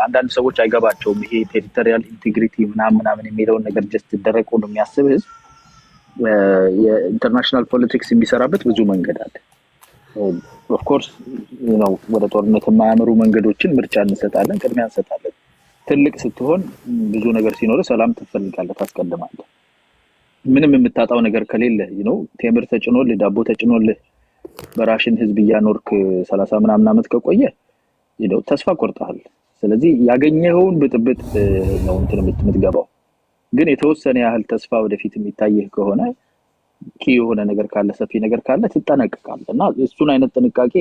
አንዳንድ ሰዎች አይገባቸውም። ይሄ ቴሪቶሪያል ኢንቴግሪቲ ምናምን የሚለውን ነገር ጀስት ደረቁ ነው የሚያስብ ህዝብ የኢንተርናሽናል ፖለቲክስ የሚሰራበት ብዙ መንገድ አለ። ኦፍ ኮርስ ወደ ጦርነት የማያመሩ መንገዶችን ምርጫ እንሰጣለን፣ ቅድሚያ እንሰጣለን። ትልቅ ስትሆን ብዙ ነገር ሲኖር ሰላም ትፈልጋለህ፣ ታስቀድማለህ። ምንም የምታጣው ነገር ከሌለ ቴምር ተጭኖልህ ዳቦ ተጭኖልህ በራሽን ህዝብ እያኖርክ 30 ምናምን ዓመት ከቆየ ተስፋ ቆርጠሃል። ስለዚህ ያገኘኸውን ብጥብጥ ነው የምትገባው። ግን የተወሰነ ያህል ተስፋ ወደፊት የሚታየህ ከሆነ የሆነ ነገር ካለ ሰፊ ነገር ካለ ትጠነቀቃለህ እና እሱን አይነት ጥንቃቄ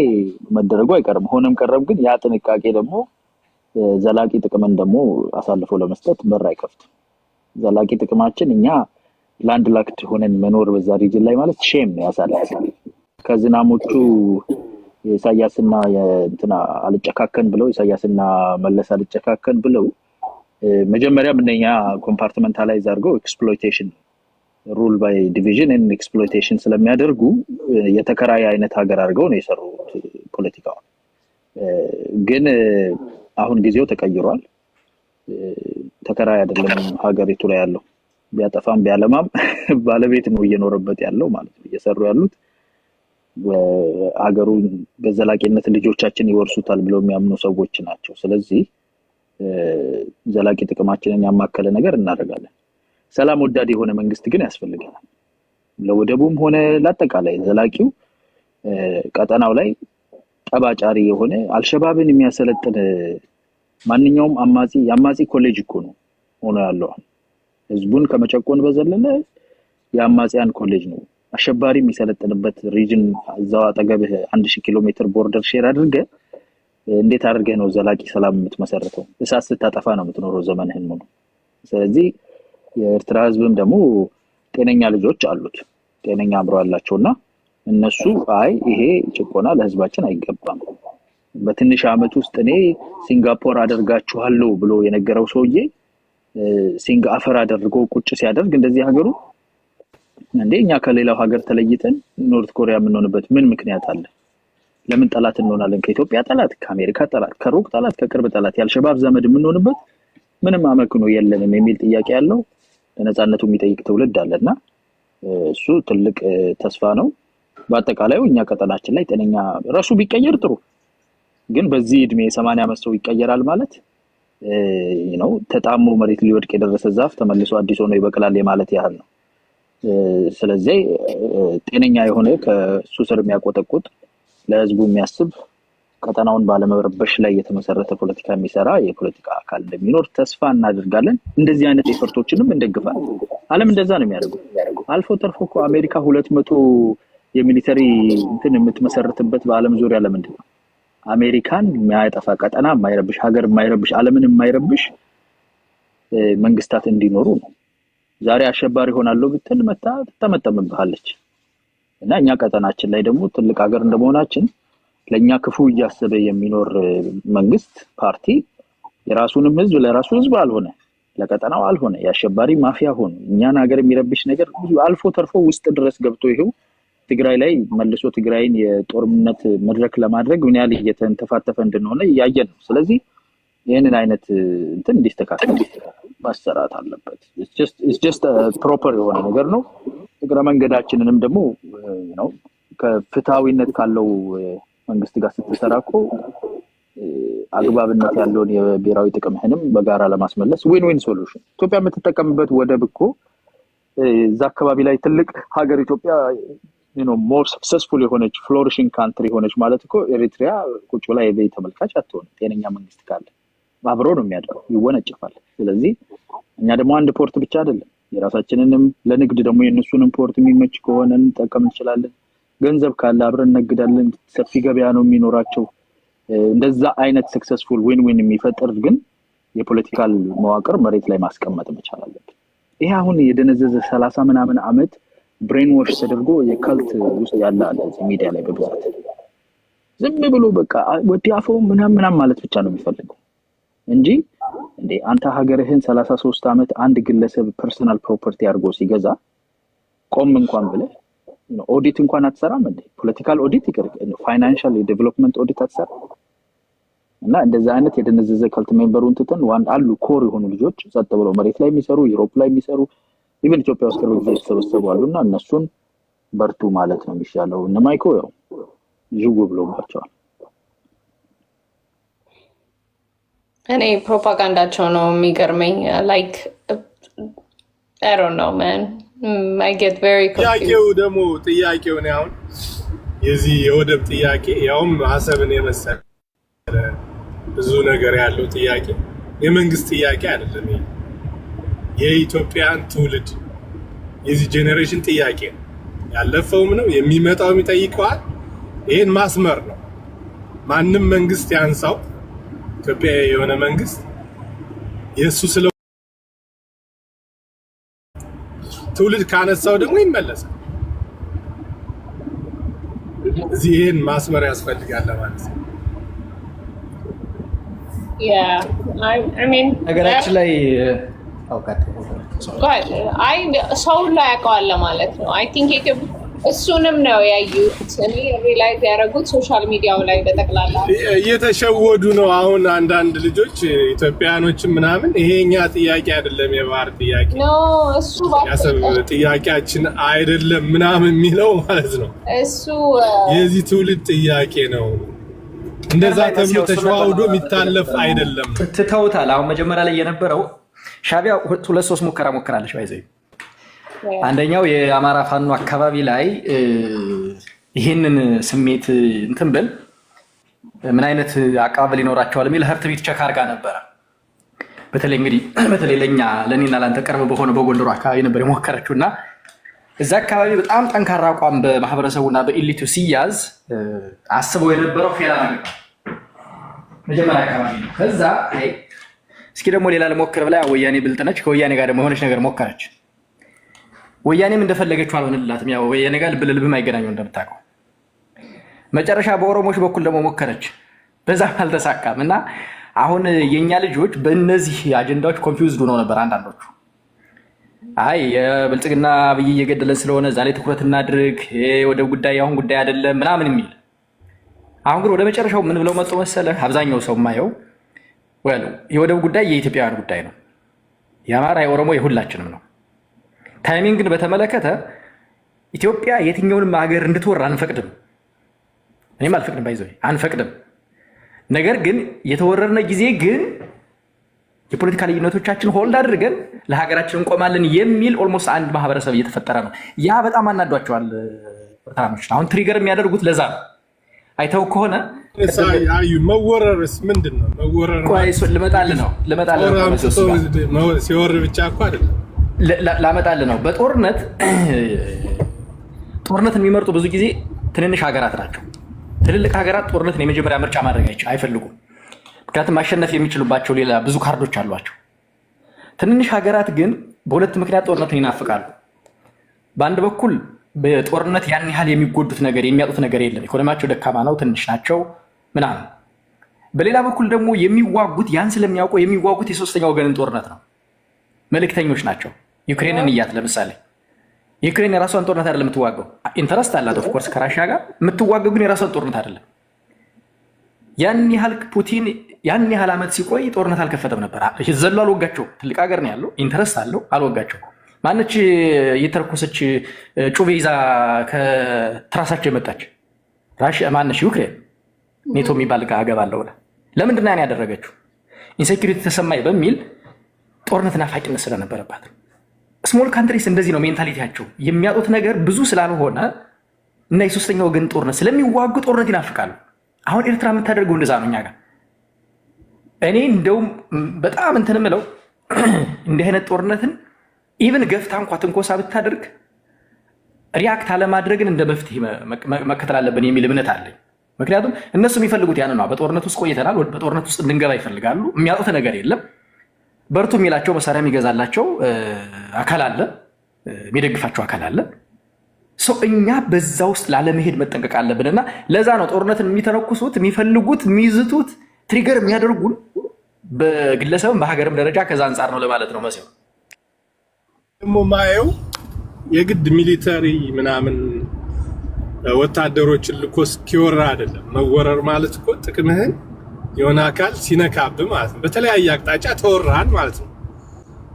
መደረጉ አይቀርም። ሆነም ቀረም ግን ያ ጥንቃቄ ደግሞ ዘላቂ ጥቅምን ደግሞ አሳልፎ ለመስጠት በር አይከፍትም። ዘላቂ ጥቅማችን እኛ ላንድ ላክድ ሆነን መኖር በዛ ሪጅን ላይ ማለት ሼም ነው ያሳልፋል። ከዝናሞቹ ኢሳያስና እንትና አልጨካከን ብለው ኢሳያስና መለስ አልጨካከን ብለው መጀመሪያ ምንኛ ኮምፓርትመንታላይዝ አድርገው ኤክስፕሎይቴሽን ሩል ባይ ዲቪዥን ኤንድ ኤክስፕሎይቴሽን ስለሚያደርጉ የተከራይ አይነት ሀገር አድርገው ነው የሰሩት ፖለቲካው። ግን አሁን ጊዜው ተቀይሯል። ተከራይ አይደለም ሀገሪቱ ላይ ያለው፣ ቢያጠፋም ቢያለማም ባለቤት ነው እየኖረበት ያለው ማለት ነው። እየሰሩ ያሉት ሀገሩን በዘላቂነት ልጆቻችን ይወርሱታል ብለው የሚያምኑ ሰዎች ናቸው። ስለዚህ ዘላቂ ጥቅማችንን ያማከለ ነገር እናደርጋለን። ሰላም ወዳድ የሆነ መንግስት ግን ያስፈልገናል። ለወደቡም ሆነ ለአጠቃላይ ዘላቂው ቀጠናው ላይ ጠባጫሪ የሆነ አልሸባብን የሚያሰለጥን ማንኛውም አማጺ ኮሌጅ እኮ ነው ሆኖ ያለው። ህዝቡን ከመጨቆን በዘለለ የአማጺያን ኮሌጅ ነው። አሸባሪ የሚሰለጥንበት ሪጅን እዛው አጠገብህ 1000 ኪሎ ሜትር ቦርደር ሼር አድርገህ እንዴት አድርገህ ነው ዘላቂ ሰላም የምትመሰርተው? እሳት ስታጠፋ ነው የምትኖረው ዘመንህን ሙሉ። ስለዚህ የኤርትራ ህዝብም ደግሞ ጤነኛ ልጆች አሉት፣ ጤነኛ አእምሮ አላቸውና እነሱ ይሄ ጭቆና ለህዝባችን አይገባም፣ በትንሽ አመት ውስጥ እኔ ሲንጋፖር አደርጋችኋለሁ ብሎ የነገረው ሰውዬ ሲንጋፈር አድርጎ ቁጭ ሲያደርግ እንደዚህ ሀገሩ እኛ ከሌላው ሀገር ተለይተን ኖርት ኮሪያ የምንሆንበት ምን ምክንያት አለ? ለምን ጠላት እንሆናለን? ከኢትዮጵያ ጠላት፣ ከአሜሪካ ጠላት፣ ከሩቅ ጠላት፣ ከቅርብ ጠላት ያልሸባብ ዘመድ የምንሆንበት ምንም አመክኖ የለንም የሚል ጥያቄ ያለው ለነጻነቱ የሚጠይቅ ትውልድ አለና እሱ ትልቅ ተስፋ ነው። በአጠቃላዩ እኛ ቀጠናችን ላይ ጤነኛ ራሱ ቢቀየር ጥሩ፣ ግን በዚህ እድሜ 80 ዓመት ሰው ይቀየራል ማለት ተጣሞ መሬት ሊወድቅ የደረሰ ዛፍ ተመልሶ አዲስ ሆኖ ይበቅላል ማለት ያህል ነው። ስለዚህ ጤነኛ የሆነ ከሱ ስር የሚያቆጠቁጥ ለህዝቡ የሚያስብ ቀጠናውን ባለመረበሽ ላይ የተመሰረተ ፖለቲካ የሚሰራ የፖለቲካ አካል እንደሚኖር ተስፋ እናደርጋለን። እንደዚህ አይነት ኤፈርቶችንም እንደግፋለን። ዓለም እንደዛ ነው የሚያደርገው። አልፎ ተርፎ እኮ አሜሪካ 200 የሚሊተሪ የምትመሰርትበት በዓለም ዙሪያ ለምንድን ነው? አሜሪካን የማያጠፋ ቀጠና የማይረብሽ ሀገር የማይረብሽ ዓለምን የማይረብሽ መንግስታት እንዲኖሩ ነው። ዛሬ አሸባሪ ሆናለሁ ብትል መታ ተመጠምብሃለች እና እኛ ቀጠናችን ላይ ደግሞ ትልቅ ሀገር እንደመሆናችን ለኛ ክፉ እያሰበ የሚኖር መንግስት ፓርቲ የራሱንም ህዝብ ለራሱ ህዝብ አልሆነ፣ ለቀጠናው አልሆነ፣ የአሸባሪ ማፊያ ሆነ። እኛን ሀገር የሚረብሽ ነገር አልፎ ተርፎ ውስጥ ድረስ ገብቶ ይሄው ትግራይ ላይ መልሶ ትግራይን የጦርነት መድረክ ለማድረግ ምን ያህል እየተንተፋተፈ እንደሆነ ያያየን ነው። ስለዚህ ይሄንን አይነት እንዲስተካከል ማሰራት አለበት። it's just a proper የሆነ ነገር ነው። እግረ መንገዳችንንም ደግሞ ከፍታዊነት ካለው መንግስት ጋር ስትሰራኮ አግባብነት ያለውን የብሔራዊ ጥቅምህንም በጋራ ለማስመለስ ዊን ዊን ሶሉሽን ኢትዮጵያ የምትጠቀምበት ወደብ እኮ እዛ አካባቢ ላይ ትልቅ ሀገር ኢትዮጵያ more successful የሆነች flourishing country የሆነች ማለት እኮ ኤሪትሪያ ቁጭ ብላ የበይ ተመልካች አትሆንም። ጤነኛ መንግስት ካለ አብሮ ነው የሚያድገው፣ ይወነጨፋል። ስለዚህ እኛ ደግሞ አንድ ፖርት ብቻ አይደለም የራሳችንንም ለንግድ ደግሞ የነሱንም ፖርት የሚመች ከሆነ እንጠቀም እንችላለን። ገንዘብ ካለ አብረን ነግዳለን። ሰፊ ገበያ ነው የሚኖራቸው። እንደዛ አይነት ሰክሰስፉል ዊን ዊን የሚፈጥር ግን የፖለቲካል መዋቅር መሬት ላይ ማስቀመጥ መቻል አለበት። ይሄ አሁን የደነዘዘ 30 ምናምን ዓመት ብሬን ዋሽ ተደርጎ የካልት ውስጥ ያለ አለ እዚህ ሚዲያ ላይ በብዛት ዝም ብሎ በቃ ወዲያፈው ምናምን ማለት ብቻ ነው የሚፈልገው እንጂ አንተ ሀገርህን 33 ዓመት አንድ ግለሰብ ፐርሰናል ፕሮፐርቲ አድርጎ ሲገዛ ቆም እንኳን ብለህ ኦዲት እንኳን አትሰራም እንዴ? ፖለቲካል ኦዲት ይቀር ፋይናንሻል ዴቨሎፕመንት ኦዲት አትሰራም? እና እንደዛ አይነት የደነዘዘ ካልት ሜምበሩን ትተን ዋን አሉ ኮር የሆኑ ልጆች ጸጥ ብለው መሬት ላይ የሚሰሩ ዩሮፕ ላይ የሚሰሩ ኢቭን ኢትዮጵያ ውስጥ ቅርብ ጊዜ የተሰበሰቡ አሉና እነሱን በርቱ ማለት ነው የሚሻለው። እነ ማይኮ ያው ጅው ብለውባቸዋል። እኔ ፕሮፓጋንዳቸው ነው የሚገርመኝ። ላይክ I don't know man, I get very confused. ጥያቄው ነው አሁን የዚህ የወደብ ጥያቄ ያውም ሐሳብን የመሰለ ብዙ ነገር ያለው ጥያቄ የመንግስት ጥያቄ አይደለም። የኢትዮጵያን ትውልድ የዚህ ጄኔሬሽን ጥያቄ ያለፈውም ነው የሚመጣው የሚጠይቀዋል። ይሄን ማስመር ነው። ማንም መንግስት ያንሳው ኢትዮጵያ የሆነ መንግስት የሱ ስለ ትውልድ ካነሳው ደግሞ ይመለሳል። እዚህ ይሄን ማስመር ያስፈልጋል ማለት ነው። Yeah, I mean ነገራችን ላይ አይ ሰው ላይ ያውቀዋል ማለት ነው። አይ ቲንክ እሱንም ነው ያዩት። እኔ ሪላይዝ ያደረጉት ሶሻል ሚዲያው ላይ በጠቅላላ እየተሸወዱ ነው። አሁን አንዳንድ ልጆች ኢትዮጵያኖችም ምናምን ይሄኛ ጥያቄ አይደለም የባህር ጥያቄ ነው እሱ ያሰብ ጥያቄያችን አይደለም ምናምን የሚለው ማለት ነው። እሱ የዚህ ትውልድ ጥያቄ ነው። እንደዛ ተብሎ ተሸዋውዶ የሚታለፍ አይደለም። ትተውታል። አሁን መጀመሪያ ላይ የነበረው ሻቢያ 2-3 ሙከራ ሞክራለች ባይዘይ አንደኛው የአማራ ፋኖ አካባቢ ላይ ይሄንን ስሜት እንትን ብል ምን አይነት አቀባበል ይኖራቸዋል የሚል ሀርት ቢት ቸክ አድርጋ ነበረ። በተለይ ለእኔና ላንተ ቅርብ በሆነ በጎንደሩ አካባቢ ነበር የሞከረችውና እዛ አካባቢ በጣም ጠንካራ አቋም በማህበረሰቡና በኢሊቱ ሲያዝ አስበው የነበረው ፌላ ነገር መጀመሪያ አካባቢ ነው። ከዛ እስኪ ደግሞ ሌላ ለሞከር ብላ ወያኔ ብልጥነች ከወያኔ ጋር ደግሞ የሆነች ነገር ሞከረች። ወያኔም እንደፈለገችው አልሆነላትም። ያው ወያኔ ጋር ልብም አይገናኙም እንደምታውቀው። መጨረሻ በኦሮሞዎች በኩል ደግሞ ሞከረች፣ በዛም አልተሳካም። እና አሁን የኛ ልጆች በእነዚህ አጀንዳዎች ኮንፊውዝድ ሆነው ነበር አንዳንዶቹ። አይ የብልጽግና አብይ እየገደለን ስለሆነ እዛ ላይ ትኩረት እናድርግ፣ ወደ ጉዳይ አሁን ጉዳይ አይደለም ምናምን የሚል። አሁን ግን ወደ መጨረሻው ምን ብለው መጡ መሰለህ? አብዛኛው ሰው ማየው የወደብ ጉዳይ የኢትዮጵያውያን ጉዳይ ነው፣ የአማራ የኦሮሞ የሁላችንም ነው። ታይሚንግን በተመለከተ ኢትዮጵያ የትኛውንም ሀገር እንድትወር አንፈቅድም። እኔም አልፈቅድም፣ ባይዘው አንፈቅድም። ነገር ግን የተወረርነ ጊዜ ግን የፖለቲካ ልዩነቶቻችን ሆልድ አድርገን ለሀገራችን እንቆማለን የሚል ኦልሞስት አንድ ማህበረሰብ እየተፈጠረ ነው። ያ በጣም አናዷቸዋል ተራሞች። አሁን ትሪገር የሚያደርጉት ለዛ ነው። አይተው ከሆነ መወረርስ ምንድን ነው? መወረር ልመጣልህ ነው ሲወር ብቻ እኮ አይደለም ላመጣልህ ነው። በጦርነት የሚመርጡ ብዙ ጊዜ ትንንሽ ሀገራት ናቸው። ትልልቅ ሀገራት ጦርነትን የመጀመሪያ ምርጫ ማድረግ አይፈልጉም። ምክንያቱም ማሸነፍ የሚችሉባቸው ሌላ ብዙ ካርዶች አሏቸው። ትንንሽ ሀገራት ግን በሁለት ምክንያት ጦርነትን ይናፍቃሉ። በአንድ በኩል በጦርነት ያን ያህል የሚጎዱት ነገር የሚያጡት ነገር የለም። ኢኮኖሚያቸው ደካማ ነው፣ ትንሽ ናቸው ምናምን። በሌላ በኩል ደግሞ የሚዋጉት ያን ስለሚያውቁ የሚዋጉት የሶስተኛ ወገንን ጦርነት ነው። መልእክተኞች ናቸው። ዩክሬንን እያት ለምሳሌ ዩክሬን የራሷን ጦርነት አይደለም የምትዋገው። ኢንተረስት አላት ኦፍኮርስ ከራሽያ ጋር የምትዋገው፣ ግን የራሷን ጦርነት አይደለም። ያን ያህል ፑቲን ያን ያህል ዓመት ሲቆይ ጦርነት አልከፈተም ነበር። ዘሎ አልወጋቸው። ትልቅ ሀገር ነው ያለው፣ ኢንተረስት አለው፣ አልወጋቸው። ማነች እየተረኮሰች ጩቤ ይዛ ከትራሳቸው የመጣች ራሽያ ማነች? ዩክሬን። ኔቶ የሚባል አገባለሁ። ለምንድን ነው ያን ያደረገችው? ኢንሴኪሪቲ ተሰማኝ በሚል ጦርነት ናፋቂነት ስለነበረባት። ስሞል ካንትሪስ እንደዚህ ነው ሜንታሊቲያቸው። የሚያጡት ነገር ብዙ ስላልሆነ እና የሶስተኛ ወገን ጦርነት ስለሚዋጉ ጦርነት ይናፍቃሉ። አሁን ኤርትራ የምታደርገው እንደዛ ነው። እኛ ጋር እኔ እንደውም በጣም እንትን ምለው እንዲህ አይነት ጦርነትን ኢቨን ገፍታ እንኳ ትንኮሳ ብታደርግ ሪያክት አለማድረግን እንደ መፍትሄ መከተል አለብን የሚል እምነት አለኝ። ምክንያቱም እነሱ የሚፈልጉት ያን ነው። በጦርነት ውስጥ ቆይተናል፣ በጦርነት ውስጥ እንድንገባ ይፈልጋሉ። የሚያጡት ነገር የለም። በርቱ የሚላቸው መሳሪያ የሚገዛላቸው አካል አለ፣ የሚደግፋቸው አካል አለ። እኛ በዛ ውስጥ ላለመሄድ መጠንቀቅ አለብን። እና ለዛ ነው ጦርነትን የሚተነኩሱት፣ የሚፈልጉት፣ የሚይዝቱት፣ ትሪገር የሚያደርጉን በግለሰብም በሀገርም ደረጃ ከዛ አንጻር ነው ለማለት ነው። መሲው ደግሞ ማየው የግድ ሚሊተሪ ምናምን ወታደሮችን ልኮ እስኪወራ አይደለም። መወረር ማለት እኮ ጥቅምህን የሆነ አካል ሲነካብ ማለት ነው። በተለያየ አቅጣጫ ተወራን ማለት ነው።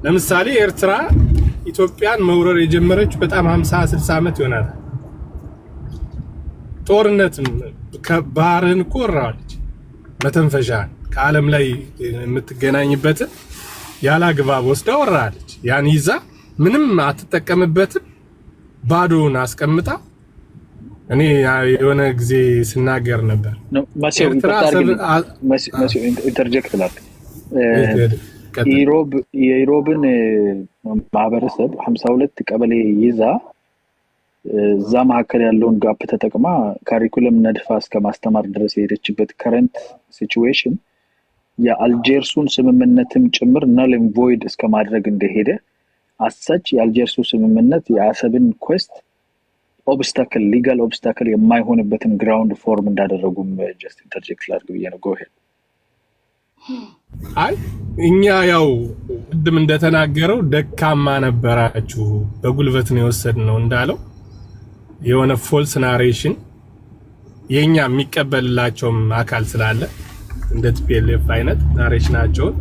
ለምሳሌ ኤርትራ ኢትዮጵያን መውረር የጀመረችው በጣም 50-60 ዓመት ይሆናል። ጦርነትም ከባህርን ቆራለች። መተንፈሻ ከዓለም ላይ የምትገናኝበት ያላግባብ ወስዳ ወራለች። ያን ይዛ ምንም አትጠቀምበትም፣ ባዶውን አስቀምጣ። እኔ የሆነ ጊዜ ስናገር ነበር ኢንተርጀክት ላድርግ። የኢሮብን ማህበረሰብ 52 ቀበሌ ይዛ እዛ መካከል ያለውን ጋፕ ተጠቅማ ካሪኩለም ነድፋ እስከ ማስተማር ድረስ የሄደችበት ከረንት ሲቹዌሽን የአልጀርሱን ስምምነትም ጭምር null and void እስከ ማድረግ እንደሄደ አሰች የአልጀርሱ ስምምነት የአሰብን ኮስት ኦብስታክል ሊጋል ኦብስታክል የማይሆንበትን ግራውንድ ፎርም እንዳደረጉም ጀስት ኢንተርጀክት ላድርግ ብዬ ነው። ጎሄድ አይ እኛ ያው ቅድም እንደተናገረው ደካማ ነበራችሁ በጉልበት ነው የወሰድነው እንዳለው የሆነ ፎልስ ናሬሽን የኛ የሚቀበልላቸውም አካል ስላለ እንደ ቲፒኤልኤፍ አይነት ናሬሽናቸውን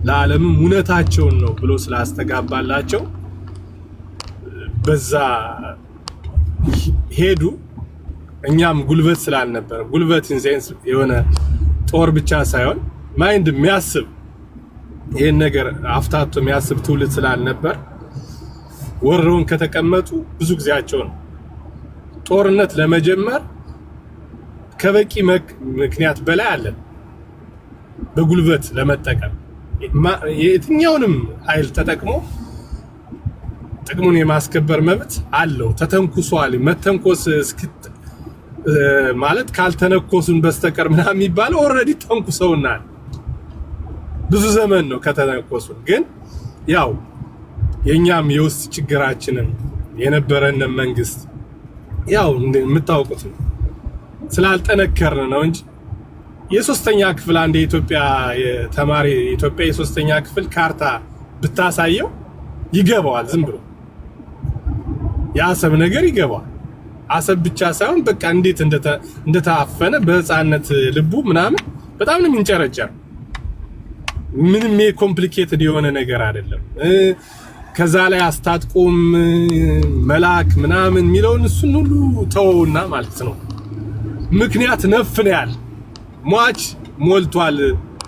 ለዓለም ሙነታቸውን ነው ብሎ ስላስተጋባላቸው በዛ ሄዱ። እኛም ጉልበት ስላልነበር ጉልበት ኢንሴንስ የሆነ ጦር ብቻ ሳይሆን ማይንድ የሚያስብ ይሄን ነገር አፍታቶ የሚያስብ ትውልድ ስላልነበር ወረውን ከተቀመጡ ብዙ ጊዜያቸው ነው። ጦርነት ለመጀመር ከበቂ ምክንያት በላይ አለ። በጉልበት ለመጠቀም የትኛውንም ኃይል ተጠቅሞ ጥቅሙን የማስከበር መብት አለው። ተተንኩሷል መተንኮስ ማለት ካልተነኮሱን በስተቀር ምናምን የሚባለው ኦሬዲ ተንኩሰውናል። ብዙ ዘመን ነው ከተነኮሱን። ግን ያው የኛም የውስጥ ችግራችንን የነበረን መንግስት ያው የምታውቁት ነው ስላልጠነከርን ነው እንጂ የሶስተኛ ክፍል አንድ የኢትዮጵያ ተማሪ ኢትዮጵያ የሶስተኛ ክፍል ካርታ ብታሳየው ይገባዋል። ዝም ብሎ የአሰብ ነገር ይገባዋል። አሰብ ብቻ ሳይሆን በቃ እንዴት እንደታፈነ በህፃነት ልቡ ምናምን በጣም ነው የሚንጨረጨር። ምንም ኮምፕሊኬትድ የሆነ ነገር አይደለም። ከዛ ላይ አስታጥቆም መላክ ምናምን የሚለውን እሱን ሁሉ ተውና ማለት ነው። ምክንያት ነፍነያል ሟች ሞልቷል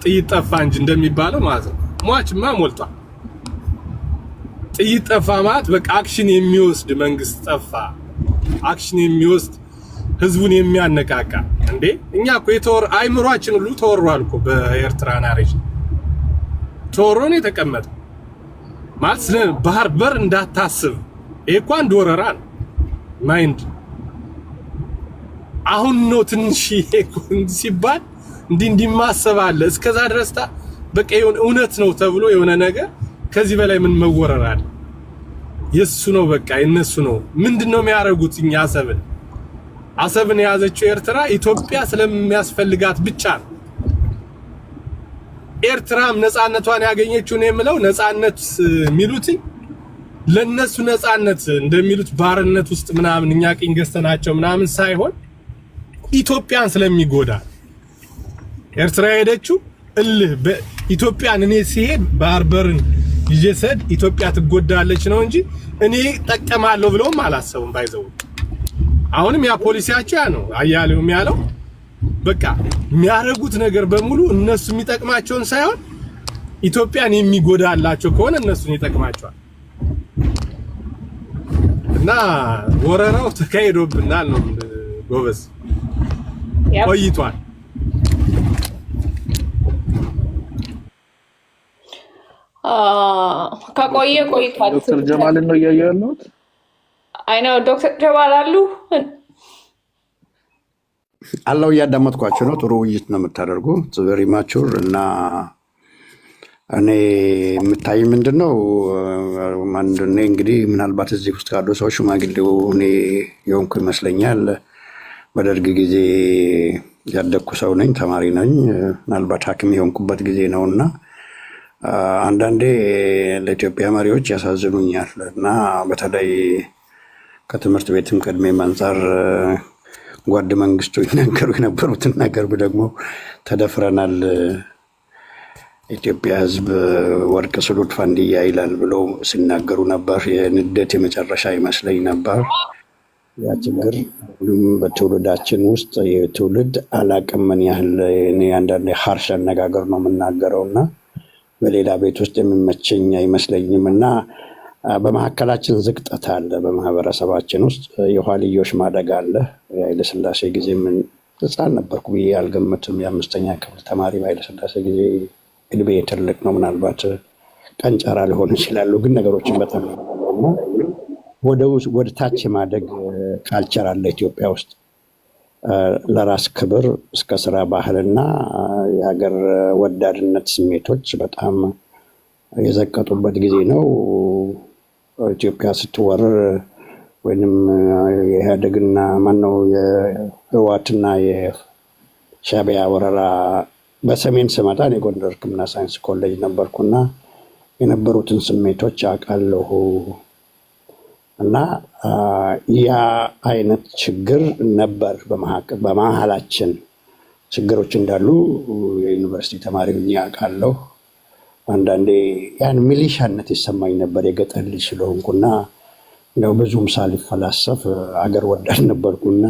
ጥይት ጠፋ እንጂ እንደሚባለው ማለት ነው። ሟችማ ሞልቷል። ጥይት ጠፋ ማለት በቃ አክሽን የሚወስድ መንግስት ጠፋ። አክሽን የሚወስድ ህዝቡን የሚያነቃቃ እንዴ እኛ እኮ አይምሯችን ሁሉ ተወሯል እኮ በኤርትራ ናሬሽን ተወሮን የተቀመጠ ማለት ስለ ባህር በር እንዳታስብ ይሄ እኮ አንድ ወረራ ነው። ማይንድ አሁን ነው ትንሽ ሲባል እንዲማሰብ አለ። እስከዛ ድረስታ በቃ የሆነ እውነት ነው ተብሎ የሆነ ነገር ከዚህ በላይ ምን መወረር አለ? የሱ ነው በቃ የነሱ ነው። ምንድነው የሚያደርጉት? እኛ አሰብን የያዘችው ኤርትራ ኢትዮጵያ ስለሚያስፈልጋት ብቻ ነው። ኤርትራም ነፃነቷን ያገኘችው ነው የምለው ነፃነት የሚሉት ለነሱ ነፃነት እንደሚሉት ባርነት ውስጥ ምናምን እኛ ቅኝ ገዝተናቸው ምናምን ሳይሆን ኢትዮጵያን ስለሚጎዳ ኤርትራ ሄደችው ኢትዮጵያን እኔ ሲሄድ ባህር በርን ይጀሰድ ኢትዮጵያ ትጎዳለች ነው እንጂ እኔ ጠቀማለሁ ብለውም አላሰቡም። ባይዘው አሁንም ያ ፖሊሲያቸው ያ ነው። አያሌውም ያለው በቃ የሚያረጉት ነገር በሙሉ እነሱ የሚጠቅማቸውን ሳይሆን ኢትዮጵያን የሚጎዳላቸው ከሆነ እነሱን ይጠቅማቸዋል። እና ወረራው ተካሂዶብናል ነው ጎበዝ ቆይቷል። ከቆየ ቆይቷል። ዶክተር ጀማልን ነው እያየሁ ያለሁት። አይ ነው ዶክተር ጀማል አሉ አላው እያዳመጥኳቸው ነው። ጥሩ ውይይት ነው የምታደርጉ ቨሪ ማቹር እና እኔ የምታይ ምንድነው ማንደኔ እንግዲህ ምናልባት እዚህ ውስጥ ካሉ ሰዎች ሽማግሌው እኔ የሆንኩ ይመስለኛል። በደርግ ጊዜ ያደግኩ ሰው ነኝ፣ ተማሪ ነኝ። ምናልባት ሐኪም የሆንኩበት ጊዜ ነውና አንዳንዴ ለኢትዮጵያ መሪዎች ያሳዝኑኛል እና በተለይ ከትምህርት ቤትም ቅድሜ አንፃር ጓድ መንግስቱ ይናገሩ የነበሩትን ነገር ደግሞ ተደፍረናል፣ ኢትዮጵያ ህዝብ ወርቅ ስሉት ፋንድያ ይላል ብለው ሲናገሩ ነበር። የንደት የመጨረሻ ይመስለኝ ነበር። ያ ችግር በትውልዳችን ውስጥ የትውልድ አላቅም ምን ያህል እኔ አንዳንዴ ሀርሽ አነጋገር ነው የምናገረው እና በሌላ ቤት ውስጥ የሚመቸኝ አይመስለኝም እና በመካከላችን ዝቅጠት አለ። በማህበረሰባችን ውስጥ የኋልዮሽ ማደግ አለ። የኃይለሥላሴ ጊዜ ምን ህፃን ነበርኩ ብዬ አልገምትም። የ5ኛ ክፍል ተማሪ በኃይለሥላሴ ጊዜ እድሜ ትልቅ ነው። ምናልባት ቀንጨራ ሊሆን ይችላሉ፣ ግን ነገሮችን በጣም ወደ ታች የማደግ ካልቸር አለ ኢትዮጵያ ውስጥ። ለራስ ክብር እስከ ስራ ባህልና የሀገር ወዳድነት ስሜቶች በጣም የዘቀጡበት ጊዜ ነው። ኢትዮጵያ ስትወረር ወይንም የኢህአዴግና ማነው የህወሓትና የሻዕቢያ ወረራ በሰሜን ስመጣ የጎንደር ሕክምና ሳይንስ ኮሌጅ ነበርኩና የነበሩትን ስሜቶች አውቃለሁ። እና ያ አይነት ችግር ነበር። በመሀላችን ችግሮች እንዳሉ የዩኒቨርሲቲ ተማሪ ሆኜ አውቃለሁ። አንዳንዴ ያን ሚሊሻነት ይሰማኝ ነበር የገጠር ልጅ ስለሆንኩና እንደው ብዙም ሳልፈላሰፍ አገር ወዳድ ነበርኩና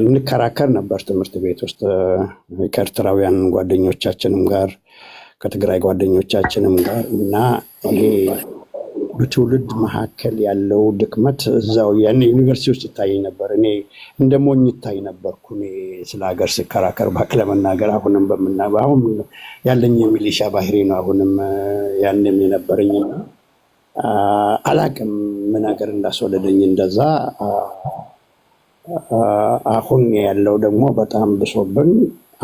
እንከራከር ነበር ትምህርት ቤት ውስጥ ከኤርትራውያን ጓደኞቻችንም ጋር ከትግራይ ጓደኞቻችንም ጋር እና ይሄ በትውልድ መካከል ያለው ድክመት እዛው ያን ዩኒቨርሲቲ ውስጥ ይታይ ነበር። እኔ እንደሞኝ ይታይ ነበርኩ እኔ ስለ ሀገር ስከራከር ባክ ለመናገር አሁንም አሁን ያለኝ የሚሊሻ ባህሪ ነው። አሁንም ያንም የነበረኝ አላቅም ምን ሀገር እንዳስወለደኝ እንደዛ። አሁን ያለው ደግሞ በጣም ብሶብን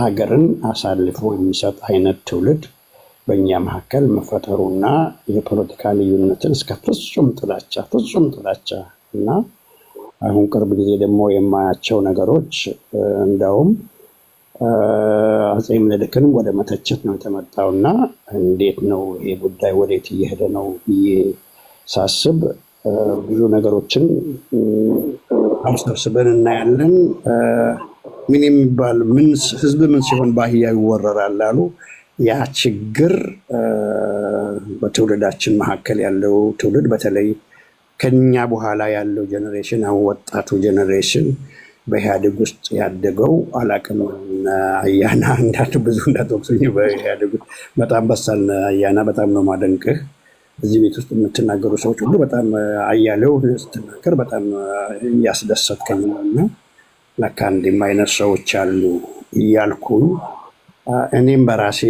ሀገርን አሳልፎ የሚሰጥ አይነት ትውልድ በእኛ መካከል መፈጠሩና የፖለቲካ ልዩነትን እስከ ፍጹም ጥላቻ እና አሁን ቅርብ ጊዜ ደግሞ የማያቸው ነገሮች እንደውም አፄ ምኒልክንም ወደ መተቸት ነው የተመጣውና እንዴት ነው ይሄ ጉዳይ ወዴት እየሄደ ነው ብዬ ሳስብ ብዙ ነገሮችን አሰብስበን እናያለን። ምን የሚባል ህዝብ ምን ሲሆን ባህያ ይወረራል አሉ። ያ ችግር በትውልዳችን መካከል ያለው ትውልድ በተለይ ከኛ በኋላ ያለው ጀኔሬሽን ወጣቱ ጀኔሬሽን በኢህአዴግ ውስጥ ያደገው አላቅም። አያና እንዳት ብዙ እንዳትወቅሱኝ፣ በኢህአዴግ ውስጥ በጣም በሳል አያና በጣም ነው ማደንቅህ። እዚህ ቤት ውስጥ የምትናገሩ ሰዎች ሁሉ በጣም አያሌው ስትናገር በጣም እያስደሰትከኝ ነው እና ለካ እንዲህም አይነት ሰዎች አሉ እያልኩኝ እኔም በራሴ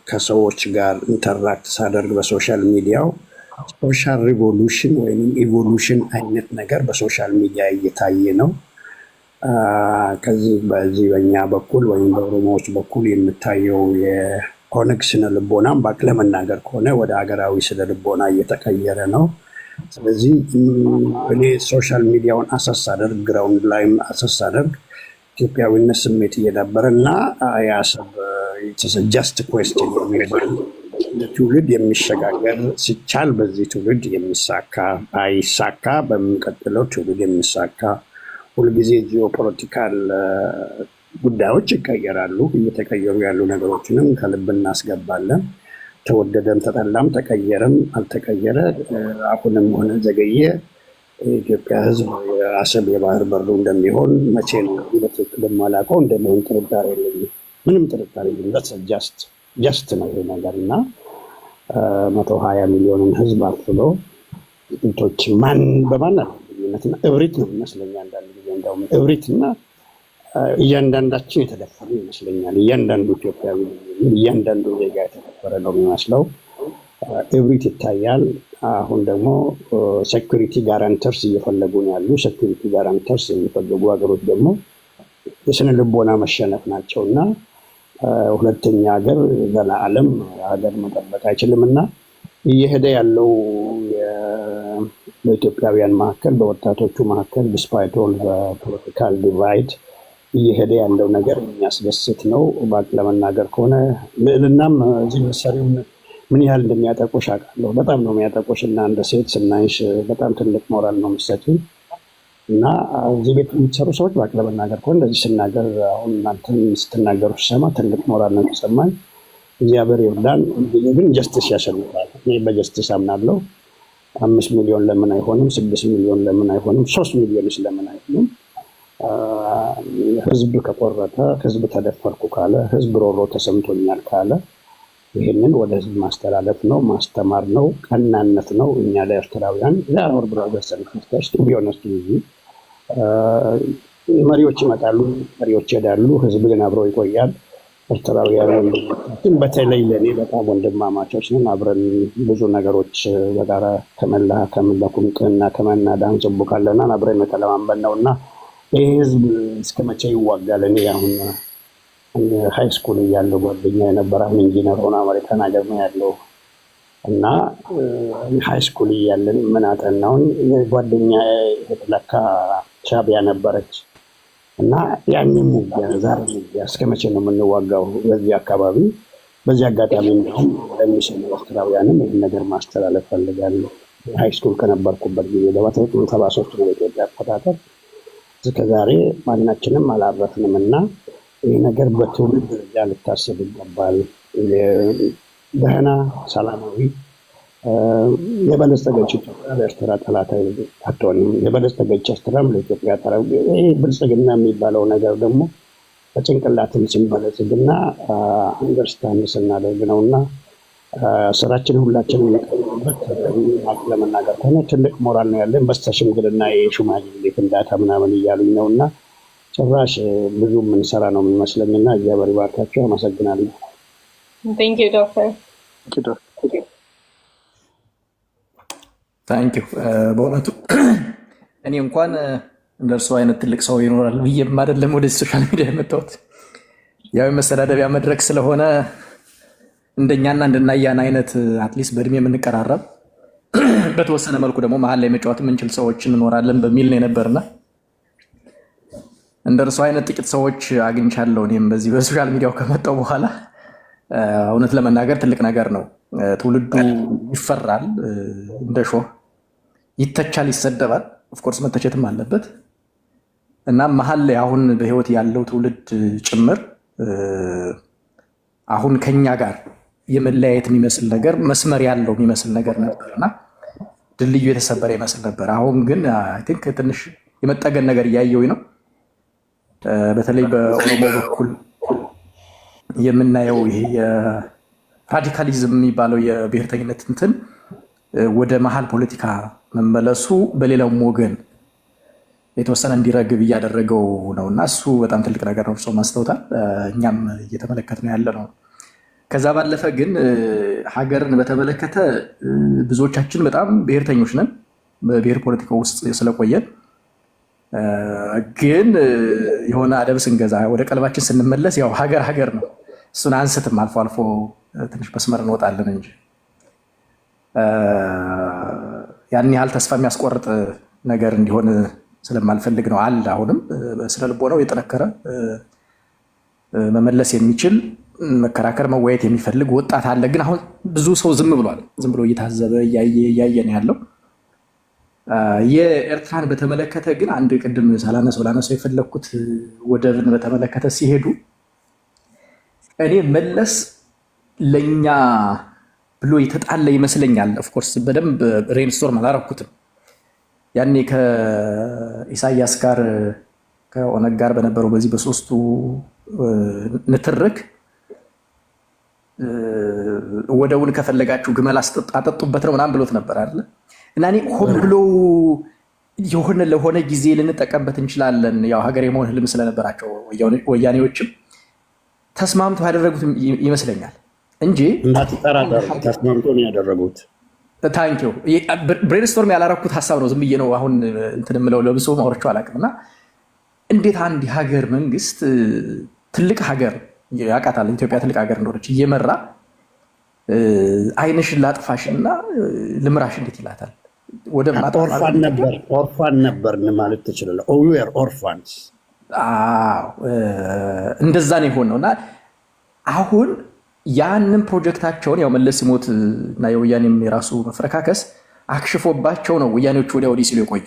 ከሰዎች ጋር ኢንተራክት ሳደርግ በሶሻል ሚዲያው ሶሻል ሪቮሉሽን ወይም ኢቮሉሽን አይነት ነገር በሶሻል ሚዲያ እየታየ ነው። ከዚህ በዚህ በኛ በኩል ወይም በኦሮሞዎች በኩል የምታየው የኦነግ ስነ ልቦናም ባክ ለመናገር ከሆነ ወደ ሀገራዊ ስነ ልቦና እየተቀየረ ነው። ስለዚህ እኔ ሶሻል ሚዲያውን አሰስ አደርግ፣ ግራውንድ ላይም አሰስ አደርግ ኢትዮጵያዊነት ስሜት እየዳበረ እና ያሰብ ጀስት ኩዌስችን የሚባል ትውልድ የሚሸጋገር ሲቻል በዚህ ትውልድ የሚሳካ አይሳካ በሚቀጥለው ትውልድ የሚሳካ ሁልጊዜ ጂኦፖለቲካል ጉዳዮች ይቀየራሉ። እየተቀየሩ ያሉ ነገሮችንም ከልብ እናስገባለን። ተወደደም ተጠላም ተቀየረም አልተቀየረ አሁንም ሆነ ዘገየ የኢትዮጵያ ሕዝብ አሰብ የባህር በሩ እንደሚሆን መቼ ነው በትክክል የማላውቀው እንደሚሆን ጥርጣሬ የለኝም። ምንም ጥርጣሬ የለኝም። ጀስት ነው ይሄ ነገር እና 120 ሚሊዮንን ሕዝብ አፍሎ ጥንቶች ማን በማን ልዩነትና እብሪት ነው ይመስለኛል። አንዳንድ ጊዜ እንደውም እብሪትና እያንዳንዳችን የተደፈረ ይመስለኛል። እያንዳንዱ ኢትዮጵያዊ እያንዳንዱ ዜጋ የተደፈረ ነው የሚመስለው። እብሪት ይታያል። አሁን ደግሞ ሴኩሪቲ ጋራንተርስ እየፈለጉ ነው ያሉ። ሴኩሪቲ ጋራንተርስ የሚፈልጉ ሀገሮች ደግሞ የስነ ልቦና መሸነፍ ናቸው እና ሁለተኛ ሀገር ዘላለም ሀገር መጠበቅ አይችልም እና እየሄደ ያለው በኢትዮጵያውያን መካከል በወጣቶቹ መካከል ዲስፓይት ኦል በፖለቲካል ዲቫይድ እየሄደ ያለው ነገር የሚያስደስት ነው። ባቅ ለመናገር ከሆነ ልዕልናም እዚህ መሰሪውን ምን ያህል እንደሚያጠቁሽ አውቃለሁ። በጣም ነው የሚያጠቁሽ እና እንደ ሴት ስናይሽ በጣም ትልቅ ሞራል ነው የምትሰጪው። እና እዚህ ቤት የሚሰሩ ሰዎች ባቅ ለመናገር ከሆነ እንደዚህ ስናገር አሁን እናንተን ስትናገሩ ሲሰማ ትልቅ ሞራል ነው የተሰማኝ። እግዚአብሔር ይርዳን። ግን ጀስቲስ ያሸንፋል። እኔ በጀስቲስ አምናለሁ። 5 ሚሊዮን ለምን አይሆንም? 6 ሚሊዮን ለምን አይሆንም? 3 ሚሊዮንስ ለምን አይሆንም? ህዝብ ከቆረጠ፣ ህዝብ ተደፈርኩ ካለ፣ ህዝብ ሮሮ ተሰምቶኛል ካለ ይህንን ወደ ህዝብ ማስተላለፍ ነው፣ ማስተማር ነው፣ ቀናነት ነው። እኛ ለኤርትራውያን ለአወር ብራዘርስ ኤንድ ሲስተርስ ቱ ቢ ኦነስት መሪዎች ይመጣሉ፣ መሪዎች ይሄዳሉ፣ ህዝብ ግን አብረው ይቆያል። ኤርትራውያን ወንድሞቻችን በተለይ ለእኔ በጣም ወንድማማቾች ነን። አብረን ብዙ ነገሮች በጋራ ከመለኩምቅና ከመናዳን ጽቡ ካለና አብረን የተለማመን ነው እና ይህ ህዝብ እስከ መቼ ይዋጋል? እኔ አሁን ሃይ ስኩል እያለሁ ጓደኛ የነበረ ኢንጂነር ሆኖ አሜሪካን ሀገር ነው ያለው እና ሃይ ስኩል እያለን ምን አጠናውን ጓደኛ ለካ ሻዕቢያ ነበረች እና ያንን ሙያ ዛሬ ሙያ እስከ መቼ ነው የምንዋጋው በዚህ አካባቢ? በዚህ አጋጣሚ እንደውም ለሚሰሙ ኤርትራውያንም ይህን ነገር ማስተላለፍ ፈልጋለሁ። ሃይ ስኩል ከነበርኩበት ጊዜ በ1973 ነው የኢትዮጵያ አቆጣጠር እስከ ዛሬ ማናችንም አላረፍንም እና ይህ ነገር በትውልድ ደረጃ ልታስብ ይገባል። ደህና ሰላማዊ የበለጸገች ኢትዮጵያ ለኤርትራ ጠላት አትሆንም። የበለጸገች ኤርትራም ለኢትዮጵያ ጠላት። ይህ ብልጽግና የሚባለው ነገር ደግሞ በጭንቅላትን ስንበለጽግና አንደርስታንድ ስናደርግ ነው እና ስራችን ሁላችን የሚቀርበት ለመናገር ከሆነ ትልቅ ሞራል ነው ያለን። በስተሽምግልና የሽማግሌ ፍንዳታ ምናምን እያሉኝ ነው እና ጭራሽ ብዙ የምንሰራ ነው የሚመስለኝና እግዚአብሔር ይባርካቸው። አመሰግናለሁ። ቴንክ ዩ ዶክተር። ታንክ ዩ። በእውነቱ እኔ እንኳን እንደርሱ አይነት ትልቅ ሰው ይኖራል ብዬም አይደለም ወደ ሶሻል ሚዲያ የመጣሁት። ያው የመሰዳደቢያ መድረክ ስለሆነ እንደኛና እንደናያን አይነት አትሊስት በእድሜ የምንቀራረብ በተወሰነ መልኩ ደግሞ መሀል ላይ መጫወት የምንችል ሰዎች እንኖራለን በሚል ነው የነበርና እንደርሱ አይነት ጥቂት ሰዎች አግኝቻለሁ። እኔም በዚህ በሶሻል ሚዲያው ከመጣሁ በኋላ እውነት ለመናገር ትልቅ ነገር ነው። ትውልዱ ይፈራል፣ እንደ ሾህ ይተቻል፣ ይሰደባል። ኦፍኮርስ መተቸትም አለበት እና መሀል ላይ አሁን በህይወት ያለው ትውልድ ጭምር አሁን ከኛ ጋር የመለያየት የሚመስል ነገር መስመር ያለው የሚመስል ነገር ነበርና ድልድዩ የተሰበረ ይመስል ነበር። አሁን ግን አይ ቲንክ ትንሽ የመጠገን ነገር እያየሁኝ ነው። በተለይ በኦሮሞ በኩል የምናየው ይሄ የራዲካሊዝም የሚባለው የብሔርተኝነት እንትን ወደ መሀል ፖለቲካ መመለሱ በሌላውም ወገን የተወሰነ እንዲረግብ እያደረገው ነው እና እሱ በጣም ትልቅ ነገር ነው። ሰው ማስተውታል፣ እኛም እየተመለከት ነው ያለ ነው። ከዛ ባለፈ ግን ሀገርን በተመለከተ ብዙዎቻችን በጣም ብሔርተኞች ነን በብሔር ፖለቲካ ውስጥ ስለቆየን፣ ግን የሆነ አደብ ስንገዛ ወደ ቀልባችን ስንመለስ ያው ሀገር ሀገር ነው። እሱን አንስትም፣ አልፎ አልፎ ትንሽ መስመር እንወጣለን እንጂ ያን ያህል ተስፋ የሚያስቆርጥ ነገር እንዲሆን ስለማልፈልግ ነው። አለ አሁንም ስለ ልቦናው የጠነከረ መመለስ የሚችል መከራከር መወያየት የሚፈልግ ወጣት አለ። ግን አሁን ብዙ ሰው ዝም ብሏል። ዝም ብሎ እየታዘበ እያየ ነው ያለው። የኤርትራን በተመለከተ ግን አንድ ቅድም ላነሳው የፈለግኩት ወደብን በተመለከተ ሲሄዱ እኔ መለስ ለእኛ ብሎ የተጣለ ይመስለኛል። ኦፍኮርስ በደንብ ሬንስቶርም አላረኩትም። ያኔ ከኢሳያስ ጋር ከኦነግ ጋር በነበረው በዚህ በሶስቱ ንትርክ ወደውን ከፈለጋችሁ ግመል አጠጡበት ነው ምናምን ብሎት ነበር አይደለ? እና እኔ ሆን ብሎ የሆነ ለሆነ ጊዜ ልንጠቀምበት እንችላለን፣ ያው ሀገር የመሆን ህልም ስለነበራቸው ወያኔዎችም ተስማምተው ያደረጉት ይመስለኛል እንጂ ተስማምቶ ነው ያደረጉት። ታንኪው ብሬንስቶርም ያላረኩት ሀሳብ ነው። ዝም ብዬ ነው አሁን እንትን የምለው ለብሶ ማውረቸው አላውቅም። እና እንዴት አንድ የሀገር መንግስት ትልቅ ሀገር ያውቃታል፣ ኢትዮጵያ ትልቅ ሀገር እንደሆነች እየመራ አይንሽን ላጥፋሽና ልምራሽ እንዴት ይላታል? ወደ ኦርፋን ነበር ማለት ትችላለህ። ኦርፋንስ እንደዛ ነው የሆነው። እና አሁን ያንን ፕሮጀክታቸውን ያው መለስ ሲሞት እና የወያኔም የራሱ መፈረካከስ አክሽፎባቸው ነው ወያኔዎቹ ወዲያ ወዲህ ሲሉ የቆዩ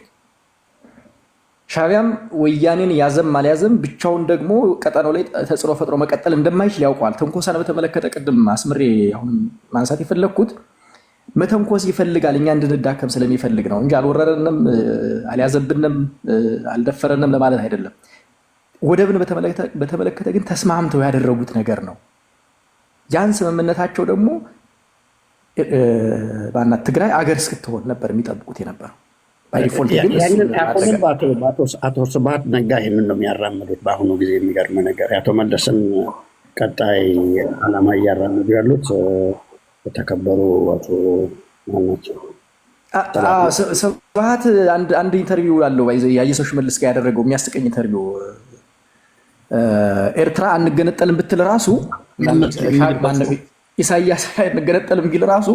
ሻዕቢያም ወያኔን ያዘም አልያዘም ብቻውን ደግሞ ቀጠናው ላይ ተጽዕኖ ፈጥሮ መቀጠል እንደማይችል ያውቋል። ትንኮሳን በተመለከተ ቅድም አስምሬ አሁን ማንሳት የፈለግኩት መተንኮስ ይፈልጋል እኛ እንድንዳከም ስለሚፈልግ ነው እንጂ አልወረረንም፣ አልያዘብንም፣ አልደፈረንም ለማለት አይደለም። ወደብን በተመለከተ ግን ተስማምተው ያደረጉት ነገር ነው። ያን ስምምነታቸው ደግሞ ባና ትግራይ አገር እስክትሆን ነበር የሚጠብቁት የነበረው። አቶ ስብሐት ነጋ ይህንን ነው የሚያራምዱት በአሁኑ ጊዜ። የሚገርም ነገር የአቶ መለስን ቀጣይ ዓላማ እያራምዱ ያሉት የተከበሩ አቶ ማናቸው ስብሐት አንድ ኢንተርቪው አለው ያየሰው ሽመልስ ጋር ያደረገው የሚያስቀኝ ኢንተርቪው ኤርትራ አንገነጠልም ብትል ራሱ ኢሳያስ አንገነጠልም ቢል ራሱ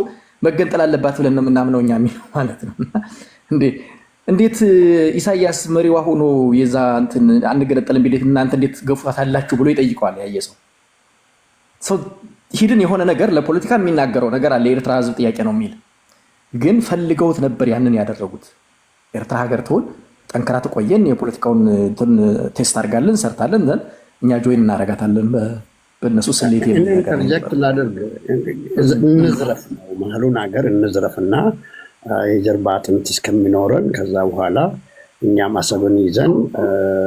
መገንጠል አለባት ብለን ነው የምናምነው እኛ የሚለው ማለት ነው። እንዴት ኢሳያስ መሪዋ ሆኖ የዛ እንትን አንገነጠልም ቢል እናንተ እንዴት ገፉታላችሁ ብሎ ይጠይቀዋል። ያየ ሰው ሂድን የሆነ ነገር ለፖለቲካ የሚናገረው ነገር አለ። የኤርትራ ሕዝብ ጥያቄ ነው የሚል ግን ፈልገውት ነበር ያንን ያደረጉት። ኤርትራ ሀገር ትሆን ጠንክራ ትቆየን፣ የፖለቲካውን እንትን ቴስት አድርጋለን፣ ሰርታለን፣ እኛ ጆይን እናረጋታለን በእነሱ ስሌት ፕሮጀክት ላደርግ እንዝረፍ ነው መሀሉን ሀገር እንዝረፍና የጀርባ አጥንት እስከሚኖረን ከዛ በኋላ እኛም አሰብን ይዘን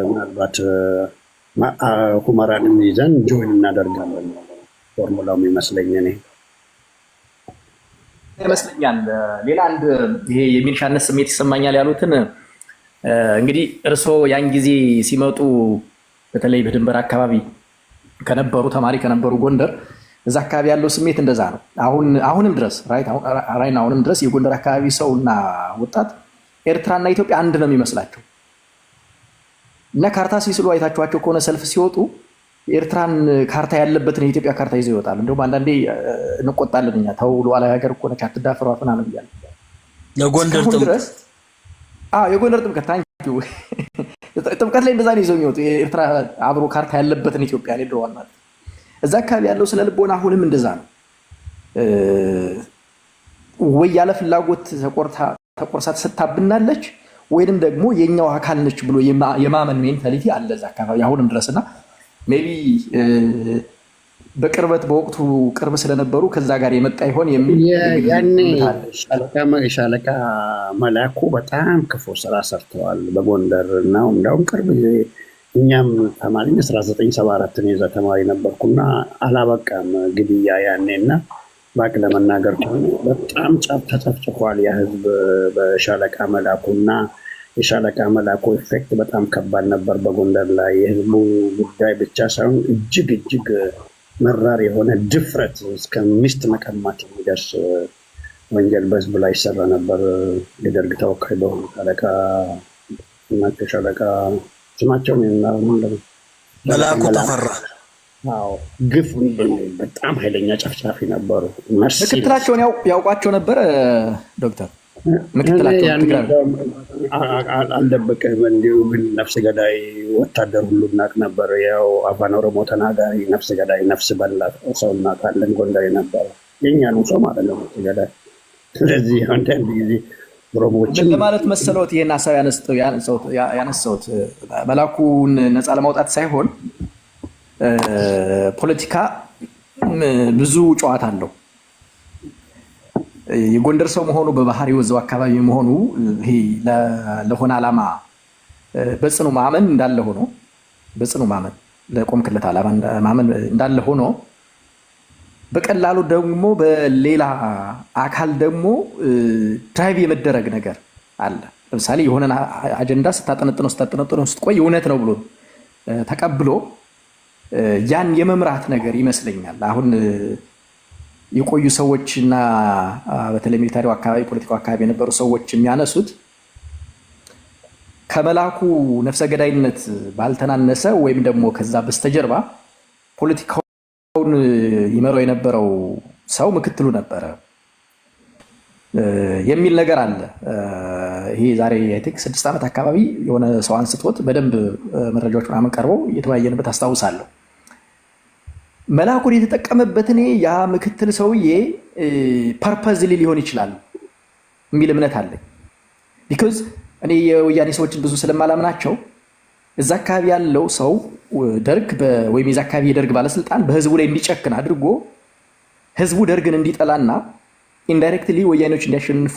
ምናልባት ሁመራንም ይዘን ጆይን እናደርጋለን። ፎርሙላው ይመስለኛል። ሌላ አንድ ይሄ የሚሊሻነት ስሜት ይሰማኛል ያሉትን እንግዲህ እርስዎ ያን ጊዜ ሲመጡ በተለይ በድንበር አካባቢ ከነበሩ ተማሪ ከነበሩ ጎንደር እዛ አካባቢ ያለው ስሜት እንደዛ ነው። አሁንም ድረስ አሁንም ድረስ የጎንደር አካባቢ ሰው እና ወጣት ኤርትራና ኢትዮጵያ አንድ ነው የሚመስላቸው እና ካርታ ሲስሉ አይታችኋቸው ከሆነ ሰልፍ ሲወጡ የኤርትራን ካርታ ያለበትን የኢትዮጵያ ካርታ ይዘው ይወጣሉ። እንደውም አንዳንዴ እንቆጣለን እኛ ተው ሉዓላዊ ሀገር እኮ ነች አትዳፈሯት ምናምን እያለ የጎንደር ጥምቀት ታንኪው ጥምቀት ላይ እንደዛ ነው ይዘው የሚወጡ የኤርትራ አብሮ ካርታ ያለበትን ኢትዮጵያ ላይ ድሮዋል ማለት እዛ አካባቢ ያለው ስነ ልቦና አሁንም እንደዛ ነው። ወይ ያለ ፍላጎት ተቆርሳ ተሰታብናለች ወይንም ደግሞ የኛው አካል ነች ብሎ የማመን ሜንታሊቲ አለ እዛ አካባቢ አሁንም ድረስና ሜቢ በቅርበት በወቅቱ ቅርብ ስለነበሩ ከዛ ጋር የመጣ ይሆን የሚል ያኔ ሻለቃ መላኩ በጣም ክፉ ስራ ሰርተዋል በጎንደር እና እንዳውም ቅርብ ጊዜ እኛም ተማሪ 1974 የዛ ተማሪ ነበርኩና አላበቃም ግድያ ያኔና ባቅ ለመናገር ከሆነ በጣም ተጨፍጭፏል ያ ህዝብ በሻለቃ መላኩና የሻለቃ መላኩ ኢፌክት በጣም ከባድ ነበር በጎንደር ላይ። የህዝቡ ጉዳይ ብቻ ሳይሆን እጅግ መራር የሆነ ድፍረት እስከ ሚስት መቀማት የሚደርስ ወንጀል በህዝቡ ላይ ይሰራ ነበር። የደርግ ተወካይ በሆኑ ሻለቃ እናቸው ሻለቃ ስማቸው መላኩ ተፈራ ግፍ በጣም ኃይለኛ ጨፍጫፊ ነበሩ። ምክትላቸውን ያውቋቸው ነበረ ዶክተር አልደበቅም። እንዲሁ ግን ነፍስ ገዳይ ወታደር ሁሉ እናቅ ነበር። ያው አፋን ኦሮሞ ተናጋሪ ነፍስ ገዳይ ነፍስ በላ ሰው እናቃለን። ጎንደር ነበረ የኛኑ ሰው ማለት ነው ነፍስ ገዳይ። ስለዚህ አንዳንድ ጊዜ ኦሮሞዎችን ለማለት መሰሎት ይሄን ሀሳብ ያነሳሁት መላኩን ነፃ ለማውጣት ሳይሆን ፖለቲካ ብዙ ጨዋታ አለው። የጎንደር ሰው መሆኑ በባህሪው እዛው አካባቢ መሆኑ ይሄ ለሆነ ዓላማ በጽኑ ማመን እንዳለ ሆኖ በጽኑ ማመን ለቆምክለት ዓላማ ማመን እንዳለ ሆኖ በቀላሉ ደግሞ በሌላ አካል ደግሞ ድራይቭ የመደረግ ነገር አለ። ለምሳሌ የሆነ አጀንዳ ስታጠነጥነው ስትቆይ እውነት ነው ብሎ ተቀብሎ ያን የመምራት ነገር ይመስለኛል። አሁን የቆዩ ሰዎች እና በተለይ ሚሊታሪው አካባቢ ፖለቲካው አካባቢ የነበሩ ሰዎች የሚያነሱት ከመላኩ ነፍሰ ገዳይነት ባልተናነሰ ወይም ደግሞ ከዛ በስተጀርባ ፖለቲካውን ይመራው የነበረው ሰው ምክትሉ ነበረ የሚል ነገር አለ። ይሄ ዛሬ አይ ቲንክ 6 ዓመት አካባቢ የሆነ ሰው አንስቶት በደንብ መረጃዎች ምናምን ቀርበው እየተወያየንበት አስታውሳለሁ። መላኩን የተጠቀመበት እኔ ያ ምክትል ሰውዬ ፐርፐዝሊ ሊሆን ይችላል የሚል እምነት አለኝ። ቢኮዝ እኔ የወያኔ ሰዎችን ብዙ ስለማላምናቸው እዛ አካባቢ ያለው ሰው ደርግ ወይም የዛ አካባቢ የደርግ ባለስልጣን በህዝቡ ላይ እንዲጨክን አድርጎ ህዝቡ ደርግን እንዲጠላና ኢንዳይሬክትሊ ወያኔዎች እንዲያሸንፉ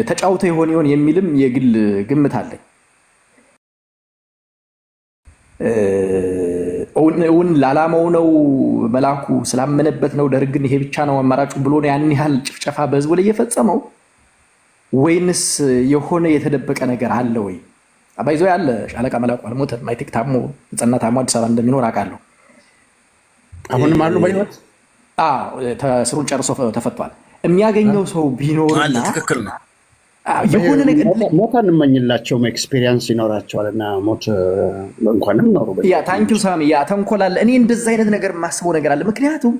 ተጫውተው ይሆን የሚልም የግል ግምት አለኝ። እውን ለዓላማው ነው መላኩ ስላመነበት ነው ደርግን ይሄ ብቻ ነው አማራጩ ብሎ ነው ያን ያህል ጭፍጨፋ በህዝቡ ላይ የፈጸመው ወይንስ የሆነ የተደበቀ ነገር አለ ወይ? አባይዞ ያለ ሻለቃ መላኩ አልሞተም። ማይቴክ ታሞ ህጻና ታሞ አዲስ አበባ እንደሚኖር አውቃለሁ። አሁንም አሉ በህይወት? ስሩን ጨርሶ ተፈቷል። የሚያገኘው ሰው ቢኖርና ትክክል ነው የሆነ ነገር ሞት አንመኝላቸውም፣ ኤክስፔሪየንስ ይኖራቸዋል እና ሞት እንኳንም ኖሩ። ታንኪው ሳሚ። ተንኮላለ እኔ እንደዛ አይነት ነገር የማስበው ነገር አለ። ምክንያቱም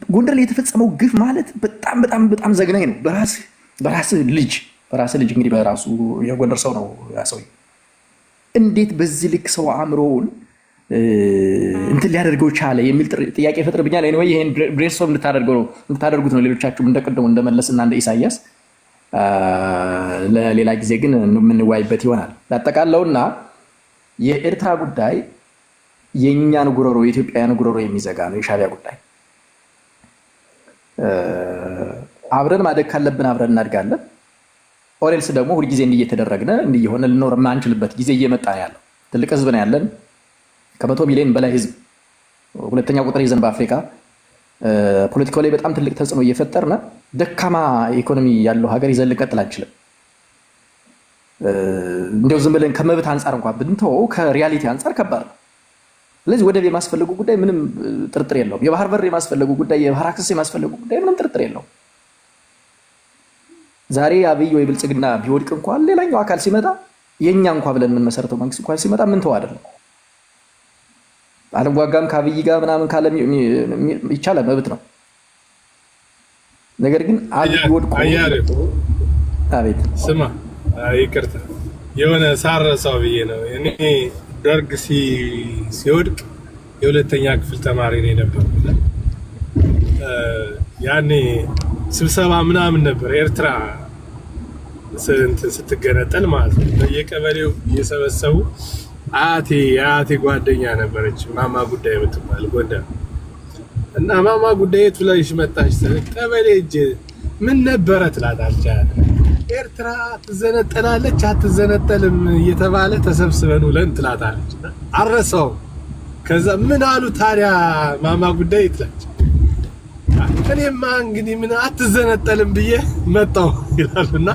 ጎንደር ላይ የተፈጸመው ግፍ ማለት በጣም በጣም በጣም ዘግናኝ ነው። በራስህ ልጅ እንግዲህ በራሱ የጎንደር ሰው ነው ያ ሰው። እንዴት በዚህ ልክ ሰው አእምሮውን እንትን ሊያደርገው ቻለ የሚል ጥያቄ ይፈጥርብኛል። ወይ ይሄን ብሬንስቶርም እንድታደርጉት ነው ሌሎቻችሁም እንደቀደሙ እንደመለስና እንደ ኢሳያስ። ለሌላ ጊዜ ግን የምንወያይበት ይሆናል። ላጠቃለውና የኤርትራ ጉዳይ የእኛን ጉሮሮ የኢትዮጵያውያን ጉሮሮ የሚዘጋ ነው። የሻዕቢያ ጉዳይ አብረን ማደግ ካለብን አብረን እናድጋለን። ኦሬልስ ደግሞ ሁልጊዜ እየተደረግን እየሆነ ልኖር የማንችልበት ጊዜ እየመጣ ነው ያለው። ትልቅ ህዝብ ነው ያለን፣ ከ100 ሚሊዮን በላይ ህዝብ፣ ሁለተኛ ቁጥር ይዘን በአፍሪካ ፖለቲካው ላይ በጣም ትልቅ ተጽዕኖ እየፈጠርን ደካማ ኢኮኖሚ ያለው ሀገር ይዘን ልንቀጥል አንችልም። እንደው ዝም ብለን ከመብት አንጻር እንኳን ብንተወው ከሪያሊቲ አንጻር ከባድ ነው። ስለዚህ ወደብ የማስፈለጉ ጉዳይ ምንም ጥርጥር የለውም። የባህር በር የማስፈለጉ ጉዳይ፣ የባህር አክሰስ የማስፈለጉ ጉዳይ ምንም ጥርጥር የለውም። ዛሬ አብይ ወይ ብልጽግና ቢወድቅ እንኳን ሌላኛው አካል ሲመጣ የኛ እንኳን ብለን የምንመሰረተው መንግስት እንኳን ሲመጣ ምን ተው አይደለም። አልዋጋም ከአብይ ጋር ምናምን ካለ ይቻላል፣ መብት ነው። ነገር ግን አብይ ወድቆ አቤት ስማ፣ ይቅርታ የሆነ ሳረሳው ብዬ ነው። እኔ ደርግ ሲወድቅ የሁለተኛ ክፍል ተማሪ ነው የነበርኩት። ያኔ ስብሰባ ምናምን ነበር ኤርትራ ስትገነጠል ማለት ነው። በየቀበሌው እየሰበሰቡ አያቴ ጓደኛ ነበረች ማማ ጉዳይ የምትባል ጎንደር እና ማማ ጉዳይ የቱ ላይ መጣች? ቀበሌ እጅ ምን ነበረ ትላታለች። ኤርትራ ትዘነጠላለች አትዘነጠልም እየተባለ ተሰብስበን ውለን ትላታለች። አረሰው። ከዛ ምን አሉ ታዲያ ማማ ጉዳይ ትላች። እኔማ እንግዲህ ምን አትዘነጠልም ብዬ መጣሁ ይላሉና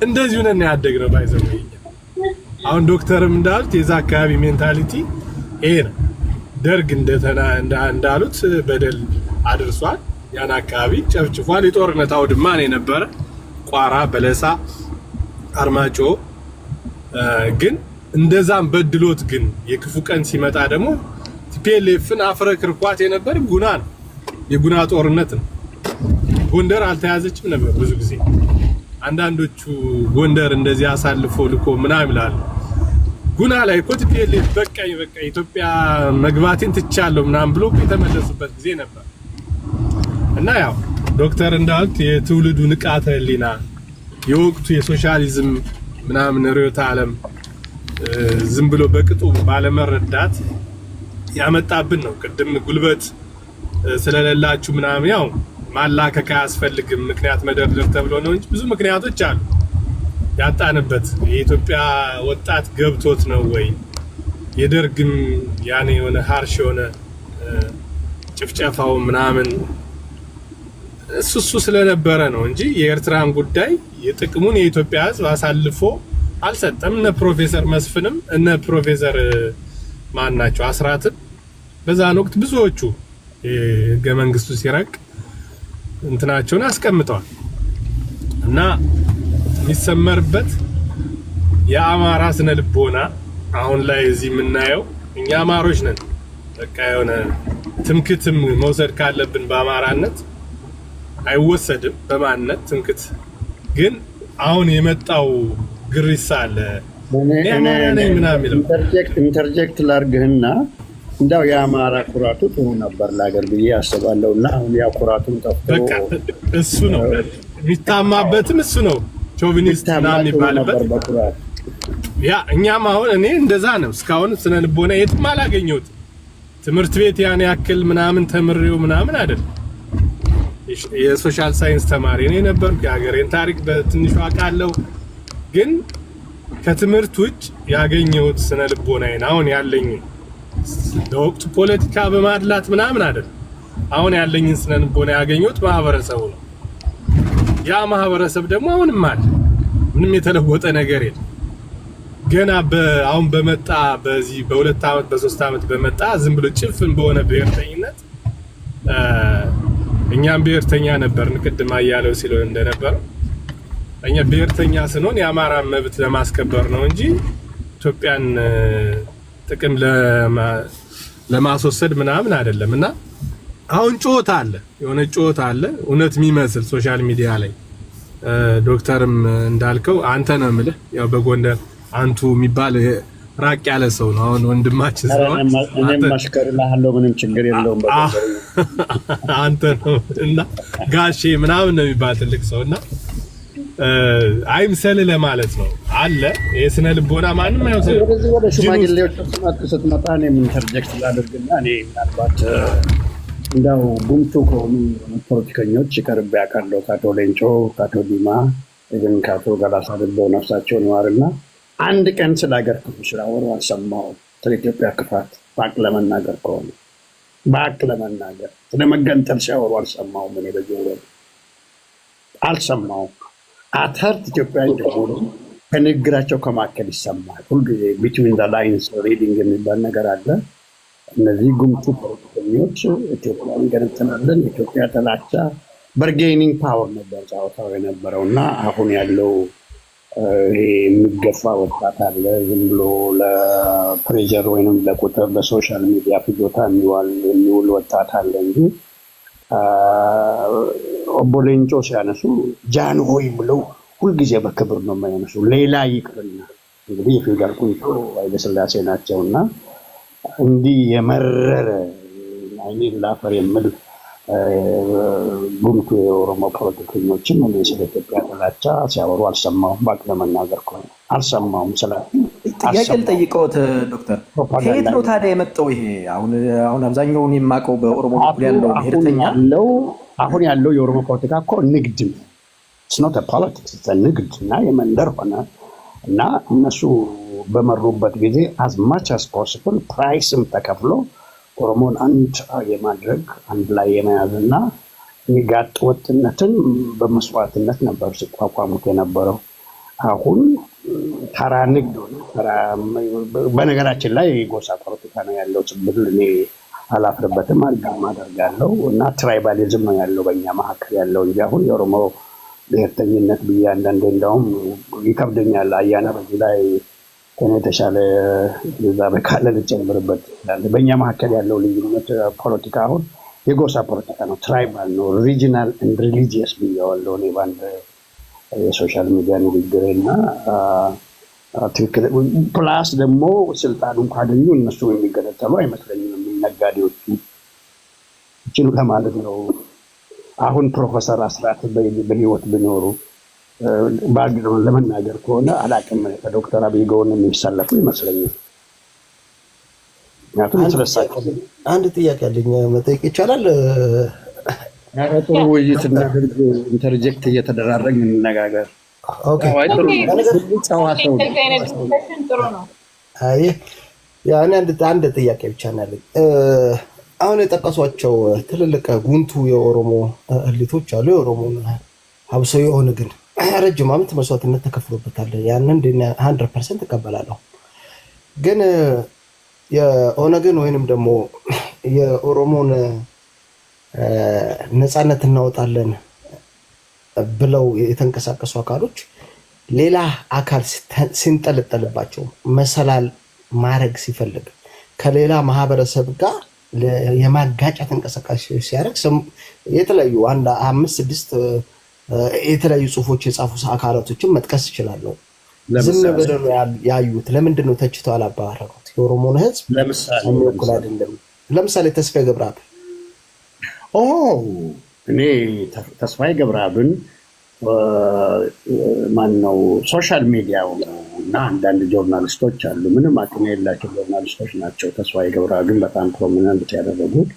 እንደዚሁ ነን ያደግነው። ባይዘው አሁን ዶክተርም እንዳሉት የዛ አካባቢ ሜንታሊቲ ይሄ ነው። ደርግ እንዳሉት በደል አድርሷል። ያን አካባቢ ጨፍጭፏል። የጦርነት አውድማ ነው የነበረ ቋራ፣ በለሳ፣ አርማጮ። ግን እንደዛም በድሎት ግን የክፉ ቀን ሲመጣ ደግሞ ቲፒኤልኤፍን አፍረክርኳት የነበር ጉና ነው። የጉና ጦርነት ነው። ጎንደር አልተያዘችም ነበር ብዙ ጊዜ። አንዳንዶቹ ጎንደር እንደዚህ አሳልፎ ልኮ ምናምን ይላሉ። ጉና ላይ እኮ ቲፒኤልኤፍ በቃ ኢትዮጵያ መግባቴን ትቻለሁ ምናምን ብሎ የተመለሱበት ጊዜ ነበር። እና ያው ዶክተር እንዳሉት የትውልዱ ንቃተ ህሊና የወቅቱ የሶሻሊዝም ምናምን ርዕዮተ ዓለም ዝም ብሎ በቅጡ ባለመረዳት ያመጣብን ነው። ቅድም ጉልበት ስለሌላችሁ ምናምን ያው ማላከካ አያስፈልግም ምክንያት መደርደር ተብሎ ነው እንጂ ብዙ ምክንያቶች አሉ ያጣንበት። የኢትዮጵያ ወጣት ገብቶት ነው ወይ የደርግም ያኔ የሆነ ሃርሽ የሆነ ጭፍጨፋው ምናምን እሱ ስለነበረ ነው እንጂ የኤርትራን ጉዳይ የጥቅሙን የኢትዮጵያ ሕዝብ አሳልፎ አልሰጠም። እነ ፕሮፌሰር መስፍንም እነ ፕሮፌሰር ማን ናቸው አስራትም በዛን ወቅት ብዙዎቹ ህገ መንግስቱ ሲረቅ እንትናቸውን አስቀምጠዋል። እና የሚሰመርበት የአማራ ስነ ልቦና አሁን ላይ እዚህ የምናየው እኛ አማሮች ነን። በቃ የሆነ ትምክትም መውሰድ ካለብን በአማራነት አይወሰድም፣ በማንነት ትምክት። ግን አሁን የመጣው ግሪሳ አለ ኢንተርጀክት ላርግህና እንዳው የአማራ ኩራቱ ጥሩ ነበር ለሀገር ብዬ አስባለሁ። እና አሁን ያ ኩራቱን ጠፍቶ በቃ እሱ ነው የሚታማበትም እሱ ነው ቾቪኒስት ምናምን የሚባልበት ያ እኛም አሁን እኔ እንደዛ ነው እስካሁን ስነ ልቦና የትም አላገኘሁትም። ትምህርት ቤት ያን ያክል ምናምን ተምሬው ምናምን አይደለም። የሶሻል ሳይንስ ተማሪ ነኝ ነበርኩ። የሀገሬን ታሪክ በትንሹ አውቃለሁ። ግን ከትምህርት ውጭ ያገኘሁት ስነ ልቦናዬን አሁን ያለኝ ለወቅቱ ፖለቲካ በማድላት ምናምን አይደለም። አሁን ያለኝን ስነ ልቦና ያገኘሁት ማህበረሰቡ ነው። ያ ማህበረሰብ ደግሞ አሁንም አለ። ምንም የተለወጠ ነገር የለም። ገና አሁን በመጣ በዚህ በ2 አመት በ3 አመት በመጣ ዝም ብሎ ጭፍን በሆነ ብሔርተኝነት እኛም ብሔርተኛ ነበርን። ቅድም አያለው ሲለው እንደነበረው እኛ ብሔርተኛ ስንሆን የአማራን መብት ለማስከበር ነው እንጂ ኢትዮጵያን ጥቅም ለማስወሰድ ምናምን አይደለም። እና አሁን ጩኸት አለ፣ የሆነ ጩኸት አለ እውነት የሚመስል ሶሻል ሚዲያ ላይ ዶክተርም እንዳልከው አንተ ነው የምልህ ያው በጎንደር አንቱ የሚባል ራቅ ያለ ሰው ነው። አሁን ወንድማችን ነው። እኔም ማሽከርልሃለሁ ምንም ችግር የለውም። አንተ ነው እና ጋሼ ምናምን ነው የሚባል ትልቅ ሰው እና አይምሰል ለማለት ነው አለ የስነ ልቦና ማንም አይወሰድ። ወደ ሽማግሌዎች ስትመጣ እኔም ኢንተርጀክት ላድርግና እኔ ምናልባት እንደው ጉምቱ ከሆኑ ፖለቲከኞች ቅርብ ያውቃለሁ ከአቶ ሌንጮ ከአቶ ዲማ ግን ከአቶ ገላሳ ድልቦ ነፍሳቸውን ይማርና አንድ ቀን ስለ ሀገር ክፉ ሲያወሩ አልሰማሁም። ስለ ኢትዮጵያ ክፋት በአቅ ለመናገር ከሆነ በአቅ ለመናገር ስለ መገንጠል ሲያወሩ አልሰማሁም። እኔ በጆሮ አልሰማሁም። አተርት ኢትዮጵያ እንደሆኑ ከንግግራቸው ከማከል ይሰማል። ሁልጊዜ ቢትዊን ዘ ላይንስ ሪዲንግ የሚባል ነገር አለ። እነዚህ ጉምቱ ፖለቲከኞች ኢትዮጵያ እንገነጥላለን፣ ኢትዮጵያ ጥላቻ በርጌኒንግ ፓወር ነበር ጫወታው የነበረው እና አሁን ያለው የሚገፋ ወጣት አለ። ዝም ብሎ ለፕሬዠር ወይም ለቁጥር በሶሻል ሚዲያ ፍጆታ የሚውል ወጣት አለ እንጂ ኦቦ ሌንጮ ሲያነሱ ጃንሆይ ብለው ሁልጊዜ በክብር ነው የማያነሱ። ሌላ ይቅርና እንግዲህ የፌዴራል ቁንጮ ኃይለሥላሴ ናቸውና እንዲህ የመረረ አይኔን ላፈር የምል ጉምቱ የኦሮሞ ፖለቲከኞችን እኔ ስለ ኢትዮጵያ ጥላቻ ሲያወሩ አልሰማሁም። ባቅ ለመናገር ከሆነ አልሰማሁም። ጥያቄ ልጠይቅዎት ዶክተር፣ ከየት ነው ታዲያ የመጣው ይሄ? አሁን አብዛኛውን የማውቀው በኦሮሞ በኩል ያለው ብሔርተኛ አሁን ያለው የኦሮሞ ፖለቲካ እኮ ንግድ ነው። ስኖት ፖለቲክስ ንግድ እና የመንደር ሆነ እና እነሱ በመሩበት ጊዜ as much as possible ፕራይስም ተከፍሎ ኦሮሞን አንድ የማድረግ አንድ ላይ የመያዝ እና ጋጥ ወጥነትን በመስዋዕትነት ነበር ሲቋቋሙት የነበረው። አሁን ተራ ንግድ ሆነ። በነገራችን ላይ ጎሳ ፖለቲካ ነው ያለው ጭብል እኔ አላፍርበትም አደርጋለሁ እና ትራይባሊዝም ነው ያለው በእኛ መካከል ያለው እንጂ አሁን የኦሮሞ ብሔርተኝነት ብዬ አንዳንዴ እንደውም ይከብደኛል። አያና በዚህ ላይ ከኔ የተሻለ ዛ በካለ ልጨምርበት ይላል። በእኛ መካከል ያለው ልዩነት ፖለቲካ አሁን የጎሳ ፖለቲካ ነው፣ ትራይባል ነው፣ ሪጂናል ኤንድ ሪሊጂየስ ብያዋለሁ እኔ በአንድ የሶሻል ሚዲያ ንግግር እና ትክክል። ፕላስ ደግሞ ስልጣኑን ካገኙ እነሱ የሚገነጠሉ አይመስለኝም ነጋዴዎቹ ይችሉ ለማለት ነው። አሁን ፕሮፌሰር አስራት በህይወት ቢኖሩ ባግነውን ለመናገር ከሆነ አላቅም ከዶክተር አብይ ጎን የሚሰለፉ ይመስለኛል። ምክንያቱም የተረሳቸው አንድ ጥያቄ አለኝ መጠየቅ ይቻላል? ጥሩ ውይይት እናድርግ። ኢንተርጀክት እየተደራረግ እንነጋገር። አንድ ጥያቄ ብቻ ነው ያለኝ። አሁን የጠቀሷቸው ትልልቅ ጉንቱ የኦሮሞ እሊቶች አሉ። የኦሮሞ ሀብሶ የሆነ ግን ረጅም ዓመት መስዋዕትነት ተከፍሎበታል። ያንን 100% እቀበላለሁ። ግን የኦነግን ወይንም ደግሞ የኦሮሞን ነፃነት እናወጣለን ብለው የተንቀሳቀሱ አካሎች ሌላ አካል ሲንጠለጠልባቸው መሰላል ማድረግ ሲፈልግ ከሌላ ማህበረሰብ ጋር የማጋጨት እንቅስቃሴ ሲያደርግ የተለያዩ 5-6 የተለያዩ ጽሁፎች የጻፉ አካላቶችን መጥቀስ ይችላለሁ። ዝም ብለው ያዩት ለምንድን ነው ተችተው አላባረሩት? የኦሮሞን ህዝብ የሚወክል አይደለም። ለምሳሌ ተስፋዬ ገብረአብ እኔ ተስፋዬ ገብረአብን ማን ነው ሶሻል ሚዲያው እና አንዳንድ ጆርናሊስቶች አሉ፣ ምንም አቅም የሌላቸው ጆርናሊስቶች ናቸው ተስፋዬ ገብረአብ ግን በጣም ፕሮሚነንት ያደረጉት።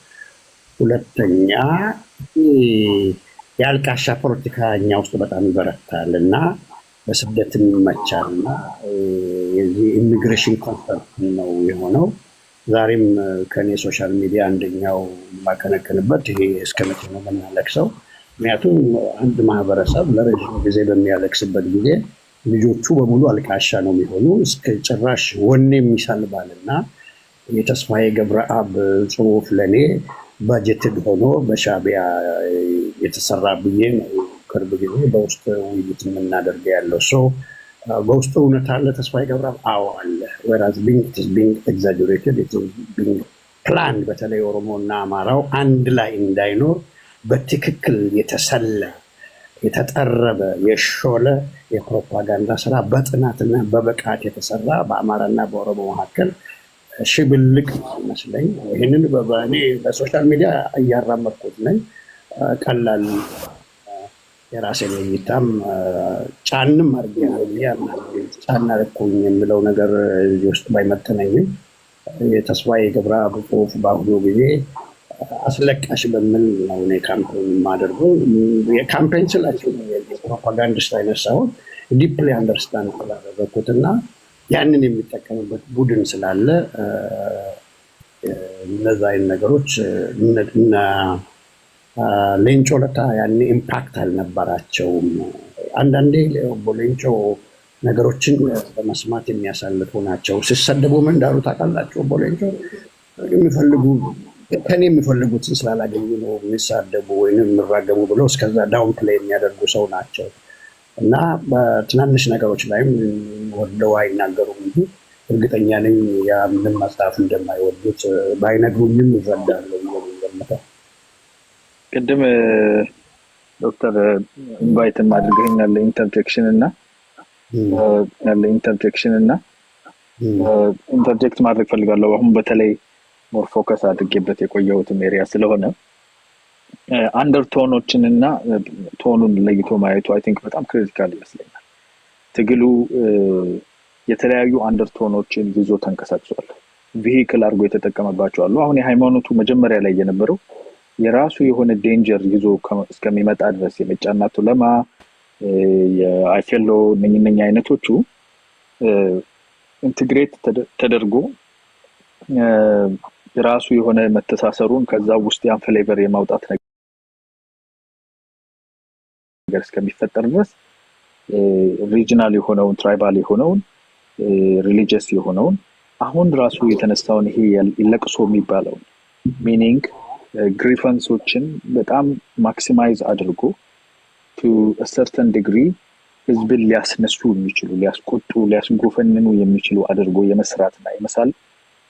ሁለተኛ የአልቃሻ ፖለቲካ እኛ ውስጥ በጣም ይበረታል እና በስደትም ይመቻል እና የዚህ ኢሚግሬሽን ኮንሰርት ነው የሆነው። ዛሬም ከኔ ሶሻል ሚዲያ አንደኛው የማቀነቅንበት ይሄ እስከ መቼ ነው የምናለቅሰው? ምክንያቱም አንድ ማህበረሰብ ለረዥም ጊዜ በሚያለቅስበት ጊዜ ልጆቹ በሙሉ አልቃሻ ነው የሚሆኑ። እስከ ጭራሽ ወኔ የሚሳልባል እና የተስፋዬ ገብረአብ ጽሁፍ ለእኔ ባጀትድ ሆኖ በሻዕቢያ የተሰራ ብዬ ነው ቅርብ ጊዜ በውስጥ ውይይት የምናደርገ ያለው ሰው በውስጡ እውነት አለ ተስፋዬ ገብረአብ? አዎ አለ። whereas being exaggerated, it is being planned። በተለይ ኦሮሞ እና አማራው አንድ ላይ እንዳይኖር በትክክል የተሰላ የተጠረበ የሾለ የፕሮፓጋንዳ ስራ በጥናትና በብቃት የተሰራ በአማራና በኦሮሞ መካከል ሽብልቅ ይመስለኝ። ይህንን እኔ በሶሻል ሚዲያ እያራመድኩት ነኝ። ቀላል የራሴን እይታም ጫንም አድርጌ ጫና ልኩኝ የምለው ነገር እዚህ ውስጥ ባይመጥነኝም የተስፋዬ ገብረአብ ጽሁፍ በአሁኑ ጊዜ አስለቃሽ በምን ነው እኔ ካምፔን የማደርገው። የካምፔን ስላቸው የፕሮፓጋንዲስት አይነት ሳይሆን ዲፕሊ አንደርስታንድ ስላደረግኩት እና ያንን የሚጠቀምበት ቡድን ስላለ እነዛ አይነት ነገሮች ሌንጮ ለታ ያኔ ኢምፓክት አልነበራቸውም። አንዳንዴ ሌንጮ ነገሮችን በመስማት የሚያሳልፉ ናቸው። ሲሰደቡ ምን እንዳሉ ታውቃላችሁ? ሌንጮ የሚፈልጉ ከኔ የሚፈልጉትን ስላላገኙ ነው የሚሳደቡ ወይም የሚራገሙ ብለው እስከዛ ዳውን ፕሌይ የሚያደርጉ ሰው ናቸው እና በትናንሽ ነገሮች ላይም ወደው አይናገሩም እንጂ እርግጠኛ ነኝ ያንን መጽሐፍ እንደማይወዱት ባይነግሩኝም ይረዳለሁ የሚገምተው። ቅድም ዶክተር ኢንቫይትን ማድረግኝ ያለ ኢንተርጀክሽን እና ኢንተርጀክት ማድረግ ፈልጋለሁ። አሁን በተለይ ሞር ፎከስ አድርጌበት የቆየሁትም ኤሪያ ስለሆነ አንደርቶኖችን እና ቶኑን ለይቶ ማየቱ አይ ቲንክ በጣም ክሪቲካል ይመስለኛል። ትግሉ የተለያዩ አንደርቶኖችን ይዞ ተንቀሳቅሷል። ቪሂክል አድርጎ የተጠቀመባቸው አሉ። አሁን የሃይማኖቱ መጀመሪያ ላይ የነበረው የራሱ የሆነ ዴንጀር ይዞ እስከሚመጣ ድረስ የመጫና ቱለማ የአይፌሎ እነኛ አይነቶቹ ኢንትግሬት ተደርጎ የራሱ የሆነ መተሳሰሩን ከዛ ውስጥ ያን ፍሌቨር የማውጣት ነገር እስከሚፈጠር ድረስ ሪጂናል የሆነውን ትራይባል የሆነውን ሪሊጂየስ የሆነውን አሁን ራሱ የተነሳውን ይሄ ለቅሶ የሚባለው ሚኒንግ ግሪፈንሶችን በጣም ማክሲማይዝ አድርጎ ቱ a certain degree ህዝብን ሊያስነሱ የሚችሉ ሊያስቆጡ ሊያስጎፈንኑ የሚችሉ አድርጎ የመስራትና የመሳል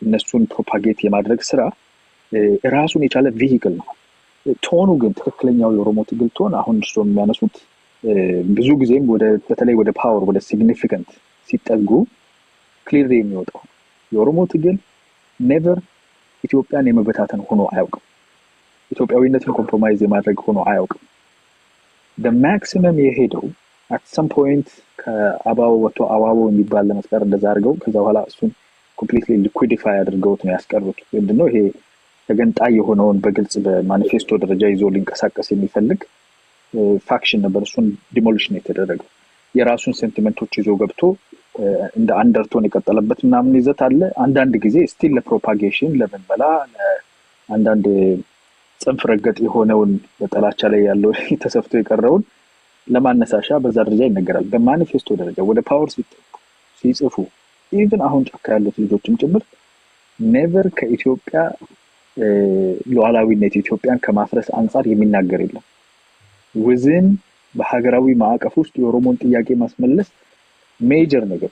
እነሱን ፕሮፓጌት የማድረግ ስራ ራሱን የቻለ ቪሂክል ነው። ቶኑ ግን ትክክለኛው የኦሮሞ ትግል ቶን አሁን እርሶ የሚያነሱት ብዙ ጊዜም በተለይ ወደ ፓወር ወደ ሲግኒፊካንት ሲጠጉ ክሊር የሚወጣው የኦሮሞ ትግል ኔቨር ኢትዮጵያን የመበታተን ሆኖ አያውቅም። ኢትዮጵያዊነትን ኮምፕሮማይዝ የማድረግ ሆኖ አያውቅም። the maximum የሄደው at some point ከአባው ወጥቶ አዋቦ የሚባል ለመስቀር እንደዛ አድርገው ከዛ በኋላ እሱን completely liquidify አድርገውት ነው ያስቀሩት። ምንድነው ይሄ ተገንጣይ የሆነውን በግልጽ በማኒፌስቶ ደረጃ ይዞ ሊንቀሳቀስ የሚፈልግ ፋክሽን ነበር። እሱን ዲሞሊሽን የተደረገው የራሱን ሴንቲመንቶች ይዞ ገብቶ እንደ አንደርቶን የቀጠለበት ምናምን ይዘት አለ። አንዳንድ ጊዜ ስቲል ለፕሮፓጌሽን ለመንበላ አንዳንድ ጽንፍ ረገጥ የሆነውን በጠላቻ ላይ ያለው ተሰፍቶ የቀረውን ለማነሳሻ በዛ ደረጃ ይነገራል። በማኒፌስቶ ደረጃ ወደ ፓወር ሲጽፉ ኢቭን አሁን ጫካ ያሉት ልጆችም ጭምር ኔቨር ከኢትዮጵያ ሉዓላዊነት ኢትዮጵያን ከማፍረስ አንጻር የሚናገር የለም። ውዝን በሀገራዊ ማዕቀፍ ውስጥ የኦሮሞን ጥያቄ ማስመለስ ሜጀር ነገር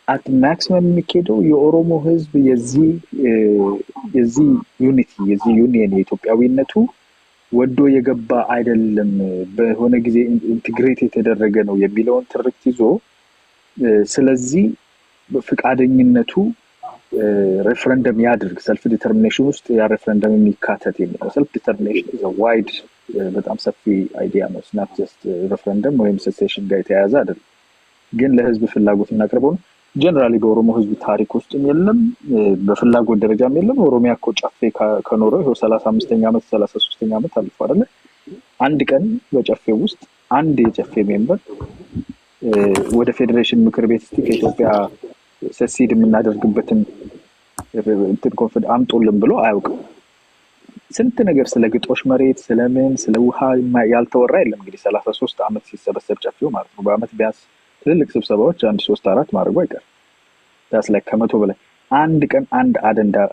አት ማክሲመም የሚኬደው የኦሮሞ ህዝብ የዚህ ዩኒቲ የዚህ ዩኒየን የኢትዮጵያዊነቱ ወዶ የገባ አይደለም በሆነ ጊዜ ኢንቲግሬት የተደረገ ነው የሚለውን ትርክት ይዞ ስለዚህ በፍቃደኝነቱ ሬፈረንደም ያድርግ ሰልፍ ዲተርሚኔሽን ውስጥ ያ ሬፈረንደም የሚካተት የሚለው ሰልፍ ዲተርሚኔሽን is a wide በጣም ሰፊ አይዲያ ነው። ስናት ጀስት ሬፈረንደም ወይም ሴሴሽን ጋር የተያያዘ አይደለም፣ ግን ለህዝብ ፍላጎት እናቀርበው ነው። ጀነራሊ በኦሮሞ ህዝብ ታሪክ ውስጥም የለም፣ በፍላጎት ደረጃም የለም። ኦሮሚያ እኮ ጨፌ ከኖረ ይኸው 35ኛ ዓመት 33ኛ ዓመት አልፎ አይደለ? አንድ ቀን በጨፌ ውስጥ አንድ የጨፌ ሜምበር ወደ ፌዴሬሽን ምክር ቤት እስቲ ከኢትዮጵያ ሰሲድ የምናደርግበትን እንትን ኮንፈረንስ አምጦልን ብሎ አያውቅም። ስንት ነገር ስለ ግጦሽ መሬት ስለምን ስለ ውሃ ያልተወራ የለም። እንግዲህ 33 ዓመት ሲሰበሰብ ጨፌው ማለት ነው። በአመት ቢያንስ ትልልቅ ስብሰባዎች 1 3 4 ማድረጉ አይቀርም። ዳስ ላይ ከ100 በላይ አንድ ቀን አንድ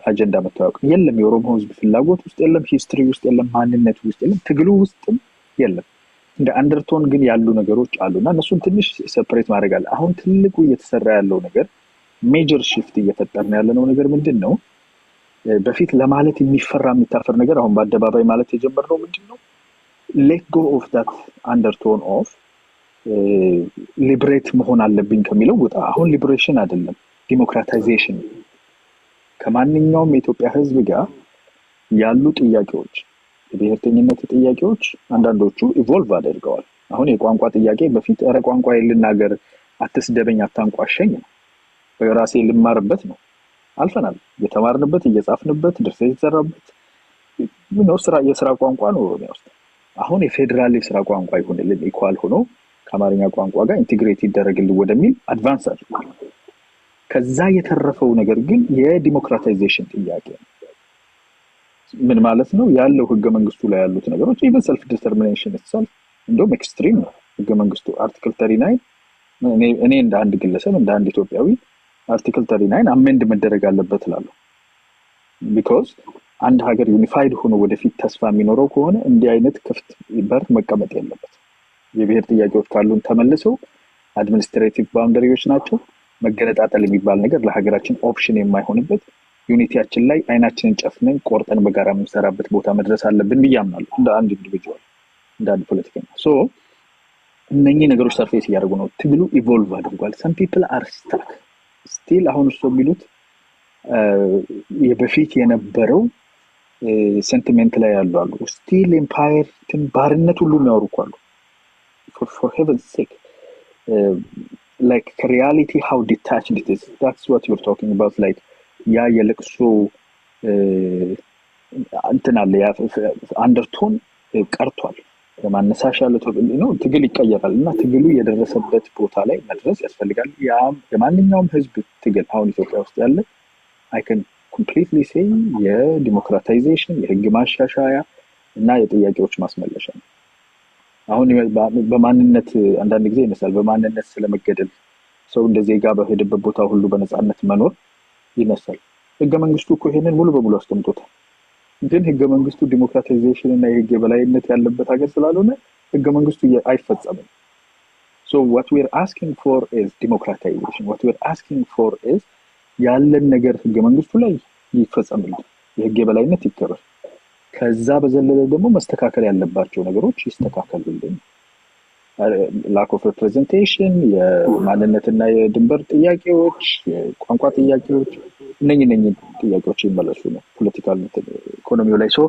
አጀንዳ መታወቅ የለም። የኦሮሞ ህዝብ ፍላጎት ውስጥ የለም፣ ሂስትሪ ውስጥ የለም፣ ማንነቱ ውስጥ የለም፣ ትግሉ ውስጥም የለም። እንደ አንደርቶን ግን ያሉ ነገሮች አሉና እነሱን ትንሽ ሴፐሬት ማድረግ አለ። አሁን ትልቁ እየተሰራ ያለው ነገር ሜጀር ሽፍት እየፈጠርን ያለነው ነገር ምንድን ነው? በፊት ለማለት የሚፈራ የሚታፈር ነገር አሁን በአደባባይ ማለት የጀመርነው ምንድን ነው? ሌት ጎ ኦፍ ዳት አንደርቶን ኦፍ ሊብሬት መሆን አለብኝ ከሚለው ውጣ። አሁን ሊብሬሽን አይደለም ዲሞክራታይዜሽን። ከማንኛውም የኢትዮጵያ ህዝብ ጋር ያሉ ጥያቄዎች፣ የብሔርተኝነት ጥያቄዎች አንዳንዶቹ ኢቮልቭ አድርገዋል። አሁን የቋንቋ ጥያቄ በፊት ኧረ ቋንቋ ልናገር፣ አትስደበኝ፣ አታንቋሸኝ ነው፣ ራሴ ልማርበት ነው። አልፈናል። የተማርንበት እየጻፍንበት ድርሰት የተሰራበት ነው። የስራ ቋንቋ ነው ኦሮሚያ ውስጥ። አሁን የፌዴራል የስራ ቋንቋ ይሁንልን ኢኳል ሆኖ ከአማርኛ ቋንቋ ጋር ኢንቴግሬት ይደረግልን ወደሚል አድቫንስ አድርጓል። ከዛ የተረፈው ነገር ግን የዲሞክራታይዜሽን ጥያቄ ነው። ምን ማለት ነው? ያለው ህገ መንግስቱ ላይ ያሉት ነገሮች ኢቨን ሰልፍ ዲተርሚኔሽን itself እንደውም ኤክስትሪም ነው። ህገ መንግስቱ አርቲክል 39 እኔ እንደ አንድ ግለሰብ እንደ አንድ ኢትዮጵያዊ አርቲክል 39 አሜንድ መደረግ አለበት እላለሁ። ቢኮዝ አንድ ሀገር ዩኒፋይድ ሆኖ ወደፊት ተስፋ የሚኖረው ከሆነ እንዲህ አይነት ክፍት በር መቀመጥ የለበት። የብሔር ጥያቄዎች ካሉን ተመልሰው አድሚኒስትሬቲቭ ባውንደሪዎች ናቸው። መገነጣጠል የሚባል ነገር ለሀገራችን ኦፕሽን የማይሆንበት ዩኒቲያችን ላይ አይናችንን ጨፍነን ቆርጠን በጋራ የምንሰራበት ቦታ መድረስ አለብን ብዬ አምናለሁ። እንደ አንድ ኢንዲቪጁዋል፣ እንደ አንድ ፖለቲከኛ። ሶ እነኚህ ነገሮች ሰርፌስ እያደረጉ ነው። ትግሉ ኢቮልቭ አድርጓል። ሰም ፒፕል አር ስታክ ስቲል። አሁን እሱ የሚሉት የበፊት የነበረው ሴንቲሜንት ላይ ያሉ አሉ። ስቲል ኤምፓየር ባርነት ሁሉ የሚያወሩ እኮ አሉ። for heaven's sake, like reality, how detached it is. That's what you're talking about. Like ያ የለቅሶ እንትን አለ፣ ያ አንደርቶን ቀርቷል። ማነሳሻ ነው። ትግል ይቀየራል እና ትግሉ የደረሰበት ቦታ ላይ መድረስ ያስፈልጋል። ያም የማንኛውም ህዝብ ትግል አሁን ኢትዮጵያ ውስጥ ያለ I can completely say የዲሞክራታይዜሽን የህግ ማሻሻያ እና የጥያቄዎች ማስመለሻ ነው። አሁን በማንነት አንዳንድ ጊዜ ይመስላል በማንነት ስለመገደል ሰው እንደ ዜጋ በሄደበት ቦታ ሁሉ በነፃነት መኖር ይነሳል። ህገ መንግስቱ እኮ ይሄንን ሙሉ በሙሉ አስቀምጦታል። ግን ህገ መንግስቱ ዲሞክራታይዜሽን እና የህግ የበላይነት ያለበት ሀገር ስላልሆነ ህገ መንግስቱ አይፈጸምም። so what we are asking for is democratization. what we are asking for is ያለን ነገር ህገ መንግስቱ ላይ ይፈጸምልን፣ የህግ የበላይነት ይከበር። ከዛ በዘለለ ደግሞ መስተካከል ያለባቸው ነገሮች ይስተካከሉልን። ላክ ኦፍ ሪፕሬዘንቴሽን፣ የማንነትና የድንበር ጥያቄዎች፣ የቋንቋ ጥያቄዎች፣ እነኚህ ጥያቄዎች ይመለሱ ነው ፖለቲካል ኢኮኖሚው ላይ። ሶ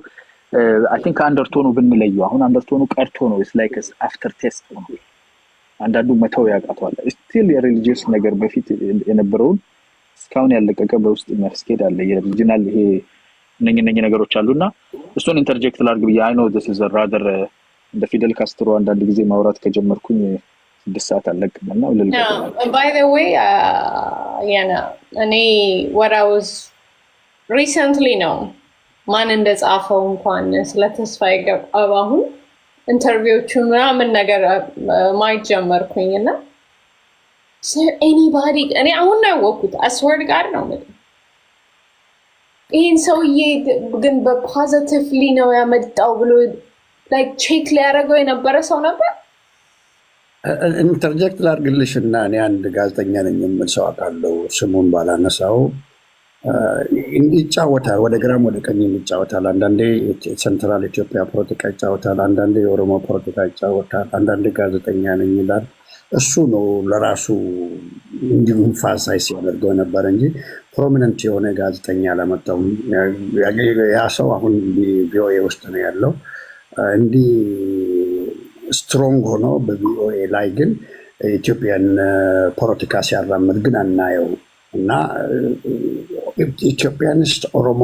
አይ ቲንክ አንደርቶኑ ብንለየው አሁን አንደርቶኑ ቀርቶ ነው ኢትስ ላይክ አፍተር ቴስት ነው። አንዳንዱ መተው ያቃተዋል። ስቲል የሪሊጂየስ ነገር በፊት የነበረውን እስካሁን ያለቀቀ በውስጥ የሚያስኬድ አለ። የሪጂናል ይሄ እነኚህ ነገሮች አሉና እሱን ኢንተርጀክት ላድርግ ብዬ አይ ኖ ዲስ ኢዝ ራዘር እንደ ፊደል ካስትሮ አንዳንድ ጊዜ ማውራት ከጀመርኩኝ 6 ሰዓት አለቅምና by the way እኔ what I was recently ነው ማን እንደጻፈው እንኳን ስለ ተስፋዬ ገብረአብ ኢንተርቪዎቹ ምናምን ነገር ማየት ጀመርኩኝና anybody እኔ አሁን ነው ያወቅኩት። I swear to God ነው ማለት ይሄን ሰውዬ ግን በፖዚቲቭሊ ነው ያመጣው ብሎ ላይክ ቼክ ሊያደርገው የነበረ ሰው ነበር። ኢንተርጀክት ላድርግልሽ እና እኔ አንድ ጋዜጠኛ ነኝ የምል ሰው አውቃለሁ፣ ስሙን ባላነሳው። ይጫወታል፣ ወደ ግራም ወደ ቀኝ ይጫወታል። አንዳንዴ ሴንትራል ኢትዮጵያ ፖለቲካ ይጫወታል፣ አንዳንዴ የኦሮሞ ፖለቲካ ይጫወታል፣ አንዳንዴ ጋዜጠኛ ነኝ ይላል። እሱ ነው ለራሱ እንዲሁ ኢንፋሳይዝ ሲያደርገው ነበር እንጂ ፕሮሚነንት የሆነ ጋዜጠኛ አላመጣውም። ያ ሰው አሁን ቪኦኤ ውስጥ ነው ያለው። እንዲህ ስትሮንግ ሆኖ በቪኦኤ ላይ ግን ኢትዮጵያን ፖለቲካ ሲያራምድ ግን አናየው እና ኢትዮጵያንስት ኦሮሞ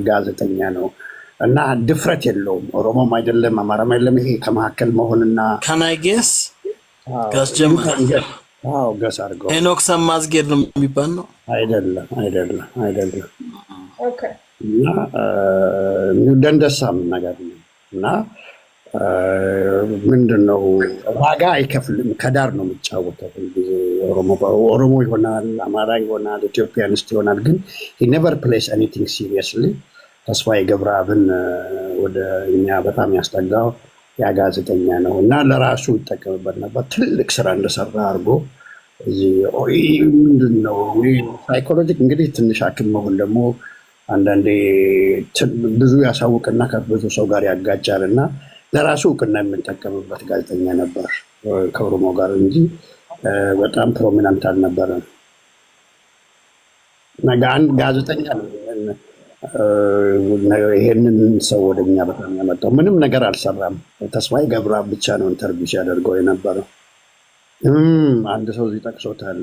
ጋዜጠኛ ነው እና ድፍረት የለውም። ኦሮሞም አይደለም አማራም አይደለም። ይሄ ከመካከል መሆንና ከናይ ጌስ ጋስ ጀመር ገስ አድርገው ሄኖክ ሰማዝጌር ነው የሚባል ነው አይደለም ኦኬ እና ደንደሳም ነገር ነው እና ምንድነው ዋጋ አይከፍልም። ከዳር ነው የሚጫወተው። ኦሮሞ ይሆናል፣ አማራ ይሆናል፣ ኢትዮጵያንስት ይሆናል። ግን he never plays anything seriously። ተስፋዬ ገብረአብን ወደ እኛ በጣም ያስጠጋው ያ ጋዜጠኛ ነው እና ለራሱ ይጠቀምበት ነበር። ትልቅ ስራ እንደሰራ አድርጎ ምንድነው ሳይኮሎጂክ እንግዲህ ትንሽ ሐኪም መሆን ደግሞ አንዳንዴ ብዙ ያሳውቅና ከብዙ ሰው ጋር ያጋጫል እና ለራሱ እውቅና የምንጠቀምበት ጋዜጠኛ ነበር ከኦሮሞ ጋር እንጂ በጣም ፕሮሚናንት አልነበረም። ነገ አንድ ጋዜጠኛ ይሄንን ሰው ወደኛ በጣም ያመጣው ምንም ነገር አልሰራም። ተስፋዬ ገብረአብ ብቻ ነው ኢንተርቪው ሲያደርገው የነበረው። አንድ ሰው እዚህ ጠቅሶታል።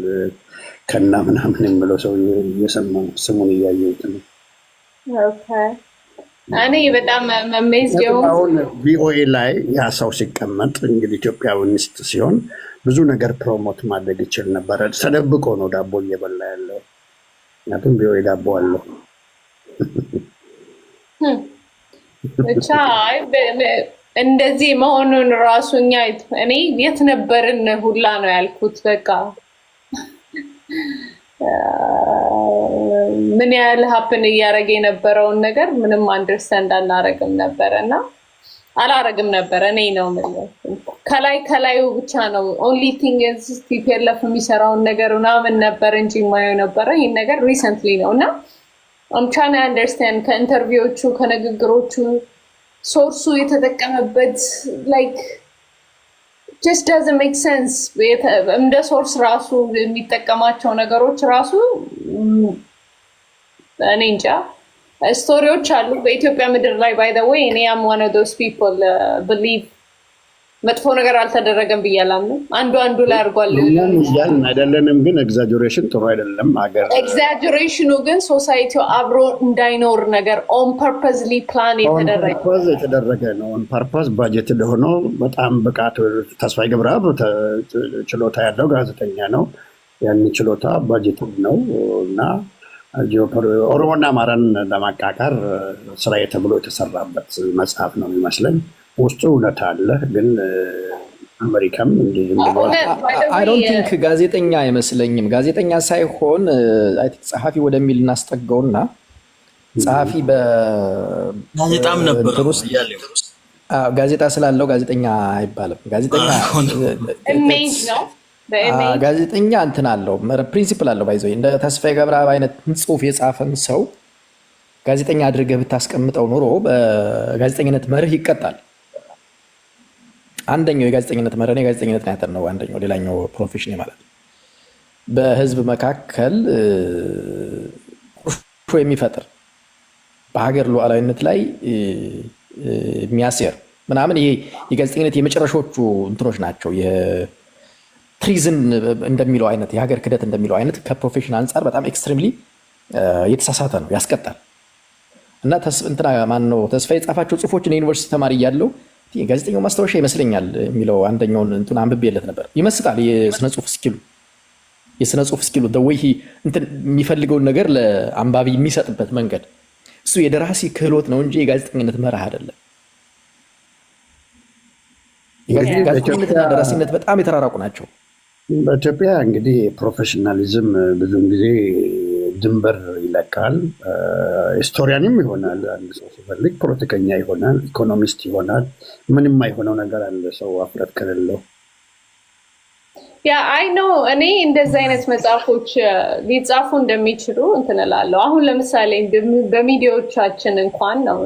ከና ምናምን የሚለው ሰው እየሰማሁ ስሙን እያየሁት ነው። እኔ በጣም መመዝገው አሁን ቪኦኤ ላይ ያ ሰው ሲቀመጥ እንግዲህ ኢትዮጵያዊስት ሲሆን ብዙ ነገር ፕሮሞት ማድረግ ይችል ነበረ። ተደብቆ ነው ዳቦ እየበላ ያለው። ምክንያቱም ቪኦኤ ዳቦ አለው። ብቻ እንደዚህ መሆኑን ራሱኛ እኔ የት ነበርን ሁላ ነው ያልኩት። በቃ ምን ያህል ሀፕን እያደረገ የነበረውን ነገር ምንም አንደርስታንድ አናረግም ነበር እና አላረግም ነበር። እኔ ነው ከላዩ ብቻ ነው ኦንሊ ቲንግ ቲፒኤልኤፍ የሚሰራውን ነገር ምናምን ነበር እንጂ የማየው ነበረ። ይህን ነገር ሪሰንትሊ ነው እና አምቻና አንደርስታንድ ከኢንተርቪዎቹ ከንግግሮቹ ሶርሱ የተጠቀመበት ላይክ just doesn't make sense። እንደ ሶርስ ራሱ የሚጠቀማቸው ነገሮች ራሱ እኔ እንጃ። ስቶሪዎች አሉ በኢትዮጵያ ምድር ላይ by the way እኔ am one of those people believe መጥፎ ነገር አልተደረገም ብያለሁ። አንዱ ላይ አድርጓል እያልን አይደለንም፣ ግን ኤግዛጀሬሽን ጥሩ አይደለም። ሀገር ኤግዛጀሬሽኑ ግን ሶሳይቲው አብሮ እንዳይኖር ነገር ኦን ፐርፐዝሊ ፕላን የተደረገ ነው። ኦን ፐርፐዝ ባጀት ሆኖ በጣም ብቃት ተስፋዬ ገብረአብ ችሎታ ያለው ጋዜጠኛ ነው። ያን ችሎታ ባጀት ነው እና ኦሮሞና አማራን ለማቃቃር ስራዬ ተብሎ የተሰራበት መጽሐፍ ነው የሚመስለኝ። ውስጡ እውነት አለ፣ ግን አሜሪካም አይ ዶንት ቲንክ ጋዜጠኛ አይመስለኝም። ጋዜጠኛ ሳይሆን ጸሐፊ ወደሚል እናስጠጋውና ጸሐፊ ጋዜጣም ነበር ጋዜጣ ስላለው ጋዜጠኛ አይባልም። ጋዜጠኛ እንትን አለው ፕሪንሲፕል አለው። ባይዘው እንደ ተስፋዬ ገብረአብ አይነት ጽሑፍ የጻፈን ሰው ጋዜጠኛ አድርገህ ብታስቀምጠው ኖሮ በጋዜጠኝነት መርህ ይቀጣል። አንደኛው የጋዜጠኝነት መርህ ነው የጋዜጠኝነት ናተር ነው። አንደኛው ሌላኛው ፕሮፌሽን ማለት በህዝብ መካከል ቁርሾ የሚፈጥር በሀገር ሉዓላዊነት ላይ የሚያሴር ምናምን ይሄ የጋዜጠኝነት የመጨረሻዎቹ እንትኖች ናቸው። የትሪዝን እንደሚለው አይነት የሀገር ክደት እንደሚለው አይነት ከፕሮፌሽን አንጻር በጣም ኤክስትሪምሊ የተሳሳተ ነው፣ ያስቀጣል። እና እንትና ማነው ተስፋዬ የጻፋቸው ጽሁፎችን የዩኒቨርሲቲ ተማሪ እያለሁ ጋዜጠኛው ማስታወሻ ይመስለኛል የሚለው አንደኛውን እንትን አንብቤለት ነበር። ይመስጣል የስነ ጽሁፍ ስኪሉ ደወይ እንትን የሚፈልገውን ነገር ለአንባቢ የሚሰጥበት መንገድ እሱ የደራሲ ክህሎት ነው እንጂ የጋዜጠኝነት መርህ አይደለም። ጋዜጠኝነትና ደራሲነት በጣም የተራራቁ ናቸው። በኢትዮጵያ እንግዲህ ፕሮፌሽናሊዝም ብዙም ጊዜ ድንበር ይለካል። ሂስቶሪያንም ይሆናል፣ አንድ ሰው ሲፈልግ ፖለቲከኛ ይሆናል፣ ኢኮኖሚስት ይሆናል። ምንም አይሆነው ነገር አለ ሰው አፍረት ከሌለው። ያ አይ ኖ እኔ እንደዚህ አይነት መጽሐፎች ሊጻፉ እንደሚችሉ እንትን እላለሁ። አሁን ለምሳሌ በሚዲያዎቻችን እንኳን ነው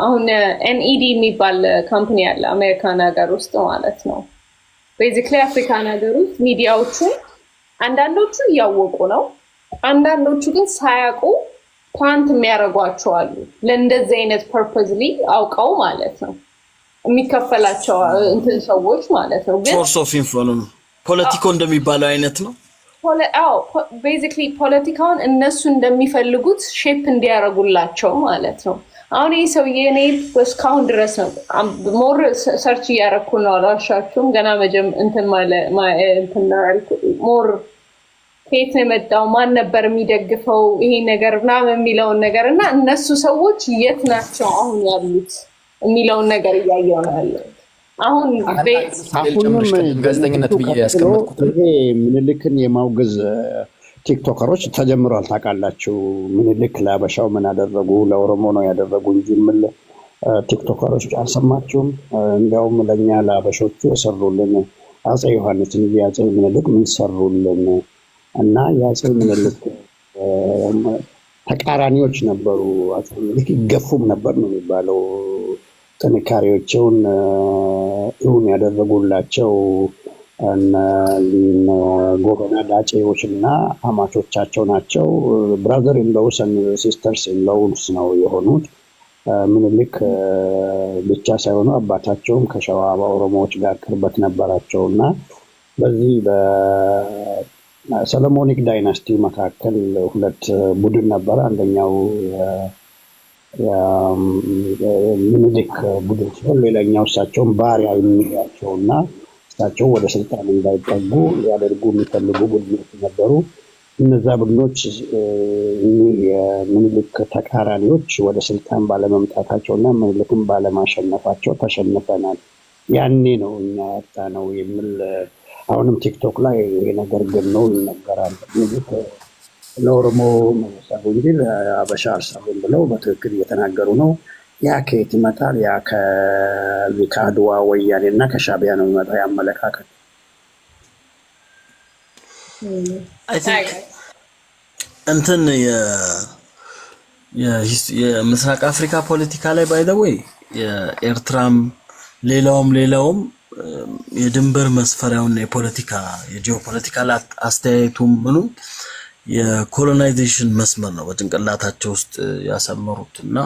አሁን ኤንኢዲ የሚባል ካምፓኒ አለ አሜሪካን ሀገር ውስጥ ማለት ነው። ቤዚክሊ አፍሪካን ሀገር ውስጥ ሚዲያዎቹን አንዳንዶቹ እያወቁ ነው፣ አንዳንዶቹ ግን ሳያውቁ ፕላንት የሚያደርጓቸው አሉ ለእንደዚህ አይነት ፐርፐዝሊ አውቀው ማለት ነው የሚከፈላቸው እንትን ሰዎች ማለት ነው። ግን ሶርስ ኦፍ ኢንፎርም ፖለቲኮ እንደሚባለው አይነት ነው። ቤዚክሊ ፖለቲካውን እነሱ እንደሚፈልጉት ሼፕ እንዲያደርጉላቸው ማለት ነው። አሁን ይህ ሰውዬ እኔ እስካሁን ድረስ ነው ሞር ሰርች እያደረኩ ነው። አልዋሻችሁም። ገና እንትን ሞር ከየት ነው የመጣው ማን ነበር የሚደግፈው ይሄ ነገር ምናምን የሚለውን ነገር እና እነሱ ሰዎች የት ናቸው አሁን ያሉት የሚለውን ነገር እያየሁ ነው ያለው። አሁን ጋዜጠኝነት ብዬ ያስቀመጥኩት ይሄ ምኒልክን የማውገዝ ቲክቶከሮች ተጀምሯል። ታውቃላችሁ ምኒልክ ለአበሻው ምን አደረጉ? ለኦሮሞ ነው ያደረጉ እንጂ ምን ቲክቶከሮች አልሰማችሁም? እንዲያውም ለእኛ ለአበሾቹ የሰሩልን አፄ ዮሐንስ እንጂ አፄ ምኒልክ ምን ሰሩልን? እና የአፄ ምኒልክ ተቃራኒዎች ነበሩ። አፄ ምኒልክ ይገፉም ነበር ነው የሚባለው። ጥንካሬዎቸውን እውን ያደረጉላቸው ጎበና ዳጬዎች እና አማቾቻቸው ናቸው። ብራዘር ኢንሎውስ ሲስተርስ ኢንሎውስ ነው የሆኑት። ምኒልክ ብቻ ሳይሆኑ አባታቸውም ከሸዋ ኦሮሞዎች ጋር ቅርበት ነበራቸው እና በዚህ በሰለሞኒክ ዳይናስቲ መካከል ሁለት ቡድን ነበረ። አንደኛው ምኒልክ ቡድን ሲሆን ሌላኛው እሳቸውን ባሪያ የሚያቸው እና እሳቸው ወደ ስልጣን እንዳይጠጉ ሊያደርጉ የሚፈልጉ ቡድኖች ነበሩ። እነዛ ቡድኖች የምኒልክ ተቃራኒዎች ወደ ስልጣን ባለመምጣታቸው እና ምኒልክን ባለማሸነፋቸው ተሸንፈናል፣ ያኔ ነው እኛ ያጣ ነው የሚል አሁንም ቲክቶክ ላይ ይሄ ነገር ግን ነው ይነገራል። ምኒልክ ለኦሮሞ ሰው እንጂ ለአበሻ አልሰሩም ብለው በትክክል እየተናገሩ ነው። ያ ከየት ይመጣል? ያ ከአድዋ ወያኔ እና ከሻዕቢያ ነው የሚመጣው ያመለካከት። እንትን የምስራቅ አፍሪካ ፖለቲካ ላይ ባይ ዘ ወይ የኤርትራም ሌላውም የድንበር መስፈሪያውና የፖለቲካ የጂኦፖለቲካል አስተያየቱም ምኑ የኮሎናይዜሽን መስመር ነው በጭንቅላታቸው ውስጥ ያሰመሩት እና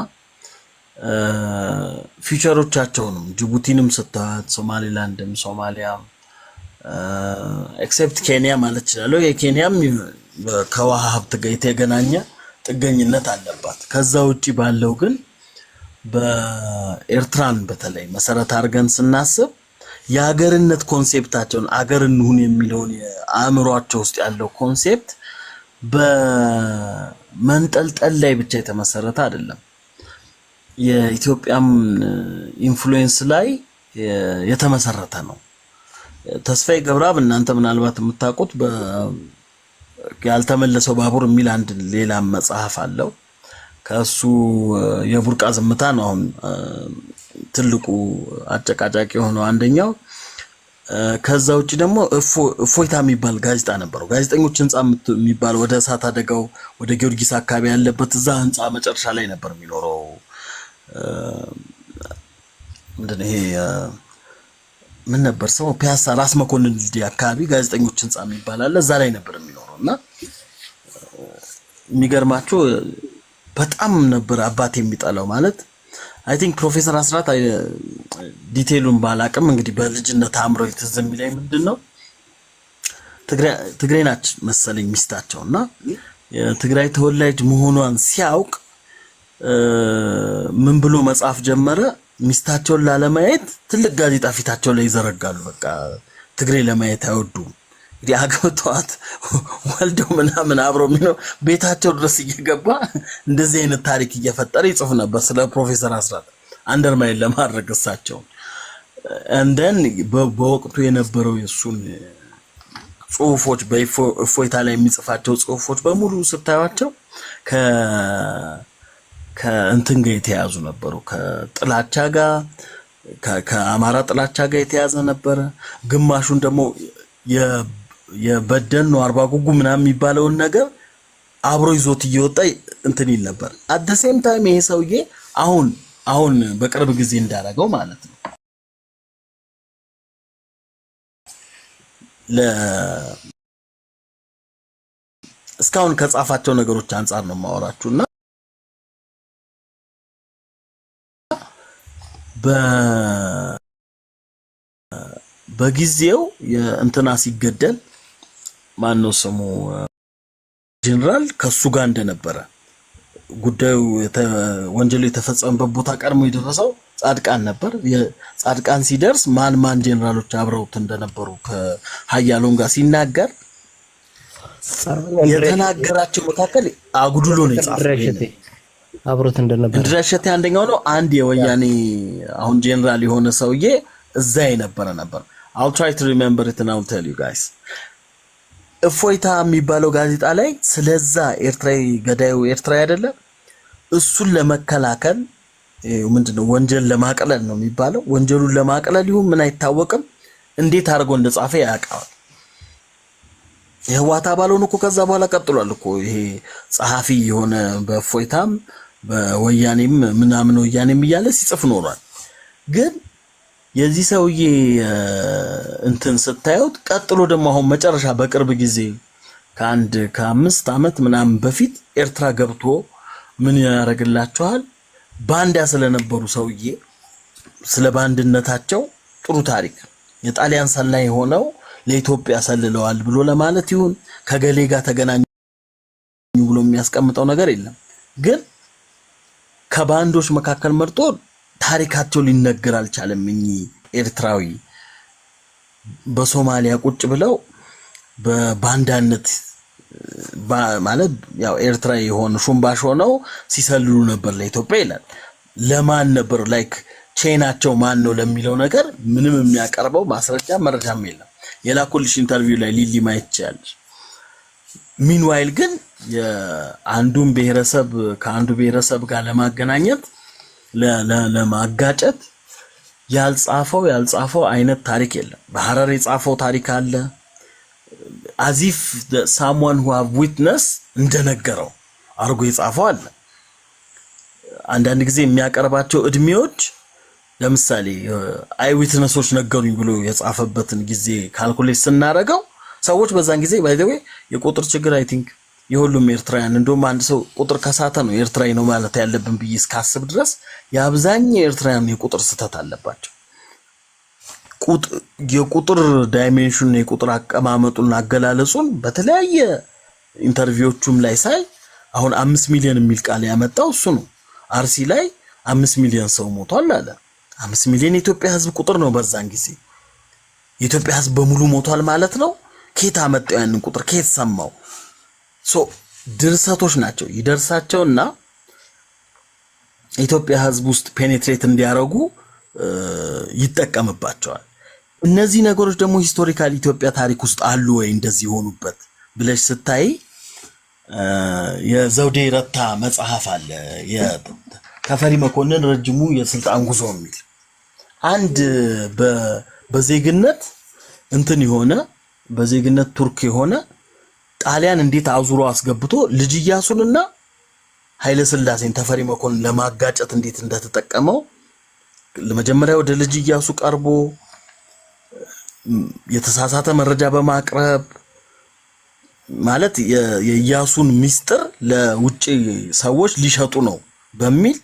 ፊቸሮቻቸውንም ጅቡቲንም ስታዩት ሶማሊላንድም ሶማሊያም ኤክሴፕት ኬንያ ማለት ይችላል። የኬንያም ከውሃ ሀብት ጋር የተገናኘ ጥገኝነት አለባት። ከዛ ውጪ ባለው ግን በኤርትራን በተለይ መሰረት አድርገን ስናስብ የሀገርነት ኮንሴፕታቸውን አገር እንሁን የሚለውን የአእምሯቸው ውስጥ ያለው ኮንሴፕት በመንጠልጠል ላይ ብቻ የተመሰረተ አይደለም። የኢትዮጵያም ኢንፍሉዌንስ ላይ የተመሰረተ ነው። ተስፋዬ ገብረአብ እናንተ ምናልባት የምታውቁት ያልተመለሰው ባቡር የሚል አንድ ሌላ መጽሐፍ አለው። ከሱ የቡርቃ ዝምታ ነው አሁን ትልቁ አጨቃጫቂ የሆነው አንደኛው። ከዛ ውጪ ደግሞ እፎይታ የሚባል ጋዜጣ ነበረው። ጋዜጠኞች ህንጻ የሚባል ወደ እሳት አደጋው ወደ ጊዮርጊስ አካባቢ ያለበት እዛ ህንጻ መጨረሻ ላይ ነበር የሚኖረው። ምንድን ነው ይሄ ምን ነበር ሰው ፒያሳ ራስ መኮንን ድልድይ አካባቢ ጋዜጠኞች ህንጻ የሚባል አለ። እዛ ላይ ነበር የሚኖረው እና የሚገርማችሁ በጣም ነበር አባቴ የሚጠላው ማለት አይ ቲንክ ፕሮፌሰር አስራት ዲቴሉን ባላቅም እንግዲህ በልጅነት አእምሮ ትዝ የሚለኝ ምንድነው ትግራይ ናች መሰለኝ ሚስታቸውና የትግራይ ተወላጅ መሆኗን ሲያውቅ ምን ብሎ መጽሐፍ ጀመረ። ሚስታቸውን ላለማየት ትልቅ ጋዜጣ ፊታቸው ላይ ይዘረጋሉ። በቃ ትግሬ ለማየት አይወዱም። እንግዲህ አገብተዋት ወልደው ምናምን አብረው የሚለው ቤታቸው ድረስ እየገባ እንደዚህ አይነት ታሪክ እየፈጠረ ይጽፍ ነበር ስለ ፕሮፌሰር አስራት አንደርማይን ለማድረግ እሳቸው እንደን በወቅቱ የነበረው የሱን ጽሁፎች በእፎይታ ላይ የሚጽፋቸው ጽሁፎች በሙሉ ስታዩቸው ከእንትን ጋር የተያዙ ነበሩ። ከጥላቻ ጋር ከአማራ ጥላቻ ጋር የተያዘ ነበረ። ግማሹን ደግሞ የበደን ነው አርባ ጉጉ ምናምን የሚባለውን ነገር አብሮ ይዞት እየወጣ እንትን ይል ነበር። አት ሴም ታይም ይሄ ሰውዬ አሁን በቅርብ ጊዜ እንዳደረገው ማለት ነው እስካሁን ከጻፋቸው ነገሮች አንጻር ነው የማወራችሁና በጊዜው የእንትና ሲገደል ማነው ስሙ ጀነራል ከሱ ጋር እንደነበረ ጉዳዩ ወንጀሉ የተፈጸመበት ቦታ ቀድሞ የደረሰው ጻድቃን ነበር። የጻድቃን ሲደርስ ማን ጀነራሎች አብረውት እንደነበሩ ከሀያሎም ጋር ሲናገር የተናገራቸው መካከል አጉድሎ ነው የጻፈው። አብሮት እንደነበረ እንድረሸቴ አንደኛው ነው። አንድ የወያኔ አሁን ጀነራል የሆነ ሰውዬ እዛ የነበረ ነበር። I'll try to remember it and I'll tell you guys. እፎይታ የሚባለው ጋዜጣ ላይ ስለዛ ኤርትራዊ ገዳዩ ኤርትራዊ አይደለም እሱን ለመከላከል ምንድነው ወንጀል ለማቅለል ነው የሚባለው። ወንጀሉን ለማቅለል ይሁን ምን አይታወቅም እንዴት አድርጎ እንደጻፈ ያውቃል። የህዋታ ባለውን እኮ ከዛ በኋላ ቀጥሏል እኮ ይሄ ጸሐፊ የሆነ በእፎይታም በወያኔም ምናምን ወያኔም እያለ ሲጽፍ ኖሯል። ግን የዚህ ሰውዬ እንትን ስታዩት ቀጥሎ ደግሞ አሁን መጨረሻ በቅርብ ጊዜ ከ5 ዓመት ምናምን በፊት ኤርትራ ገብቶ ምን ያደርግላቸዋል ባንዳ ስለነበሩ ሰውዬ ስለ ባንድነታቸው ጥሩ ታሪክ የጣሊያን ሰላይ ሆነው ለኢትዮጵያ ሰልለዋል ብሎ ለማለት ይሁን ከገሌ ጋር ተገናኙ ብሎ የሚያስቀምጠው ነገር የለም። ግን ከባንዶች መካከል መርጦ ታሪካቸው ሊነገር አልቻለም። እኚህ ኤርትራዊ በሶማሊያ ቁጭ ብለው በባንዳነት ማለት ያው ኤርትራዊ የሆኑ ሹምባሽ ሆነው ሲሰልሉ ነበር ለኢትዮጵያ ይላል። ለማን ነበር ላይክ ቼናቸው ማን ነው ለሚለው ነገር ምንም የሚያቀርበው ማስረጃ መረጃም የለም። የላኩልሽ ኢንተርቪው ላይ ሊሊ ማየት ይችላልሽ። ሚንዋይል ግን የአንዱን ብሔረሰብ ከአንዱ ብሔረሰብ ጋር ለማገናኘት ለማጋጨት ያልጻፈው አይነት ታሪክ የለም። በሐረር የጻፈው ታሪክ አለ as if someone who have witness እንደነገረው አርጎ የጻፈው አለ። አንዳንድ ጊዜ የሚያቀርባቸው እድሜዎች ለምሳሌ አይ ዊትነሶች ነገሩኝ ብሎ የጻፈበትን ጊዜ ካልኩሌት ስናረጋው ሰዎች በዛን ጊዜ ባይ ዘ ዌይ የቁጥር ችግር አይ ቲንክ የሁሉም ኤርትራውያን እንደውም አንድ ሰው ቁጥር ከሳተ ነው ኤርትራዊ ነው ማለት ያለብን ብዬ እስካስብ ድረስ የአብዛኛው ኤርትራውያን የቁጥር ስህተት አለባቸው። የቁጥር ዳይሜንሽን የቁጥር አቀማመጡን አገላለጹን በተለያየ ኢንተርቪዎቹም ላይ ሳይ አሁን 5 ሚሊዮን የሚል ቃል ያመጣው እሱ ነው። አርሲ ላይ 5 ሚሊዮን ሰው ሞቷል አለ። 5 ሚሊዮን የኢትዮጵያ ሕዝብ ቁጥር ነው። በዛን ጊዜ የኢትዮጵያ ሕዝብ በሙሉ ሞቷል ማለት ነው። ከየት አመጣው ያንን ቁጥር ከየት ሰማው? ድርሰቶች ናቸው ይደርሳቸውና ኢትዮጵያ ሕዝብ ውስጥ ፔኔትሬት እንዲያረጉ ይጠቀምባቸዋል። እነዚህ ነገሮች ደግሞ ሂስቶሪካል ኢትዮጵያ ታሪክ ውስጥ አሉ ወይ እንደዚህ ሆኑበት ብለሽ ስታይ የዘውዴ ረታ መጽሐፍ አለ የተፈሪ መኮንን ረጅሙ የስልጣን ጉዞ የሚል አንድ በዜግነት እንትን የሆነ በዜግነት ቱርክ የሆነ ጣሊያን እንዴት አዙሮ አስገብቶ ልጅ ኢያሱንና ኃይለ ሥላሴን ተፈሪ መኮንን ለማጋጨት እንዴት እንደተጠቀመው ለመጀመሪያ ወደ ልጅ ኢያሱ ቀርቦ የተሳሳተ መረጃ በማቅረብ ማለት የኢያሱን ሚስጥር ለውጪ ሰዎች ሊሸጡ ነው በሚል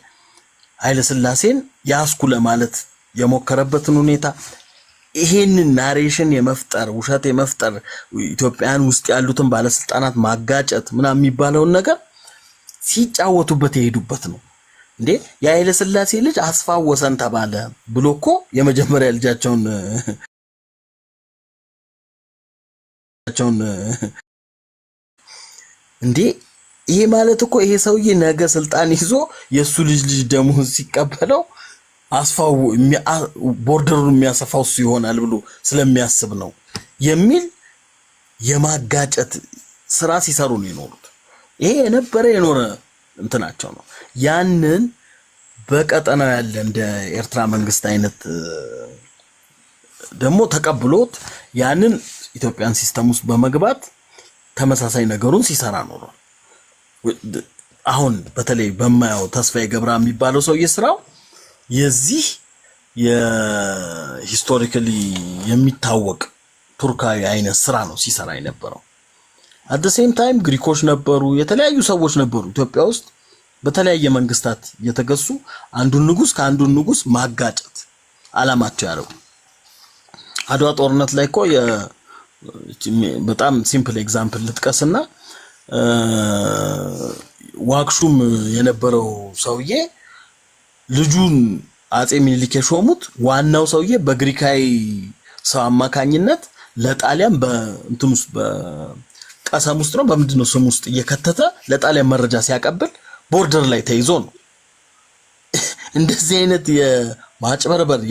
ኃይለ ሥላሴን ያስኩ ለማለት የሞከረበትን ሁኔታ ይሄንን ናሬሽን የመፍጠር ውሸት የመፍጠር ኢትዮጵያን ውስጥ ያሉትን ባለስልጣናት ማጋጨት ምናምን የሚባለውን ነገር ሲጫወቱበት የሄዱበት ነው። እንዴ የኃይለ ሥላሴ ልጅ አስፋው ወሰን ተባለ ብሎ እኮ የመጀመሪያ ልጃቸውን እንዴ ይሄ ማለት እኮ ይሄ ሰውዬ ነገ ስልጣን ይዞ የሱ ልጅ ደሞዝ ሲቀበለው አስፋው ቦርደሩን የሚያሰፋው እሱ ይሆናል ብሎ ስለሚያስብ ነው የሚል የማጋጨት ስራ ሲሰሩ ነው የኖሩት። ይሄ የኖረ እንትናቸው ነው። ያንን በቀጠናው ያለ እንደ ኤርትራ መንግስት አይነት ደግሞ ተቀብሎት ያንን ኢትዮጵያን ሲስተም ውስጥ በመግባት ተመሳሳይ ነገሩን ሲሰራ ኖሯል። አሁን በተለይ በማያው ተስፋዬ ገብረ የሚባለው ሰውዬ ስራው የዚህ የሂስቶሪካሊ የሚታወቅ ቱርካዊ አይነት ስራ ነው ሲሰራ የነበረው። አት ዘ ሴም ታይም ግሪኮች ነበሩ፣ የተለያዩ ሰዎች ነበሩ ኢትዮጵያ ውስጥ በተለያየ መንግስታት የተገሱ አንዱን ንጉስ ከአንዱ ንጉስ ማጋጨት አላማቸው ያለው። አድዋ ጦርነት ላይ እኮ በጣም ሲምፕል ኤግዛምፕል ልጥቀስና ዋክሹም የነበረው ሰውዬ ልጁን አጼ ሚኒሊክ የሾሙት ዋናው ሰውዬ በግሪካዊ ሰው አማካኝነት ለጣሊያን በእንትን ውስጥ በቀሰም ውስጥ ነው በምንድነው ስም ውስጥ እየከተተ ለጣሊያን መረጃ ሲያቀብል ቦርደር ላይ ተይዞ ነው። እንደዚህ አይነት የማጭበርበር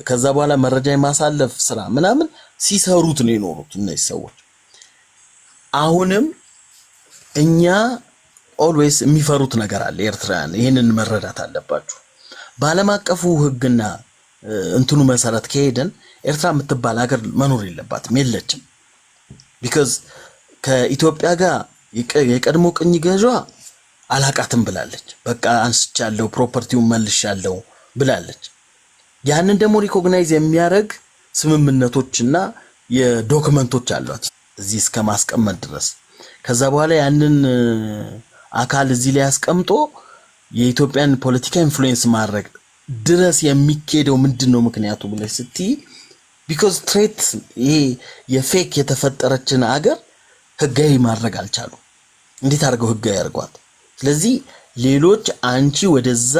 ከዛ በኋላ መረጃ የማሳለፍ ስራ ምናምን ሲሰሩት ነው የኖሩት እነዚህ ሰዎች። አሁንም እኛ ኦልዌይስ የሚፈሩት ነገር አለ ኤርትራውያን፣ ይሄንን መረዳት አለባችሁ። በዓለም አቀፉ ህግና እንትኑ መሰረት ከሄደን ኤርትራ የምትባል ሀገር መኖር የለባትም፣ የለችም። ቢካዝ ከኢትዮጵያ ጋር የቀድሞ ቅኝ ገዥዋ አላቃትም ብላለች። በቃ አንስቻለሁ፣ ፕሮፐርቲውን መልሻለሁ ብላለች። ያንን ደግሞ ሪኮግናይዝ የሚያደርግ ስምምነቶችና የዶክመንቶች አሏት እዚህ እስከ ማስቀመጥ ድረስ። ከዛ በኋላ ያንን አካል እዚህ ላይ ያስቀምጦ የኢትዮጵያን ፖለቲካ ኢንፍሉዌንስ ማድረግ ድረስ የሚኬደው ምንድነው ምክንያቱ ብለሽ ስትይ ቢኮዝ ትሬት ይሄ የፌክ የተፈጠረችን ሀገር ህጋዊ ማድረግ አልቻሉ። እንዴት አድርገው ህጋዊ ያርጓት? ስለዚህ ሌሎች አንቺ ወደዛ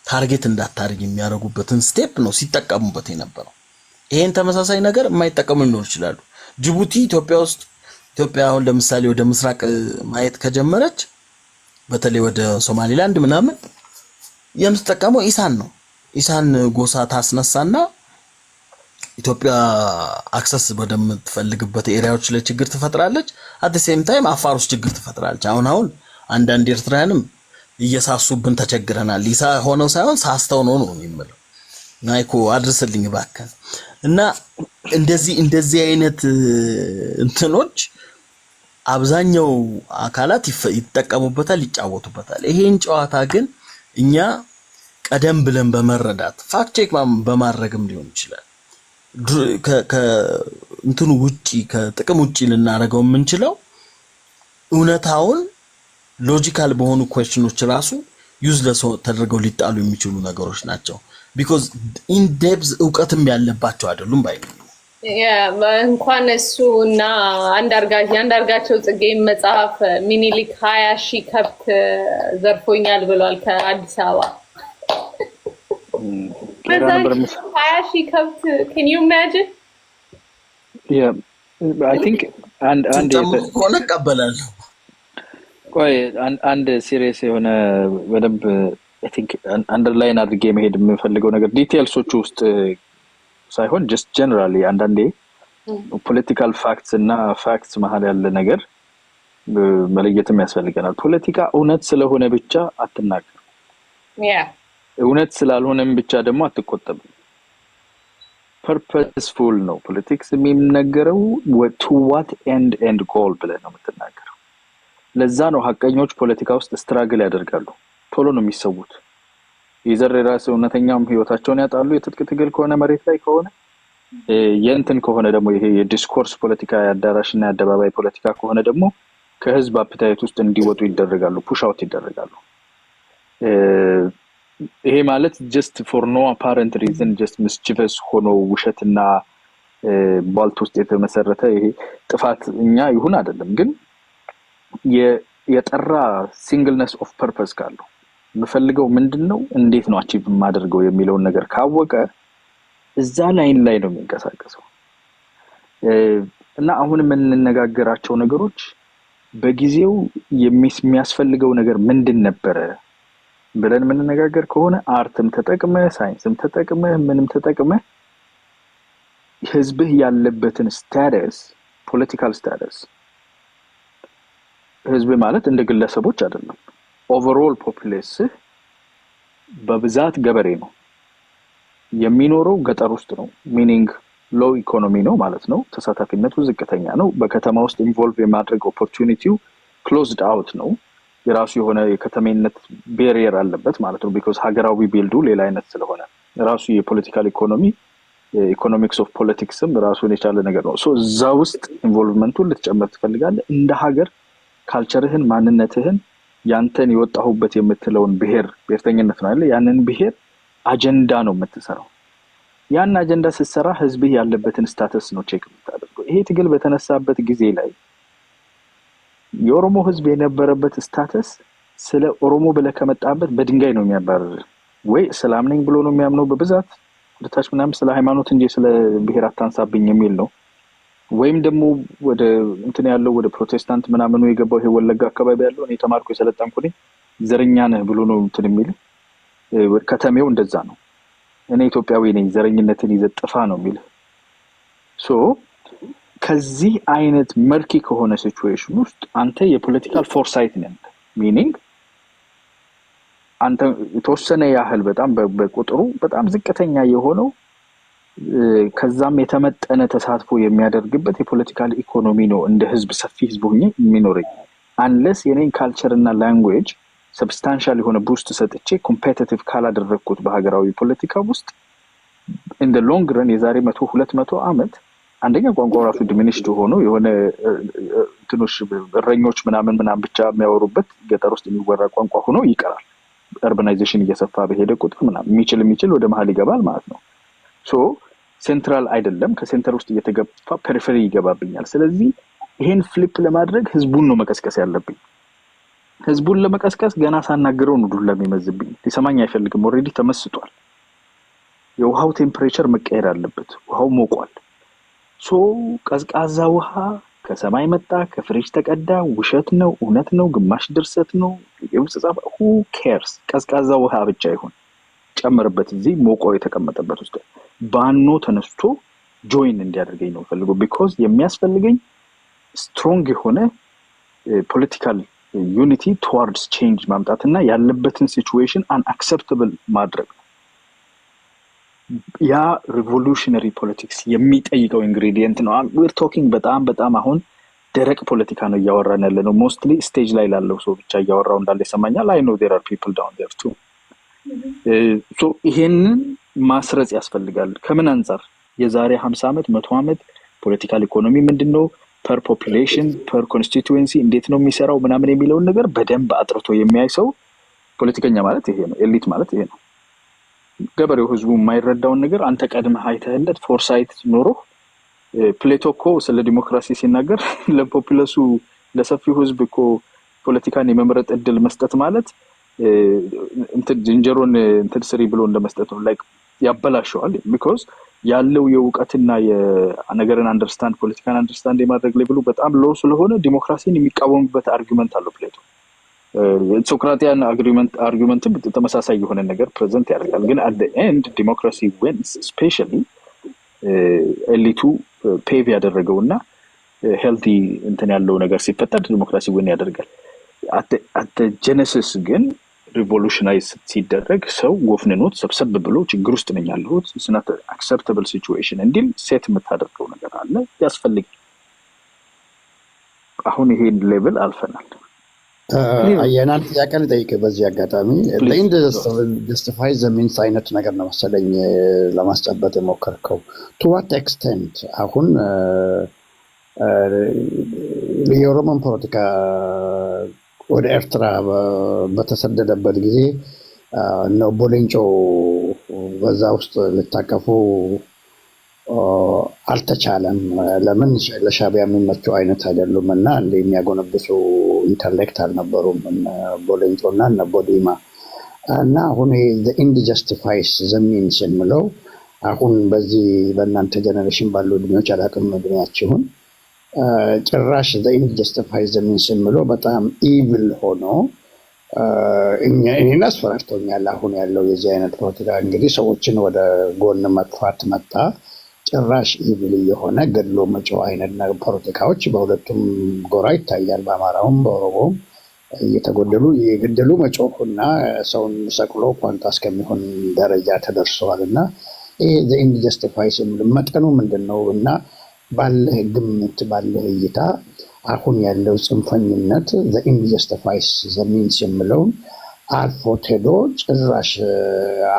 ታርጌት እንዳታርግ የሚያደርጉበትን ስቴፕ ነው ሲጠቀሙበት የነበረው። ይሄን ተመሳሳይ ነገር የማይጠቀሙ ሊኖር ይችላሉ። ጅቡቲ ኢትዮጵያ አሁን ለምሳሌ ወደ ምስራቅ ማየት ከጀመረች በተለይ ወደ ሶማሊላንድ ምናምን የምትጠቀመው ኢሳን ነው። ኢሳን ጎሳ ታስነሳና ኢትዮጵያ አክሰስ ወደምትፈልግበት ኤሪያዎች ላይ ችግር ትፈጥራለች። አት ዘ ሴም ታይም አፋር ውስጥ ችግር ትፈጥራለች። አሁን አንዳንድ ኤርትራውያንም እየሳሱብን ተቸግረናል። ኢሳ ሆነው ሳይሆን ሳስተው ነው የሚለው። ናይኮ አድርስልኝ እባክህ። እና እንደዚህ አይነት እንትኖች አብዛኛው አካላት ይጠቀሙበታል፣ ይጫወቱበታል። ይሄን ጨዋታ ግን እኛ ቀደም ብለን በመረዳት ፋክት ቼክ በማድረግም ሊሆን ይችላል ከእንትኑ ውጪ ከጥቅም ውጪ ልናደርገው የምንችለው እውነታውን ሎጂካል በሆኑ ኩዌስችኖች ራሱ ዩዝለስ ተደርገው ሊጣሉ የሚችሉ ነገሮች ናቸው። ቢኮዝ ኢን ዴፕዝ እውቀትም ያለባቸው አይደሉም ባይ እንኳን እሱ እና አንዳርጋቸው ጽጌ መጽሐፍ ሚኒሊክ 20,000 ከብት ዘርፎኛል ብሏል ከአዲስ አበባ 20,000 ከብት can you imagine? Yeah, I think and ሆነ ቀበላለሁ። ቆይ አንድ ሲሪየስ የሆነ በደንብ I think አንደርላይን አድርጌ መሄድ የምፈልገው ነገር ዲቴይልሶቹ ውስጥ ሳይሆን just generally አንዳንዴ ፖለቲካል ፋክትስ እና ፋክትስ መሀል ያለ ነገር መለየትም ያስፈልገናል። ፖለቲካ እውነት ስለሆነ ብቻ አትናገር። እውነት ስላልሆነም ብቻ ደግሞ አትቆጠብ። ፐርፐስፉል ነው ፖለቲክስ የሚነገረው to what end goal ብለህ ነው የምትናገረው። ለዛ ነው ሐቀኞች ፖለቲካ ውስጥ ስትራግል ያደርጋሉ፣ ቶሎ ነው የሚሰውት። የዘረራስ እውነተኛም ህይወታቸውን ያጣሉ። የትጥቅ ትግል ከሆነ መሬት ላይ ከሆነ የእንትን ከሆነ ደግሞ ይሄ የዲስኮርስ ፖለቲካ ያዳራሽና ያደባባይ ፖለቲካ ከሆነ ደግሞ ከህዝብ አፕታይት ውስጥ እንዲወጡ ይደረጋሉ፣ ፑሽ አውት ይደረጋሉ። ይሄ ማለት just for no apparent reason just mischievous ሆኖ ውሸትና ባልት ውስጥ የተመሰረተ ይሄ ጥፋት እኛ ይሁን አይደለም፣ ግን የጠራ ሲንግልነስ ኦፍ ፐርፐስ ካለው የምፈልገው ምንድነው እንዴት ነው አቺቭ ማድረገው የሚለውን ነገር ካወቀ እዛ ላይን ላይ ነው የሚንቀሳቀሰው። እና አሁን የምንነጋገራቸው ነገሮች በጊዜው የሚያስፈልገው ነገር ምንድን ነበረ ብለን የምንነጋገር ከሆነ አርትም ተጠቅመ ሳይንስም ተጠቅመ ምንም ተጠቅመ ህዝብህ ያለበትን ስታተስ ፖለቲካል ስታተስ ህዝብ ማለት እንደ ግለሰቦች አይደለም፣ ኦቨርኦል ፖፑሌሽን በብዛት ገበሬ ነው የሚኖረው፣ ገጠር ውስጥ ነው፣ ሚኒንግ ሎው ኢኮኖሚ ነው ማለት ነው። ተሳታፊነቱ ዝቅተኛ ነው። በከተማ ውስጥ ኢንቮልቭ የማድረግ ኦፖርቹኒቲው ክሎዝድ አውት ነው። የራሱ የሆነ የከተሜነት ቤሪየር አለበት ማለት ነው። ቢኮዝ ሀገራዊ ቢልዱ ሌላ አይነት ስለሆነ ራሱ የፖለቲካል ኢኮኖሚክስ ኦፍ ፖለቲክስም ራሱን የቻለ ነገር ነው። ሶ እዛ ውስጥ ኢንቮልቭመንቱን ልትጨምር ትፈልጋለህ። እንደ ሀገር ካልቸርህን ማንነትህን ያንተን የወጣሁበት የምትለውን ብሔርተኝነት ነው አይደል? ያንን ብሔር አጀንዳ ነው የምትሰራው። ያን አጀንዳ ስትሰራ ህዝብ ያለበትን ስታተስ ነው ቼክ የምታደርገው። ይሄ ትግል በተነሳበት ጊዜ ላይ የኦሮሞ ህዝብ የነበረበት ስታተስ ስለ ኦሮሞ ብለህ ከመጣበት በድንጋይ ነው የሚያባርር። ወይ እስላም ነኝ ብሎ ነው የሚያምነው በብዛት ወደታች ምናምን ስለ ሃይማኖት እንጂ ስለ ብሔር አታንሳብኝ የሚል ነው። ወይም ደግሞ ወደ እንትን ያለው ወደ ፕሮቴስታንት ምናምን ነው የገባው። ይሄ ወለጋ አካባቢ ያለው እኔ ተማርኩ የሰለጠንኩ ነኝ ዘረኛ ነህ ብሎ ነው እንትን የሚል። ከተሜው እንደዛ ነው። እኔ ኢትዮጵያዊ ነኝ ዘረኝነትን ይዘጥፋ ነው የሚል። ሶ ከዚህ አይነት መርኪ ከሆነ ሲቹዌሽን ውስጥ አንተ የፖለቲካል ፎርሳይት ነህ። ሚኒንግ አንተ የተወሰነ ያህል በጣም በቁጥሩ በጣም ዝቅተኛ የሆነው ከዛም የተመጠነ ተሳትፎ የሚያደርግበት የፖለቲካል ኢኮኖሚ ነው እንደ ህዝብ ሰፊ ህዝብ ሆኜ የሚኖረኝ። አንለስ የኔን ካልቸር እና ላንጉዌጅ ሰብስታንሻል የሆነ ቡስት ሰጥቼ ኮምፒቲቲቭ ካላደረኩት በሀገራዊ ፖለቲካ ውስጥ ኢን ዘ ሎንግ ረን የዛሬ 100-200 ዓመት አንደኛ ቋንቋው ራሱ ዲሚኒሽድ ሆኖ የሆነ እንትኖች እረኞች ምናምን ብቻ የሚያወሩበት ገጠር ውስጥ የሚወራ ቋንቋ ሆኖ ይቀራል። አርባናይዜሽን እየሰፋ በሄደ ቁጥር ምናምን የሚችል ወደ መሀል ይገባል ማለት ነው። ሶ ሴንትራል አይደለም፣ ከሴንተር ውስጥ እየተገፋ ፔሪፌሪ ይገባብኛል። ስለዚህ ይሄን ፍሊፕ ለማድረግ ህዝቡን ነው መቀስቀስ ያለብኝ። ህዝቡን ለመቀስቀስ ገና ሳናገረው ነው ዱላ የሚመዝብኝ። ሊሰማኝ አይፈልግም። ኦሬዲ ተመስጧል። የውሃው ቴምፕሬቸር መቀየር አለበት። ውሃው ሞቋል። ሶ ቀዝቃዛ ውሃ ከሰማይ መጣ፣ ከፍሪጅ ተቀዳ፣ ውሸት ነው እውነት ነው ግማሽ ድርሰት ነው የውስጥ ጻፍ who cares? ቀዝቃዛ ውሃ ብቻ ይሁን ጨምርበት እዚህ ሞቆ የተቀመጠበት ውስጥ ባኖ ተነስቶ ጆይን እንዲያደርገኝ ነው ፈልጎ። ቢኮዝ የሚያስፈልገኝ ስትሮንግ የሆነ ፖለቲካል ዩኒቲ ቱዋርድስ ቼንጅ ማምጣትና ያለበትን ሲቹዌሽን አንአክሰፕተብል ማድረግ ነው። ያ ሪቮሉሽነሪ ፖለቲክስ የሚጠይቀው ኢንግሪዲየንት ነው። we're talking በጣም አሁን ደረቅ ፖለቲካ ነው እያወራን ያለ ነው። ሞስትሊ ስቴጅ ላይ ላለው ሰው ብቻ እያወራው እንዳለ ይሰማኛል። I know there are people down there too. ሶ ይሄንን ማስረጽ ያስፈልጋል። ከምን አንፃር የዛሬ 50 ዓመት 100 ዓመት ፖለቲካል ኢኮኖሚ ምንድነው፣ ፐር ፖፑሌሽን ፐር ኮንስቲትዩዌንሲ እንዴት ነው የሚሰራው ምናምን የሚለውን ነገር በደንብ አጥርቶ የሚያይ ሰው ፖለቲከኛ ማለት ይሄ ነው። ኤሊት ማለት ይሄ ነው። ገበሬው ህዝቡ የማይረዳውን ነገር አንተ ቀድመህ አይተህለት ፎርሳይት ኖሮ ፕሌቶ እኮ ስለ ዲሞክራሲ ሲናገር ለፖፑለሱ ለሰፊው ህዝብ እኮ ፖለቲካን የመምረጥ እድል መስጠት ማለት እንትን ዝንጀሮን እንትን ስሪ ብሎ እንደመስጠት ነው። ላይክ ያበላሸዋል። ቢኮዝ ያለው የእውቀትና የነገርን አንደርስታንድ ፖለቲካን አንደርስታንድ የማድረግ ሌቭሉ በጣም ሎው ስለሆነ ዲሞክራሲን የሚቃወምበት አርጊመንት አለው ፕሌቶ። ሶክራቲያን አርጊመንትም ተመሳሳይ የሆነ ነገር ፕሬዘንት ያደርጋል። ግን አት ዘ ኤንድ ዲሞክራሲ ዊንስ። ስፔሻሊ ኤሊቱ ፔቭ ያደረገውና ሄልቲ እንትን ያለው ነገር ሲፈጠር ዲሞክራሲ ዊን ያደርጋል። አት ዘ ጀነሲስ ግን ሪቮሉሽናይዝ ሲደረግ ሰው ጎፍንኖት ሰብሰብ ብሎ ችግር ውስጥ ነኝ ያለሁት it's not an acceptable situation እንዲል ሴት የምታደርገው ነገር አለ ያስፈልጋል። አሁን ይሄ ሌቭል አልፈናል። አየናን ጥያቄ ልጠይቅ በዚህ አጋጣሚ ለኢንድ ጀስቲፋይ ዘ ሚንስ አይነት ነገር ነው መሰለኝ ለማስጨበጥ የሞከርከው። ቱ ዋት ኤክስቴንት አሁን የኦሮሞን ፖለቲካ ወደ ኤርትራ በተሰደደበት ጊዜ ነው ቦሌንጮ በዛ ውስጥ ልታቀፉ አልተቻለም። ለምን? ለሻዕቢያ የሚመቸው አይነት አይደሉም እና እንደ የሚያጎነብሱ ኢንተሌክት አልነበሩም ቦሌንጮ እና እነ ቦዲማ እና አሁን the end justifies the means የምለው አሁን በዚህ በእናንተ ጀነሬሽን ባሉ እድሜዎች አላውቅም እድሜያችሁን ጭራሽ the end justifies the means የምለው በጣም ኢቪል ሆኖ እኔን አስፈራርቶኛል። አሁን ያለው የዚህ አይነት ፖለቲካ እንግዲህ ሰዎችን ወደ ጎን መጥፋት መጣ። ጭራሽ ኢቪል የሆነ ገድሎ መጮህ አይነት ፖለቲካዎች በሁለቱም ጎራ ይታያል። በአማራውም በኦሮሞም እየተጎደሉ የገደሉ መጮህና ሰውን ሰቅሎ ኳንታ እስከሚሆን ደረጃ ተደርሰዋል እና ይሄ the end justifies መጠኑ ምንድነው? እና ባለህ ግምት ባለህ እይታ አሁን ያለው ጽንፈኝነት the end justifies the means የምለውን አልፎ ሄዶ ጭራሽ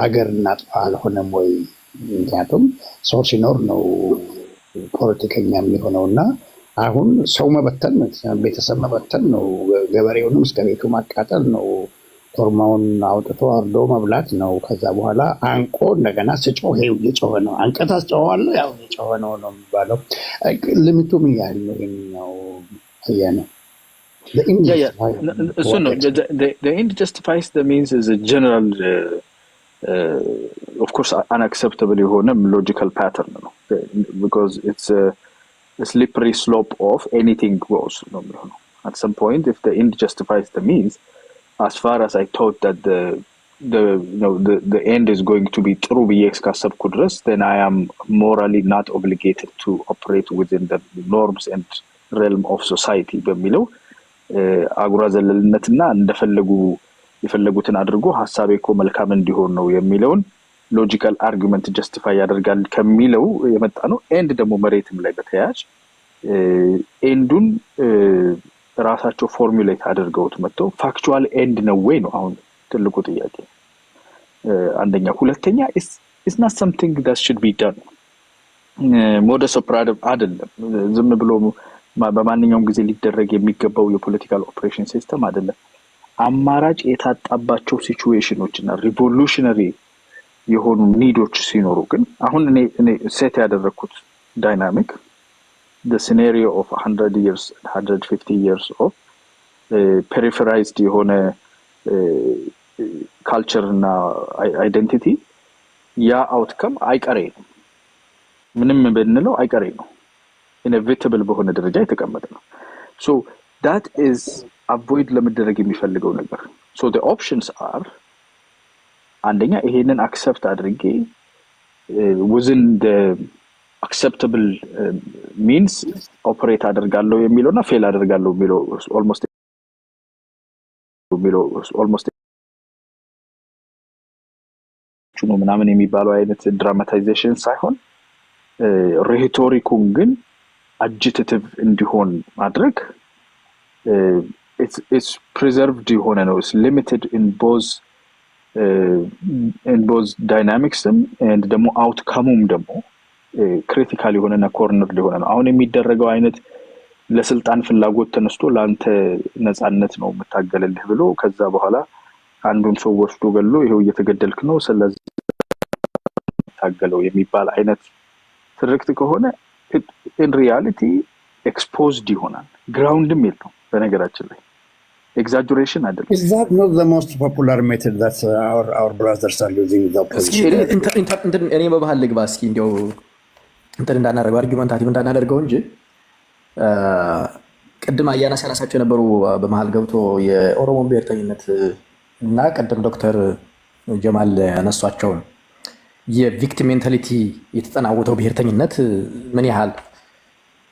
አገር እናጥፋ አልሆነም ወይ? ምክንያቱም ሰው ሲኖር ነው ፖለቲከኛ የሚሆነውና አሁን ሰው መበተን ቤተሰብ መበተን ነው ገበሬውንም እስከ ቤቱ ማቃጠል ነው። ኮርማውን አውጥቶ አርዶ መብላት ነው። ከዛ በኋላ አንቆ እንደገና ስጮህ ይኸው እየጮኸ ነው። አንቀት አስጨዋለሁ ያው እየጮኸ ነው ነው የሚባለው። ልሚቱ ምን ያህል ነው የሚኛው ነው? So no, the end justifies the means is a general, of course, unacceptable logical pattern, no? Because it's a slippery slope of anything goes. No? At some point, if the end justifies the means, as far as I thought that the end is going to be through BX Kudras, then I am morally not obligated to operate within the norms and realm of society. በሚለው አጉራ ዘለልነትና እንደፈለጉ የፈለጉትን አድርጎ ሐሳቤ እኮ መልካም እንዲሆን ነው የሚለውን ሎጂካል አርጉመንት ጀስቲፋይ ያደርጋል ከሚለው የመጣ ነው። ኤንድ ደግሞ መሬትም ላይ በተያያዥ ኤንዱን ራሳቸው ፎርሙሌት አድርገውት መጥተው ፋክቹዋል ኤንድ ነው ወይ ነው አሁን ትልቁ ጥያቄ። አንደኛ። ሁለተኛ is not something that should be done modus operandi አይደለም። ዝም ብሎ በማንኛውም ጊዜ ሊደረግ የሚገባው የፖለቲካል ኦፕሬሽን ሲስተም አይደለም። አማራጭ የታጣባቸው ሲቹዌሽኖችና ሪቮሉሽነሪ የሆኑ ኒዶች ሲኖሩ ግን አሁን እኔ ሴት ያደረኩት ዳይናሚክ the scenario of 100 years 150 years of peripherized የሆነ culture እና identity ያ outcome አይቀሬ ነው። ምንም ብንለው አይቀሬ ነው። inevitable በሆነ ደረጃ የተቀመጠ ነው። so that is avoid ለመደረግ የሚፈልገው ነገር። so the options are አንደኛ ይሄንን accept አድርጌ within the acceptable means operate አደርጋለሁ የሚለውና ፌል አደርጋለሁ የሚለው almost ቹኖ ምናምን የሚባለው አይነት ድራማታይዜሽን ሳይሆን ሬቶሪኩን ግን አጂቴቲቭ እንዲሆን ማድረግ it's preserved የሆነ ነው። it's limited in both dynamics and ደግሞ outcome ደግሞ ክሪቲካል የሆነና ኮርነር ሊሆነ ነው። አሁን የሚደረገው አይነት ለስልጣን ፍላጎት ተነስቶ ላንተ ነፃነት ነው መታገልልህ ብሎ ከዛ በኋላ አንዱን ሰው ወስዶ ገሎ ይሄው እየተገደልክ ነው ስለዚህ ታገለው የሚባል አይነት ትርክት ከሆነ in reality exposed ይሆናል። ግራውንድም የለው በነገራችን ላይ exaggeration አይደለም። Is that not the most popular method that our brothers are using the opposition? እኔ በባህል ልግባ እስኪ እንዲያው እንትን እንዳናደርገው አርጊመንታቲቭ እንዳናደርገው እንጂ ቅድም አያና ሲያነሳቸው የነበሩ በመሃል ገብቶ የኦሮሞ ብሔርተኝነት እና ቅድም ዶክተር ጀማል ያነሷቸውን የቪክቲም ሜንታሊቲ የተጠናወተው ብሔርተኝነት ምን ያህል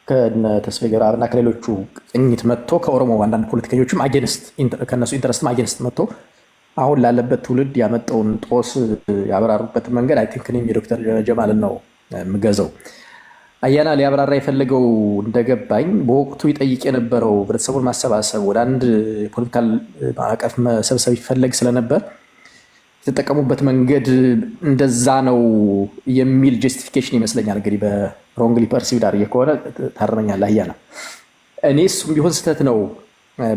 ከተስፋዬ ገብረአብና ከሌሎቹ ቅኝት መጥቶ ከኦሮሞ አንዳንድ ፖለቲከኞችም አጌንስት ከነሱ ኢንተረስትም አጌንስት መጥቶ አሁን ላለበት ትውልድ ያመጣውን ጦስ ያበራሩበት መንገድ አይ ቲንክ እኔም የዶክተር ጀማልን ነው የምገዛው። አያና ሊያብራራ የፈለገው እንደገባኝ በወቅቱ ይጠይቅ የነበረው ህብረተሰቡን ማሰባሰብ ወደ አንድ ፖለቲካል ማዕቀፍ መሰብሰብ ይፈለግ ስለነበር የተጠቀሙበት መንገድ እንደዛ ነው የሚል ጀስቲፊኬሽን ይመስለኛል። እንግዲህ በሮንግሊ ፐርሲቭድ አድርጌ ከሆነ ታርመኛለህ አያና። እኔ እሱም ቢሆን ስህተት ነው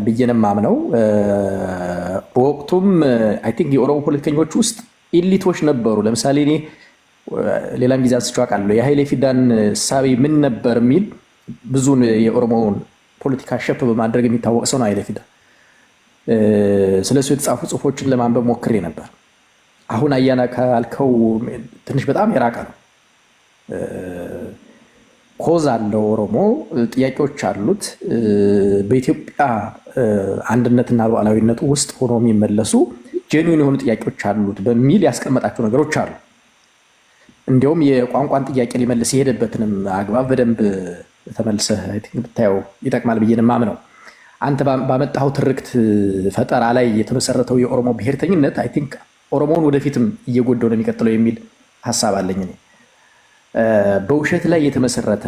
ብዬ ነው የማምነው። በወቅቱም አይ ቲንክ የኦሮሞ ፖለቲከኞች ውስጥ ኢሊቶች ነበሩ። ለምሳሌ እኔ ሌላም ጊዜ አንስቼው አውቃለሁ። የኃይሌ ፊዳን ሳቢ ምን ነበር የሚል ብዙን የኦሮሞውን ፖለቲካ ሸፕ በማድረግ የሚታወቅ ሰው ነው ኃይሌ ፊዳ። ስለሱ የተጻፉ ጽሁፎችን ለማንበብ ሞክሬ ነበር። አሁን አያና ካልከው ትንሽ በጣም የራቀ ነው። ኮዝ አለው ኦሮሞ፣ ጥያቄዎች አሉት። በኢትዮጵያ አንድነትና ሉዓላዊነቱ ውስጥ ሆኖ የሚመለሱ ጄኒውን የሆኑ ጥያቄዎች አሉት በሚል ያስቀመጣቸው ነገሮች አሉ። እንዲያውም የቋንቋን ጥያቄ ሊመልስ የሄደበትንም አግባብ በደንብ ተመልሰህ ብታየው ይጠቅማል ብዬ ነው የማምነው። አንተ ባመጣኸው ትርክት ፈጠራ ላይ የተመሰረተው የኦሮሞ ብሔርተኝነት አይ ቲንክ ኦሮሞውን ወደፊትም እየጎዳው ነው የሚቀጥለው የሚል ሀሳብ አለኝ እኔ። በውሸት ላይ የተመሰረተ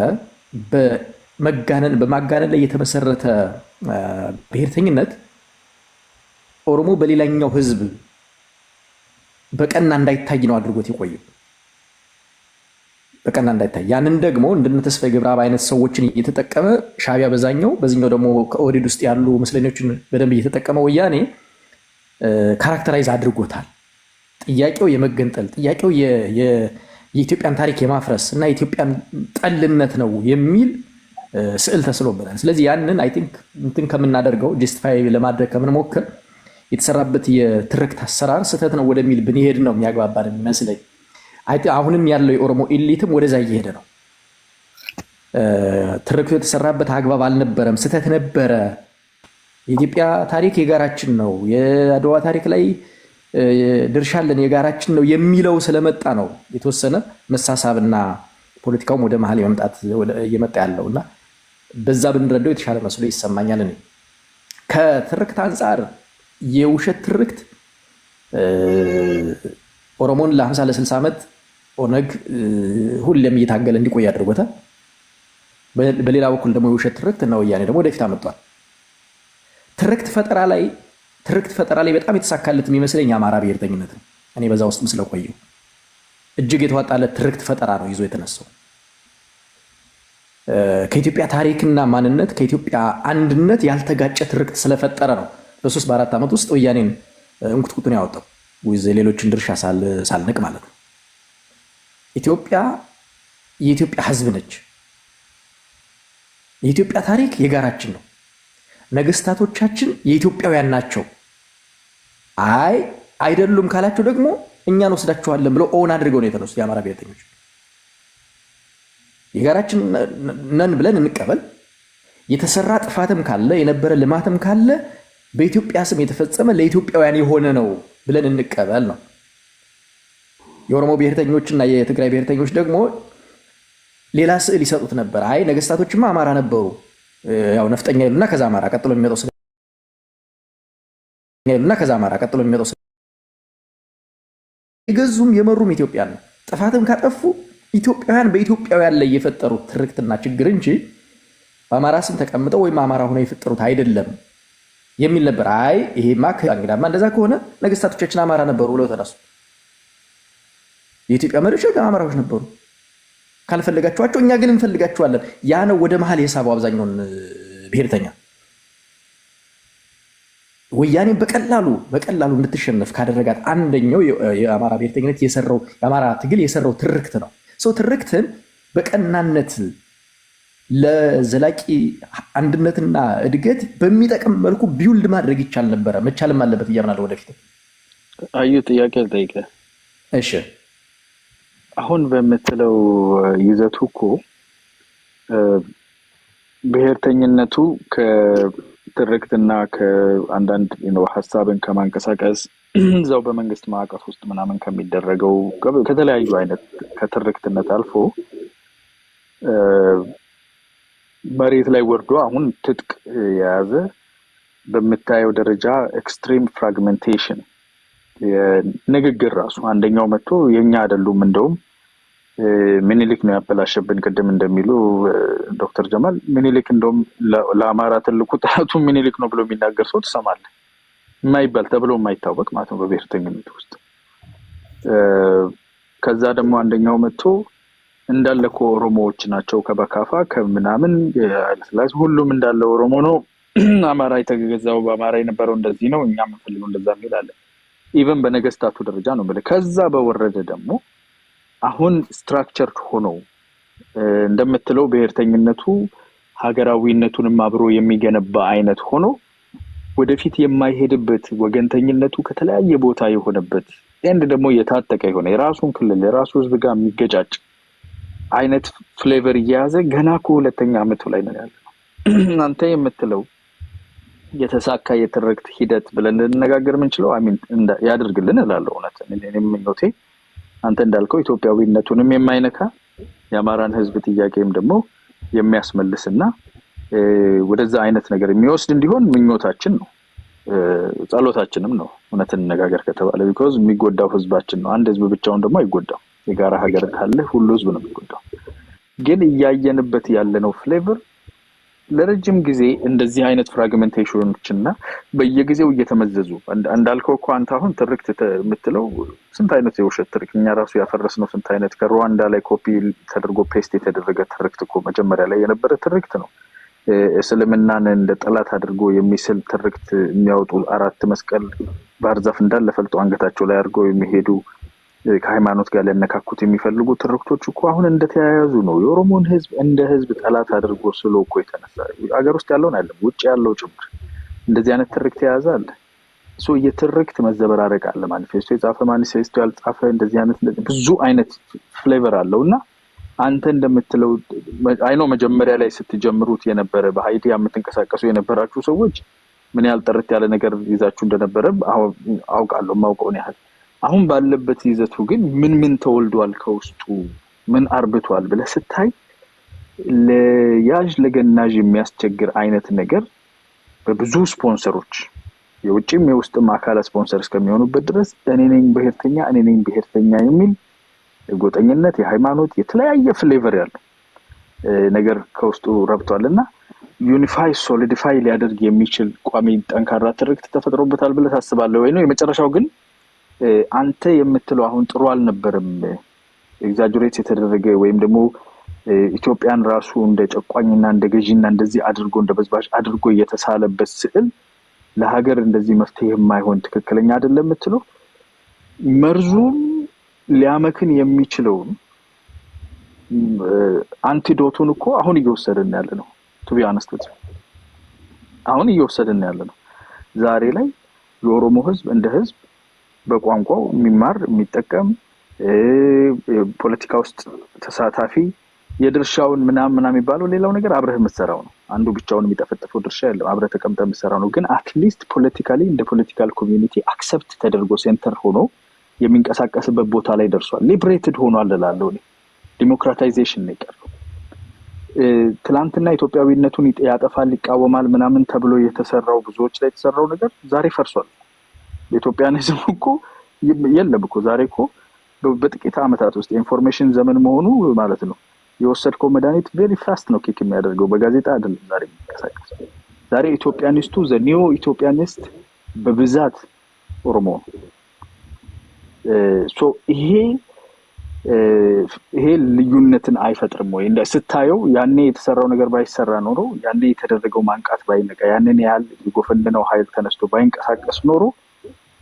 በማጋነን ላይ የተመሰረተ ብሔርተኝነት ኦሮሞ በሌላኛው ህዝብ በቀና እንዳይታይ ነው አድርጎት የቆየው። በቀና እንዳይታይ ያንን ደግሞ እንደነ ተስፋዬ ገብረአብ አይነት ሰዎችን እየተጠቀመ ሻዕቢያ በዛኛው ደግሞ ከኦህዴድ ውስጥ ያሉ ምስለኞችን በደንብ እየተጠቀመ ወያኔ ካራክተራይዝ አድርጎታል። ጥያቄው የመገንጠል ጥያቄው የኢትዮጵያን ታሪክ የማፍረስ እና የኢትዮጵያን ጠልነት ነው የሚል ስዕል ተስሎበታል። ስለዚህ ያንን አይ ቲንክ እንትን ከምናደርገው ጀስቲፋይ ለማድረግ ከምንሞክር የተሰራበት የትርክት አሰራር ስህተት ነው ወደሚል ብንሄድ ነው የሚያግባባን የሚመስለኝ። አሁንም ያለው የኦሮሞ ኤሊትም ወደዛ እየሄደ ነው። ትርክቱ የተሰራበት አግባብ አልነበረም፣ ስህተት ነበረ። የኢትዮጵያ ታሪክ የጋራችን ነው፣ የአድዋ ታሪክ ላይ ድርሻ አለን፣ የጋራችን ነው የሚለው ስለመጣ ነው የተወሰነ መሳሳብና ፖለቲካውም ወደ መሀል እየመጣ ያለው እና በዛ ብንረዳው የተሻለ መስሎ ይሰማኛል። እኔ ከትርክት አንጻር የውሸት ትርክት ኦሮሞን ለ50 ለ60 ዓመት ኦነግ ሁሌም እየታገለ እንዲቆይ አድርጎታል። በሌላ በኩል ደግሞ የውሸት ትርክት እና ወያኔ ደግሞ ወደፊት አመጧል። ትርክት ፈጠራ ላይ በጣም የተሳካለት የሚመስለኝ የአማራ ብሔርተኝነት ነው። እኔ በዛ ውስጥም ስለቆየው እጅግ የተዋጣለት ትርክት ፈጠራ ነው ይዞ የተነሳው። ከኢትዮጵያ ታሪክና ማንነት ከኢትዮጵያ አንድነት ያልተጋጨ ትርክት ስለፈጠረ ነው በ3 በ4 ዓመት ውስጥ ወያኔን እንኩትኩቱን ያወጣው ሌሎችን ድርሻ ሳልንቅ ማለት ነው። ኢትዮጵያ የኢትዮጵያ ሕዝብ ነች። የኢትዮጵያ ታሪክ የጋራችን ነው። ነገስታቶቻችን የኢትዮጵያውያን ናቸው። አይደሉም ካላቸው ደግሞ እኛን ወስዳቸዋለን ብለው ኦን አድርገው ነው የተነሱት የአማራ ብሔርተኞች። የጋራችን ነን ብለን እንቀበል። የተሰራ ጥፋትም ካለ የነበረ ልማትም ካለ በኢትዮጵያ ስም የተፈጸመ ለኢትዮጵያውያን የሆነ ነው ብለን እንቀበል ነው። የኦሮሞ ብሔርተኞችና የትግራይ ብሔርተኞች ደግሞ ሌላ ስዕል ይሰጡት ነበር። ነገስታቶችማ አማራ ነበሩ፣ ያው ነፍጠኛ ይሉና ከዛ አማራ ቀጥሎ የሚመጣው የገዙም የመሩም ኢትዮጵያን ነው። ጥፋትም ካጠፉ ኢትዮጵያውያን በኢትዮጵያውያን ላይ የፈጠሩት ትርክትና ችግር እንጂ በአማራ ስም ተቀምጠው ወይም አማራ ሆነው የፈጠሩት አይደለም የሚል ነበር። ይሄማ እንግዳማ እንደዛ ከሆነ ነገስታቶቻችን አማራ ነበሩ ብለው ተነሱ። የኢትዮጵያ መሪዎች አማራዎች ነበሩ፣ ካልፈለጋችኋቸው እኛ ግን እንፈልጋችኋለን። ያ ነው ወደ መሀል የሳበው አብዛኛውን ብሔርተኛ። ወያኔ በቀላሉ እንድትሸነፍ ካደረጋት አንደኛው የአማራ ብሔርተኝነት የአማራ ትግል የሰራው ትርክት ነው። ሰው ትርክትን በቀናነት ለዘላቂ አንድነትና እድገት በሚጠቅም መልኩ ቢውልድ ማድረግ ይቻል ነበረ፣ መቻልም አለበት እያምናለሁ። ወደፊት አዩ ጥያቄ ልጠይቅህ። እሺ፣ አሁን በምትለው ይዘቱ እኮ ብሔርተኝነቱ ከትርክትና ከአንዳንድ ሀሳብን ከማንቀሳቀስ እዛው በመንግስት ማዕቀፍ ውስጥ ምናምን ከሚደረገው ከተለያዩ አይነት ከትርክትነት አልፎ መሬት ላይ ወርዶ አሁን ትጥቅ የያዘ በምታየው ደረጃ ኤክስትሪም ፍራግሜንቴሽን ንግግር ራሱ አንደኛው መጥቶ የኛ አይደሉም እንደውም ምኒልክ ነው ያበላሸብን ቅድም እንደሚሉ ዶክተር ጀማል ምኒልክ እንደውም ለአማራ ትልቁ ጠላቱ ምኒልክ ነው ብሎ የሚናገር ሰው ትሰማለህ። የማይባል ተብሎ የማይታወቅ ማለት ነው በብሔርተኝነት ውስጥ። ከዛ ደግሞ አንደኛው መጥቶ እንዳለ ኦሮሞዎች ናቸው ከበካፋ ከምናምን ያለስላስ ሁሉም እንዳለ ኦሮሞ ነው፣ አማራ የተገዛው በአማራ የነበረው እንደዚህ ነው፣ እኛ የምንፈልገው እንደዛ የሚላለ ኢቨን በነገስታቱ ደረጃ ነው ብለ ከዛ በወረደ ደግሞ አሁን ስትራክቸርድ ሆኖ እንደምትለው ብሔርተኝነቱ ሀገራዊነቱንም አብሮ የሚገነባ አይነት ሆኖ ወደፊት የማይሄድበት ወገንተኝነቱ ከተለያየ ቦታ የሆነበት እንደ ደግሞ የታጠቀ የሆነ የራሱን ክልል የራሱ ህዝብ ጋር የሚገጫጭ አይነት ፍሌቨር እየያዘ ገና ከሁለተኛ ዓመቱ ላይ ነው ያለው። አንተ የምትለው የተሳካ የትርክት ሂደት ብለን እንነጋገር የምንችለው ያድርግልን እላለሁ። እውነት እኔም ምኞቴ አንተ እንዳልከው ኢትዮጵያዊነቱንም የማይነካ የአማራን ህዝብ ጥያቄም ደግሞ የሚያስመልስና ወደዛ አይነት ነገር የሚወስድ እንዲሆን ምኞታችን ነው፣ ጸሎታችንም ነው። እውነት እንነጋገር ከተባለ ቢኮዝ የሚጎዳው ህዝባችን ነው። አንድ ህዝብ ብቻውን ደግሞ አይጎዳው። የጋራ ሀገር ካለ ሁሉ ህዝብ ነው የሚጎዳው። ግን እያየንበት ያለነው ፍሌቨር ለረጅም ጊዜ እንደዚህ አይነት ፍራግመንቴሽኖች እና በየጊዜው እየተመዘዙ እንዳልከው እኮ አንተ አሁን ትርክት የምትለው ስንት አይነት የውሸት ትርክት እኛ ራሱ ያፈረስነው ስንት አይነት ከሩዋንዳ ላይ ኮፒ ተደርጎ ፔስት የተደረገ ትርክት እኮ መጀመሪያ ላይ የነበረ ትርክት ነው። እስልምናን እንደ ጠላት አድርጎ የሚስል ትርክት የሚያወጡ አራት መስቀል ባህር ዛፍ እንዳለ ፈልጦ አንገታቸው ላይ አድርገው የሚሄዱ ከሃይማኖት ጋር ሊያነካኩት የሚፈልጉ ትርክቶች እኮ አሁን እንደተያያዙ ነው። የኦሮሞን ህዝብ እንደ ህዝብ ጠላት አድርጎ ስሎ እኮ የተነሳ አገር ውስጥ ያለውን አይደለም ውጭ ያለው ጭምር እንደዚህ አይነት ትርክት የያዘ አለ። የትርክት መዘበራረቅ አለ። ማኒፌስቶ የጻፈ ማኒፌስቶ ያልጻፈ እንደዚህ አይነት ብዙ አይነት ፍሌቨር አለውና አንተ እንደምትለው አይኖ መጀመሪያ ላይ ስትጀምሩት የነበረ በአይዲያ የምትንቀሳቀሱ የነበራችሁ ሰዎች ምን ያህል ጥርት ያለ ነገር ይዛችሁ እንደነበረ አውቃለሁ ማውቀውን ያህል። አሁን ባለበት ይዘቱ ግን ምን ተወልዷል ከውስጡ ምን አርብቷል ብለህ ስታይ ለያዥ ለገናዥ የሚያስቸግር አይነት ነገር በብዙ ስፖንሰሮች የውጭም የውስጥም አካላት ስፖንሰር እስከሚሆኑበት ድረስ እኔ ነኝ ብሔርተኛ የሚል ጎጠኝነት የሃይማኖት የተለያየ ፍሌቨር ያለው ነገር ከውስጡ ረብቷልና ዩኒፋይ ሶሊዲፋይ ሊያደርግ የሚችል ቋሚ ጠንካራ ትርክት ተፈጥሮበታል ብለህ ታስባለህ ወይ ነው? የመጨረሻው ግን አንተ የምትለው አሁን ጥሩ አልነበረም ኤግዛጀሬት የተደረገ ወይም ደግሞ ኢትዮጵያን ራሱ እንደ ጨቋኝና እንደ ገዢና እንደዚህ አድርጎ እንደ በዝባዥ አድርጎ የተሳለበት ስዕል ለሀገር እንደዚህ መፍትሄ የማይሆን ትክክለኛ አይደለም የምትለው መርዙን ሊያመክን የሚችለው አንቲዶቱን እኮ አሁን እየወሰደን ያለ ነው። ቱ ቢ ኦነስት አሁን እየወሰደን ያለ ነው። ዛሬ ላይ የኦሮሞ ህዝብ እንደ ህዝብ በቋንቋው የሚማር የሚጠቀም ፖለቲካ ውስጥ ተሳታፊ የድርሻውን ምናምን የሚባለው ሌላው ነገር አብረህ የምትሰራው ነው። አንዱ ብቻውን የሚጠፈጠፈው ድርሻ የለም። አብረህ ተቀምጠህ የምትሰራው ነው። ግን አትሊስት ፖለቲካሊ እንደ ፖለቲካል ኮሚዩኒቲ አክሰፕት ተደርጎ ሴንተር ሆኖ የሚንቀሳቀስበት ቦታ ላይ ደርሷል። ሊብሬትድ ሆኗል እላለሁ እኔ። ዲሞክራታይዜሽን ነው የቀረው። ትላንትና ኢትዮጵያዊነቱን ያጠፋል ይቃወማል ምናምን ተብሎ የተሰራው ብዙዎች ላይ የተሰራው ነገር ዛሬ ፈርሷል። የኢትዮጵያን ህዝብ እኮ የለም እኮ ዛሬ እኮ በጥቂት ዓመታት ውስጥ ኢንፎርሜሽን ዘመን መሆኑ ማለት ነው። የወሰድከው መድኃኒት ቬሪ ፋስት ነው ኪክ የሚያደርገው። በጋዜጣ አይደለም ዛሬ የሚንቀሳቀሰው። ዛሬ ኢትዮጵያኒስቱ ዘኒዮ ኢትዮጵያኒስት በብዛት ኦሮሞ ይሄ ልዩነትን አይፈጥርም ወይ? ስታየው ያኔ የተሰራው ነገር ባይሰራ ኖሮ ያኔ የተደረገው ማንቃት ባይነቃ ያንን ያህል የጎፈንነው ኃይል ተነስቶ ባይንቀሳቀስ ኖሮ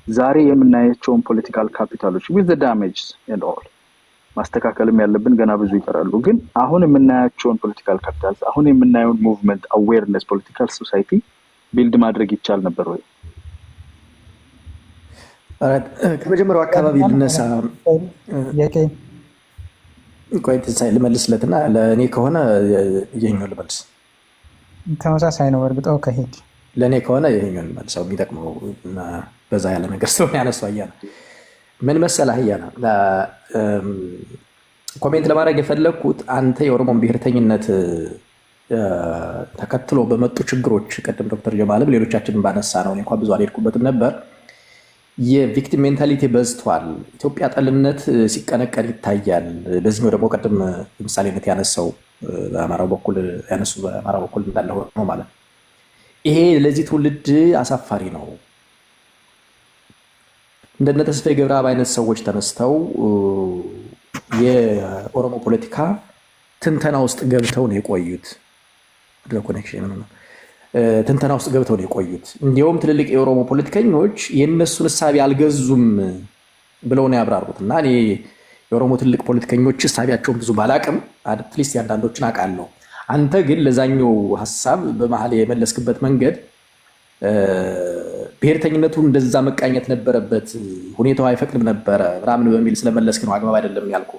ዛሬ የምናያቸውን ፖለቲካል ካፒታሎች with the damage and all ማስተካከልም ያለብን ገና ብዙ ይቀራሉ። ግን አሁን የምናያቸውን ፖለቲካል ካፒታልስ አሁን የምናየውን ሙቭመንት አዌርነስ ፖለቲካል ሶሳይቲ ቢልድ ማድረግ ይቻል ነበር ወይ? ከመጀመሪያው አካባቢ ልነሳ። ቆይ ትንሣኤ ልመልስለትና ለእኔ ከሆነ ይሄኛው ልመልስ። ተመሳሳይ ነው በእርግጥ ከሄድ ለእኔ ከሆነ ይሄኛው ልመልሰው የሚጠቅመው እና በዛ ያለ ነገር ስለሆነ ያነሱ አያና ምን መሰለህ አያና ኮሜንት ለማድረግ የፈለግኩት አንተ የኦሮሞን ብሔርተኝነት ተከትሎ በመጡ ችግሮች ቅድም ዶክተር ጀማልም ሌሎቻችንን ባነሳ ነው እንኳን ብዙ አልሄድኩበትም ነበር። የቪክቲም ሜንታሊቲ በዝቷል። ኢትዮጵያ ጠልነት ሲቀነቀን ይታያል። በዚህኛው ደግሞ ቅድም ምሳሌነት ያነሳው በአማራው በኩል ያነሱ በአማራው በኩል እንዳለ ነው ማለት ነው። ይሄ ለዚህ ትውልድ አሳፋሪ ነው። እንደነ ተስፋዬ ገብረአብ አይነት ሰዎች ተነስተው የኦሮሞ ፖለቲካ ትንተና ውስጥ ገብተው ነው የቆዩት። ኮኔክሽን ነው ትንተና ውስጥ ገብተው ነው የቆዩት። እንዲያውም ትልልቅ የኦሮሞ ፖለቲከኞች የእነሱን እሳቤ አልገዙም ብለው ነው ያብራሩት። እና እኔ የኦሮሞ ትልቅ ፖለቲከኞች እሳቤያቸውን ብዙ ባላቅም አትሊስት ያንዳንዶችን አውቃለሁ። አንተ ግን ለዛኛው ሀሳብ በመሀል የመለስክበት መንገድ ብሔርተኝነቱ እንደዛ መቃኘት ነበረበት፣ ሁኔታው አይፈቅድም ነበረ ምናምን በሚል ስለመለስክ ነው አግባብ አይደለም ያልኩ።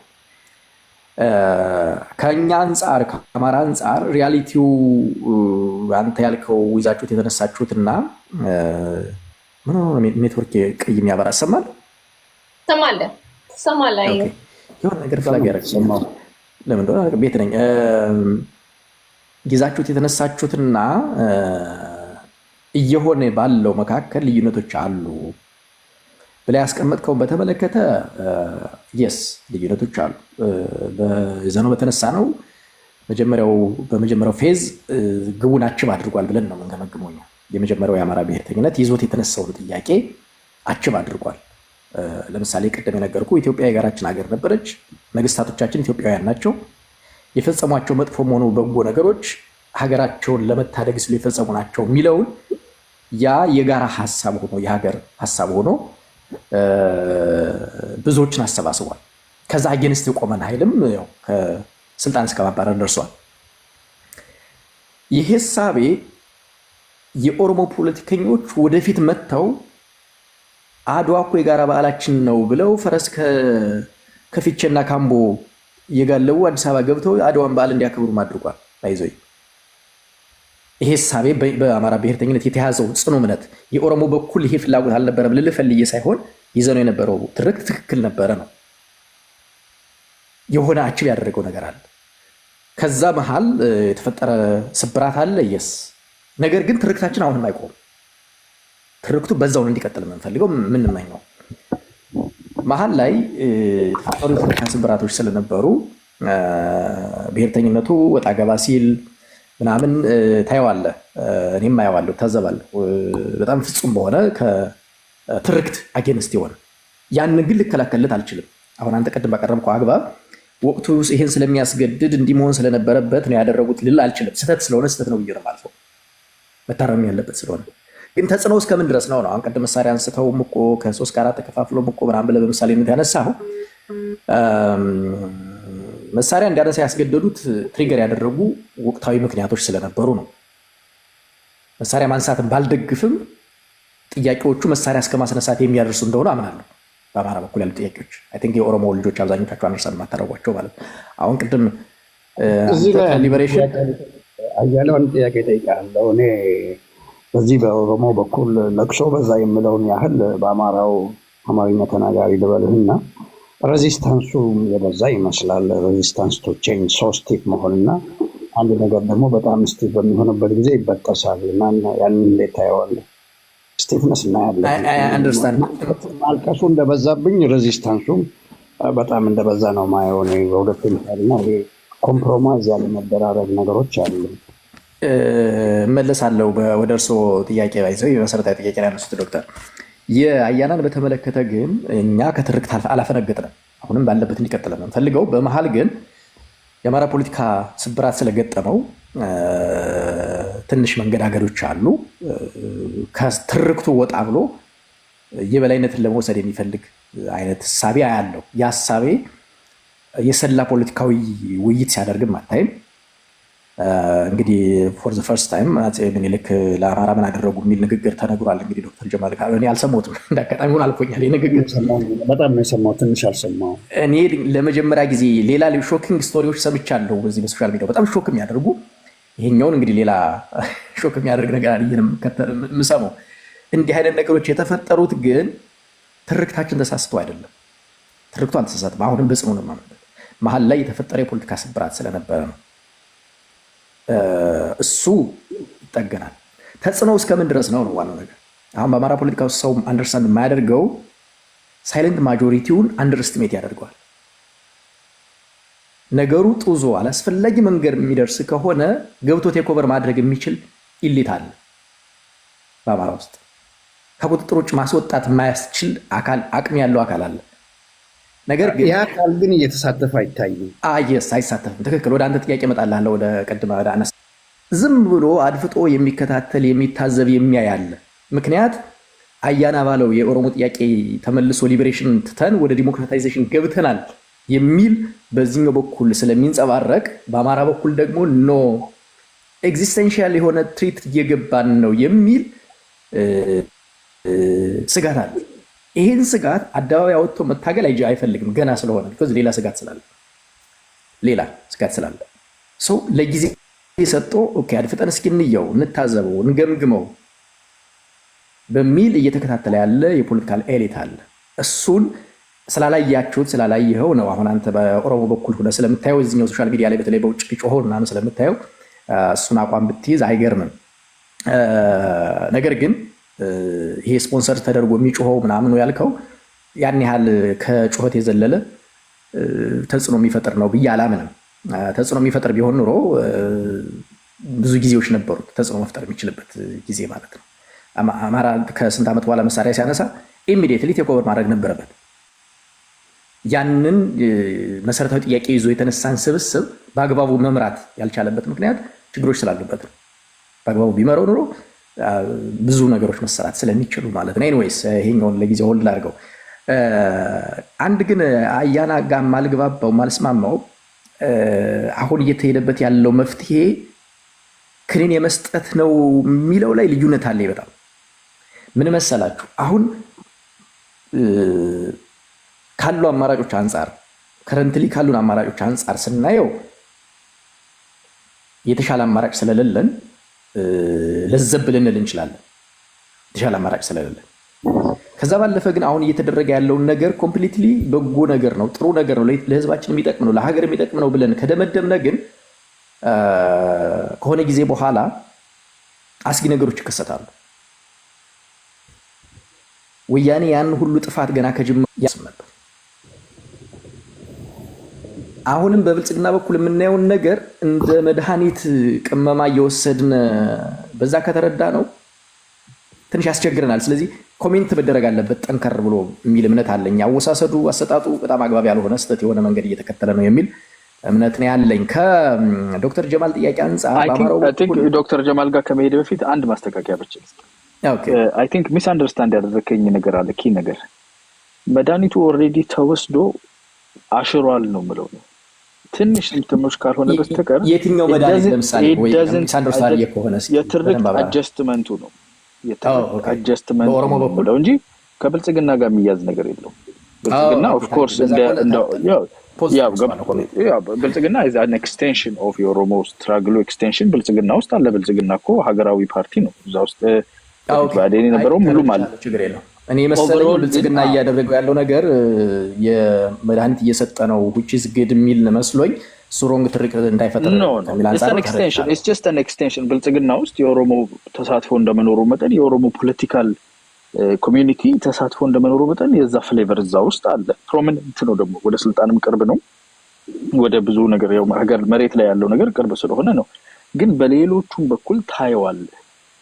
ከኛ አንጻር ከአማራ አንጻር ሪያሊቲው አንተ ያልከው ይዛችሁት የተነሳችሁትና ምን ነው ኔትወርክ ቀይ የሚያበራ ሰማል የሆነ ነገር ፍላግ ያደረግ ለምን እንደሆነ ቤት ነኝ ይዛችሁት የተነሳችሁትና እየሆነ ባለው መካከል ልዩነቶች አሉ ብላ ያስቀመጥከውን በተመለከተ የስ ልዩነቶች አሉ። በዘነው በተነሳ ነው በመጀመሪያው ፌዝ ግቡን አችብ አድርጓል ብለን ነው የምንገመግመው እኛ። የመጀመሪያው የአማራ ብሔርተኝነት ይዞት የተነሳውን ጥያቄ አችብ አድርጓል። ለምሳሌ ቅድም የነገርኩ ኢትዮጵያ የጋራችን ሀገር ነበረች፣ ነገስታቶቻችን ኢትዮጵያውያን ናቸው፣ የፈጸሟቸው መጥፎም ሆኑ በጎ ነገሮች ሀገራቸውን ለመታደግ ሲሉ የፈጸሙ ናቸው የሚለውን ያ የጋራ ሀሳብ ሆኖ የሀገር ሀሳብ ሆኖ ብዙዎችን አሰባስቧል። ከዛ አጌንስት የቆመን ኃይልም ከስልጣን እስከ ማባረር ደርሷል። ይህ ሀሳቤ የኦሮሞ ፖለቲከኞች ወደፊት መጥተው አድዋ እኮ የጋራ በዓላችን ነው ብለው ፈረስ ከፊቼና ካምቦ እየጋለቡ አዲስ አበባ ገብተው አድዋን በዓል እንዲያከብሩ አድርጓል። ባይዘይ ይሄ ሀሳቤ በአማራ ብሔርተኝነት የተያዘው ጽኑ እምነት የኦሮሞ በኩል ይሄ ፍላጎት አልነበረም ልል ፈልጌ ሳይሆን ይዘነው የነበረው ትርክት ትክክል ነበረ ነው። የሆነ አችብ ያደረገው ነገር አለ። ከዛ መሃል የተፈጠረ ስብራት አለ የስ ነገር ግን ትርክታችን አሁንም አይቆም። ትርክቱ በዛውን እንዲቀጥል የምንፈልገው ምንመኘው መሀል ላይ የተፈጠሩ የፖለቲካ ስብራቶች ስለነበሩ ብሔርተኝነቱ ወጣ ገባ ሲል ምናምን ታየዋለህ፣ እኔም አየዋለሁ፣ ታዘባለሁ። በጣም ፍጹም በሆነ ከትርክት አጌንስት የሆነ ያንን ግን ልከላከልለት አልችልም። አሁን አንተ ቀድም ባቀረብከው አግባብ ወቅቱ ይሄን ስለሚያስገድድ እንዲህ መሆን ስለነበረበት ነው ያደረጉት ልል አልችልም። ስህተት ስለሆነ ስህተት ነው ብዬ ነው የማልፈው፣ መታረም ያለበት ስለሆነ። ግን ተጽዕኖ እስከምን ድረስ ነው? አሁን ቀደም መሳሪያ አንስተውም እኮ ከ3 ከ4 ተከፋፍሎ እኮ ምናምን ብለህ በምሳሌነት ያነሳው መሳሪያ እንዲያነሳ ያስገደዱት ትሪገር ያደረጉ ወቅታዊ ምክንያቶች ስለነበሩ ነው። መሳሪያ ማንሳትን ባልደግፍም ጥያቄዎቹ መሳሪያ እስከ ማስነሳት የሚያደርሱ እንደሆነ አምናለሁ። በአማራ በኩል ያሉ ጥያቄዎች አይ ቲንክ የኦሮሞ ልጆች አብዛኞቻቸው አንደርስታንድ የማታደርጓቸው ማለት ነው። አሁን ቅድም ሊበሬሽን አያሌውን ጥያቄ ጠይቃለሁ እኔ በዚህ በኦሮሞ በኩል ለቅሶ በዛ የምለውን ያህል በአማራው አማርኛ ተናጋሪ ልበልህና ሬዚስታንሱ የበዛ ይመስላል። ሬዚስታንስ ቱ ቼንጅ ሶስቲክ መሆንና አንድ ነገር ደግሞ በጣም ስቲፍ በሚሆንበት ጊዜ ይበጠሳል እና ያንን እንዴት ታየዋለህ? ስቲፍነስ እናያለን። ማልቀሱ እንደበዛብኝ ሬዚስታንሱም በጣም እንደበዛ ነው ማየው እኔ በሁለቱ ምሳሌና ኮምፕሮማይዝ ያለ መደራረግ ነገሮች አሉ። መለሳለሁ ወደ እርስዎ ጥያቄ ባይዘው የመሰረታዊ ጥያቄ ላይ ያነሱት ዶክተር የአያናን በተመለከተ ግን እኛ ከትርክት አላፈነገጥንም። አሁንም ባለበት እንዲቀጥል ነው የምንፈልገው። በመሀል ግን የአማራ ፖለቲካ ስብራት ስለገጠመው ትንሽ መንገዳገዶች አሉ። ከትርክቱ ወጣ ብሎ የበላይነትን ለመውሰድ የሚፈልግ አይነት እሳቤ ያለው የሀሳቤ የሰላ ፖለቲካዊ ውይይት ሲያደርግም አታይም። እንግዲህ ፎር ዘ ፈርስት ታይም አፄ ምኒልክ ለአማራ ምን አደረጉ የሚል ንግግር ተነግሯል። እንግዲህ ዶክተር ጀማል እኔ አልሰማሁትም፣ እንዳጋጣሚ ሆኖ አልፎኛል። ንግግር በጣም ነው የሰማሁት፣ ትንሽ አልሰማሁም። እኔ ለመጀመሪያ ጊዜ ሌላ ሾኪንግ ስቶሪዎች ሰምቻለሁ በዚህ በሶሻል ሚዲያ በጣም ሾክ የሚያደርጉ። ይሄኛውን እንግዲህ ሌላ ሾክ የሚያደርግ ነገር የምሰማው እንዲህ አይነት ነገሮች የተፈጠሩት ግን ትርክታችን ተሳስቶ አይደለም። ትርክቱ አልተሳሳትም። አሁንም በጽኑ ነው የማምንበት። መሀል ላይ የተፈጠረ የፖለቲካ ስብራት ስለነበረ ነው። እሱ ይጠገናል። ተጽዕኖ እስከምን ድረስ ነው ነው ዋናው ነገር። አሁን በአማራ ፖለቲካ ውስጥ ሰው አንደርስታንድ የማያደርገው ሳይለንት ማጆሪቲውን አንደርስትሜት ያደርገዋል። ነገሩ ጡዞ አላስፈላጊ መንገድ የሚደርስ ከሆነ ገብቶ ቴኮቨር ማድረግ የሚችል ኢሊት አለ በአማራ ውስጥ። ከቁጥጥር ውጭ ማስወጣት የማያስችል አቅም ያለው አካል አለ። ነገር ግን ያ አካል ግን እየተሳተፈ አይታይም። አይሳተፍም። ትክክል። ወደ አንተ ጥያቄ እመጣልሃለሁ። ወደ ቀድመ ወደ አነሳ ዝም ብሎ አድፍጦ የሚከታተል የሚታዘብ የሚያይ አለ። ምክንያት አያና ባለው የኦሮሞ ጥያቄ ተመልሶ ሊበሬሽን ትተን ወደ ዲሞክራታይዜሽን ገብተናል የሚል በዚህኛው በኩል ስለሚንጸባረቅ፣ በአማራ በኩል ደግሞ ኖ ኤግዚስተንሻል የሆነ ትሪት እየገባን ነው የሚል ስጋት አለ። ይህን ስጋት አደባባይ አወጥቶ መታገል አይፈልግም ገና ስለሆነ ሌላ ስጋት ስላለ ሰው ለጊዜ ሰጥቶ አድፍጠን እስኪ እንየው፣ እንታዘበው፣ እንገምግመው በሚል እየተከታተለ ያለ የፖለቲካል ኤሊት አለ። እሱን ስላላየኸው ነው አሁን አንተ በኦሮሞ በኩል ሆነ ስለምታየው እዚህኛው ሶሻል ሚዲያ ላይ በተለይ በውጭ ጮሆ ምናምን ስለምታየው እሱን አቋም ብትይዝ አይገርምም። ነገር ግን ይሄ ስፖንሰር ተደርጎ የሚጮኸው ምናምን ያልከው ያን ያህል ከጩኸት የዘለለ ተጽዕኖ የሚፈጥር ነው ብዬ አላምንም። ተጽዕኖ የሚፈጥር ቢሆን ኑሮ ብዙ ጊዜዎች ነበሩት ተጽዕኖ መፍጠር የሚችልበት ጊዜ ማለት ነው። አማራ ከስንት ዓመት በኋላ መሳሪያ ሲያነሳ ኢሚዲየትሊ ቴክ ኦቨር ማድረግ ነበረበት። ያንን መሰረታዊ ጥያቄ ይዞ የተነሳን ስብስብ በአግባቡ መምራት ያልቻለበት ምክንያት ችግሮች ስላሉበት ነው። በአግባቡ ቢመራው ኑሮ ብዙ ነገሮች መሰራት ስለሚችሉ ማለት ነው። ኤኒዌይስ ይሄኛውን ለጊዜው ሆልድ አድርገው። አንድ ግን አያና ጋር ማልግባባው ማልስማማው አሁን እየተሄደበት ያለው መፍትሄ ክኒን የመስጠት ነው የሚለው ላይ ልዩነት አለ። በጣም ምን መሰላችሁ? አሁን ካሉ አማራጮች አንጻር ከረንትሊ ካሉን አማራጮች አንጻር ስናየው የተሻለ አማራጭ ስለሌለን ለዘብ ልንል እንችላለን። የተሻለ አማራጭ ስለሌለን ከዛ ባለፈ ግን አሁን እየተደረገ ያለውን ነገር ኮምፕሊትሊ በጎ ነገር ነው፣ ጥሩ ነገር ነው፣ ለህዝባችን የሚጠቅም ነው፣ ለሀገር የሚጠቅም ነው ብለን ከደመደምነ ግን ከሆነ ጊዜ በኋላ አስጊ ነገሮች ይከሰታሉ። ወያኔ ያን ሁሉ ጥፋት ገና ከጅምሩ ያስብ ነበር። አሁንም በብልጽግና በኩል የምናየውን ነገር እንደ መድኃኒት ቅመማ እየወሰድን በዛ ከተረዳ ነው ትንሽ ያስቸግረናል። ስለዚህ ኮሜንት መደረግ አለበት ጠንከር ብሎ የሚል እምነት አለኝ። አወሳሰዱ አሰጣጡ በጣም አግባብ ያልሆነ ስህተት የሆነ መንገድ እየተከተለ ነው የሚል እምነት ነው ያለኝ። ከዶክተር ጀማል ጥያቄ አንጻር ዶክተር ጀማል ጋር ከመሄድ በፊት አንድ ማስተካከያ ብችል አይ ቲንክ ሚስ አንደርስታንድ ያደረከኝ ነገር አለ። ኪ ነገር መድኃኒቱ ኦልሬዲ ተወስዶ አሽሯል ነው የምለው ነው። ትንሽ ሲምፕተሞች ካልሆነ በስተቀር የትኛው መድኃኒት ለምሳሌ ወይ ሚስ አንደርስታንድ የሆነ የትርክት አጀስትመንቱ ነው አጀስትመንት በኦሮሞ በኩል እንጂ ከብልጽግና ጋር የሚያዝ ነገር የለውም። ብልጽግና ኦፍ ኮርስ ብልጽግና is an extension of የኦሮሞ ስትራግሉ ኤክስቴንሽን ብልጽግና ውስጥ አለ። ብልጽግና እኮ ሀገራዊ ፓርቲ ነው። እዛ ውስጥ ባዴን የነበረው ሙሉ ማለት ችግር የለውም። እኔ መሰለኝ ብልጽግና እያደረገው ያለው ነገር የመድኃኒት እየሰጠ ነው which is good የሚል መስሎኝ ሱሮንግ ትርክ እንዳይፈጠር ነው ሚላንሳር ኤክስቴንሽን it's just an extension ብልጽግና ውስጥ የኦሮሞ ተሳትፎ እንደመኖሩ መጠን የኦሮሞ ፖለቲካል ኮሚዩኒቲ ተሳትፎ እንደመኖሩ መጠን የዛ ፍሌቨር እዛ ውስጥ አለ። ፕሮሚነንት ነው ደግሞ ወደ ስልጣንም ቅርብ ነው። ወደ ብዙ ነገር ያው ሀገር መሬት ላይ ያለው ነገር ቅርብ ስለሆነ ነው። ግን በሌሎቹም በኩል ታየዋል።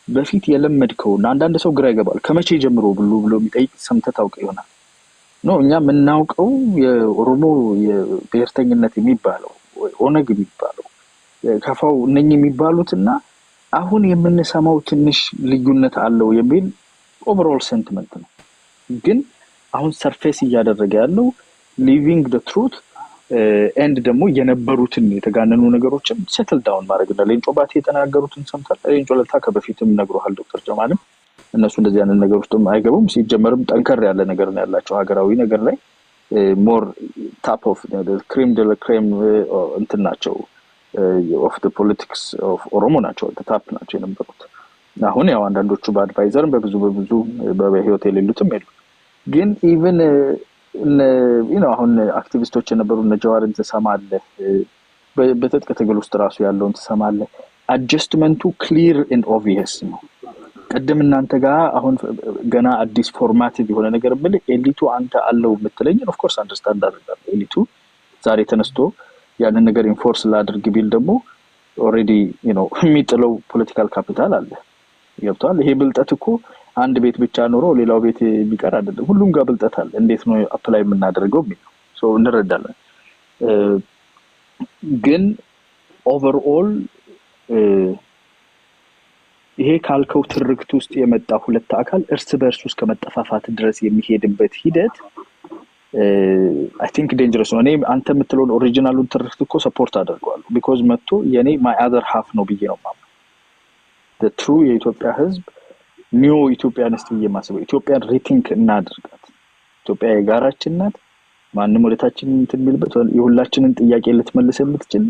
በፊት የለመድከውና አንዳንድ ሰው ግራ ይገባል። ከመቼ ጀምሮ ብሎ የሚጠይቅ ሰምተህ ታውቅ ይሆናል ነው። እኛ የምናውቀው የኦሮሞ የብሔርተኝነት የሚባለው ኦነግ የሚባለው ከፋው እነኚህ የሚባሉትና አሁን የምንሰማው ትንሽ ልዩነት አለው የሚል ኦቨርኦል ሴንቲመንት ነው። ግን አሁን ሰርፌስ እያደረገ ያለው ሊቪንግ ዘ ትሩት ኤንድ ደግሞ የነበሩትን የተጋነኑ ነገሮችን ሴትል ዳውን ማድረግ እና ሌንጮ ባቴ የተናገሩትን ሰምታል። ሌንጮ ለታ ከበፊትም ነግሮሃል ዶክተር ጀማልም እነሱ እንደዚህ ያንን ነገር ውስጥም አይገቡም። ሲጀመርም ጠንከር ያለ ነገር ነው ያላቸው ሀገራዊ ነገር ላይ ሞር ታፕ ኦፍ ክሬም ደ ክሬም እንትን ናቸው ኦፍ ዘ ፖለቲክስ ኦፍ ኦሮሞ ናቸው። ታፕ ናቸው የነበሩት። አሁን ያው አንዳንዶቹ በአድቫይዘርም በብዙ በህይወት የሌሉትም የሉ። ግን ኢቭን አሁን አክቲቪስቶች የነበሩ እነ ጀዋርን ትሰማለህ። በትጥቅ ትግል ውስጥ ራሱ ያለውን ትሰማለህ። አጀስትመንቱ ክሊር ኤንድ ኦብቪየስ ነው። ቀደም እናንተ ጋር አሁን ገና አዲስ ፎርማቲቭ የሆነ ነገር ብል ኤሊቱ አንተ አለው የምትለኝ ኦፍ ኮርስ አንደርስታንድ አደርጋለሁ። ኤሊቱ ዛሬ ተነስቶ ያንን ነገር ኢንፎርስ ላድርግ ቢል ደግሞ ኦልሬዲ የሚጥለው ፖለቲካል ካፒታል አለ። ገብቷል። ይሄ ብልጠት እኮ አንድ ቤት ብቻ ኖሮ ሌላው ቤት ቢቀር አይደለም። ሁሉም ጋር ብልጠት አለ። እንዴት ነው አፕላይ የምናደርገው የሚለው ሶ እንረዳለን። ግን ኦቨርኦል ይሄ ካልከው ትርክት ውስጥ የመጣ ሁለት አካል እርስ በእርስ ውስጥ ከመጠፋፋት ድረስ የሚሄድበት ሂደት አይ ቲንክ ዴንጀረስ ነው። እኔ አንተ የምትለውን ኦሪጂናሉን ትርክት እኮ ሰፖርት አደርገዋለሁ። ቢኮዝ መጥቶ የኔ ማይ አዘር ሃፍ ነው ብዬ ነው የማምነው። the true የኢትዮጵያ ህዝብ ኒዮ ኢትዮጵያንስት ብዬ ማስበው ኢትዮጵያን ሪቲንክ እናድርጋት። ኢትዮጵያ የጋራችን ናት። ማንም ወደታችን እንትን የሚልበት የሁላችንን ጥያቄ ልትመልስ የምትችል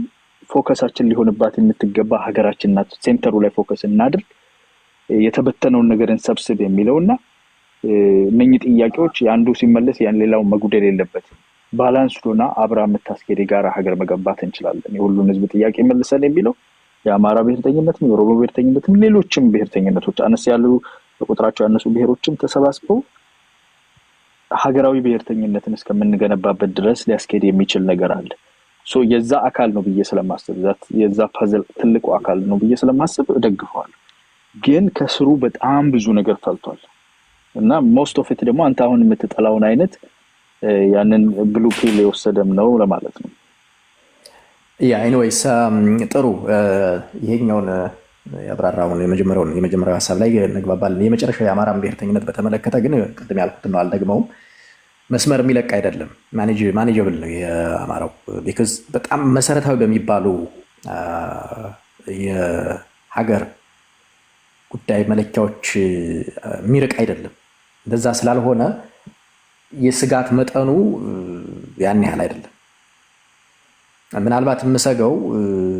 ፎከሳችን ሊሆንባት የምትገባ ሀገራችን ናት። ሴንተሩ ላይ ፎከስ እናድርግ። የተበተነውን ነገር እንሰብስብ የሚለውና እነኚህ ጥያቄዎች ያንዱ ሲመለስ ያን ሌላው መጉደል የለበትም። ባላንስ ሆና አብራ የምታስኬድ የጋራ ሀገር መገንባት እንችላለን። የሁሉን ህዝብ ጥያቄ መልሰን የሚለው የአማራ ብሔርተኝነትም የኦሮሞ ብሔርተኝነትም ሌሎችም ብሔርተኝነቶች አነስ ያሉ በቁጥራቸው ያነሱ ብሔሮችም ተሰባስበው ሀገራዊ ብሔርተኝነትን እስከምንገነባበት ድረስ ሊያስኬድ የሚችል ነገር አለ። የዛ አካል ነው ብዬ ስለማስብ የዛ ፐዝል ትልቁ አካል ነው ብዬ ስለማስብ እደግፈዋለሁ። ግን ከስሩ በጣም ብዙ ነገር ፈልቷል እና ሞስት ኦፍ ኢት ደግሞ አንተ አሁን የምትጠላውን አይነት ያንን ብሉ ፒል የወሰደም ነው ለማለት ነው። ኤኒዌይስ ጥሩ ይሄኛውን ያብራራውን የመጀመሪያው ሐሳብ ላይ እንግባባለን። የመጨረሻው የአማራን ብሔርተኝነት በተመለከተ ግን ቅድም ያልኩት ነው አልደግመውም። መስመር የሚለቅ አይደለም፣ ማኔጀብል ነው የአማራው። ቢካዝ በጣም መሰረታዊ በሚባሉ የሀገር ጉዳይ መለኪያዎች የሚርቅ አይደለም። እንደዛ ስላልሆነ የስጋት መጠኑ ያን ያህል አይደለም። ምናልባት የምሰገው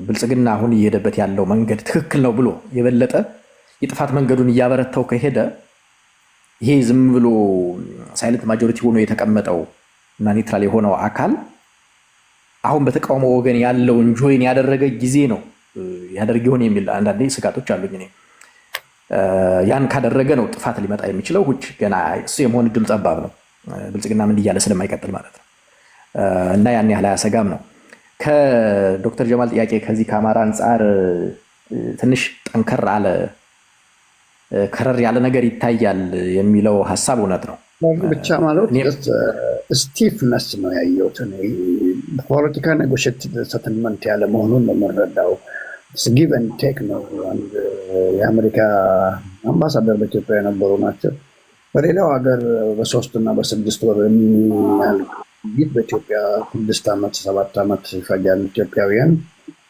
ብልጽግና አሁን እየሄደበት ያለው መንገድ ትክክል ነው ብሎ የበለጠ የጥፋት መንገዱን እያበረታው ከሄደ ይሄ ዝም ብሎ ሳይለንት ማጆሪቲ ሆኖ የተቀመጠው እና ኒውትራል የሆነው አካል አሁን በተቃውሞ ወገን ያለውን ጆይን ያደረገ ጊዜ ነው ያደርግ ይሆን የሚል አንዳንዴ ስጋቶች አሉኝ እኔ። ያን ካደረገ ነው ጥፋት ሊመጣ የሚችለው። ሁጭ ገና እሱ የመሆን እድሉ ጠባብ ነው፣ ብልጽግና ምን እያለ ስለማይቀጥል ማለት ነው። እና ያን ያህል አያሰጋም ነው። ከዶክተር ጀማል ጥያቄ ከዚህ ከአማራ አንጻር ትንሽ ጠንከር አለ ከረር ያለ ነገር ይታያል የሚለው ሀሳብ እውነት ነው። ብቻ ማለት ስቲፍነስ ነው ያየሁት። ፖለቲካ ኔጎሽት ሰትልመንት ያለ መሆኑን ነው የምረዳው። ጊቭ ኤንድ ቴክ ነው። የአሜሪካ አምባሳደር በኢትዮጵያ የነበሩ ናቸው። በሌላው ሀገር በ3 እና በ6 ወር የሚያህል በኢትዮጵያ 6 ዓመት 7 ዓመት ይፈጃል። ኢትዮጵያውያን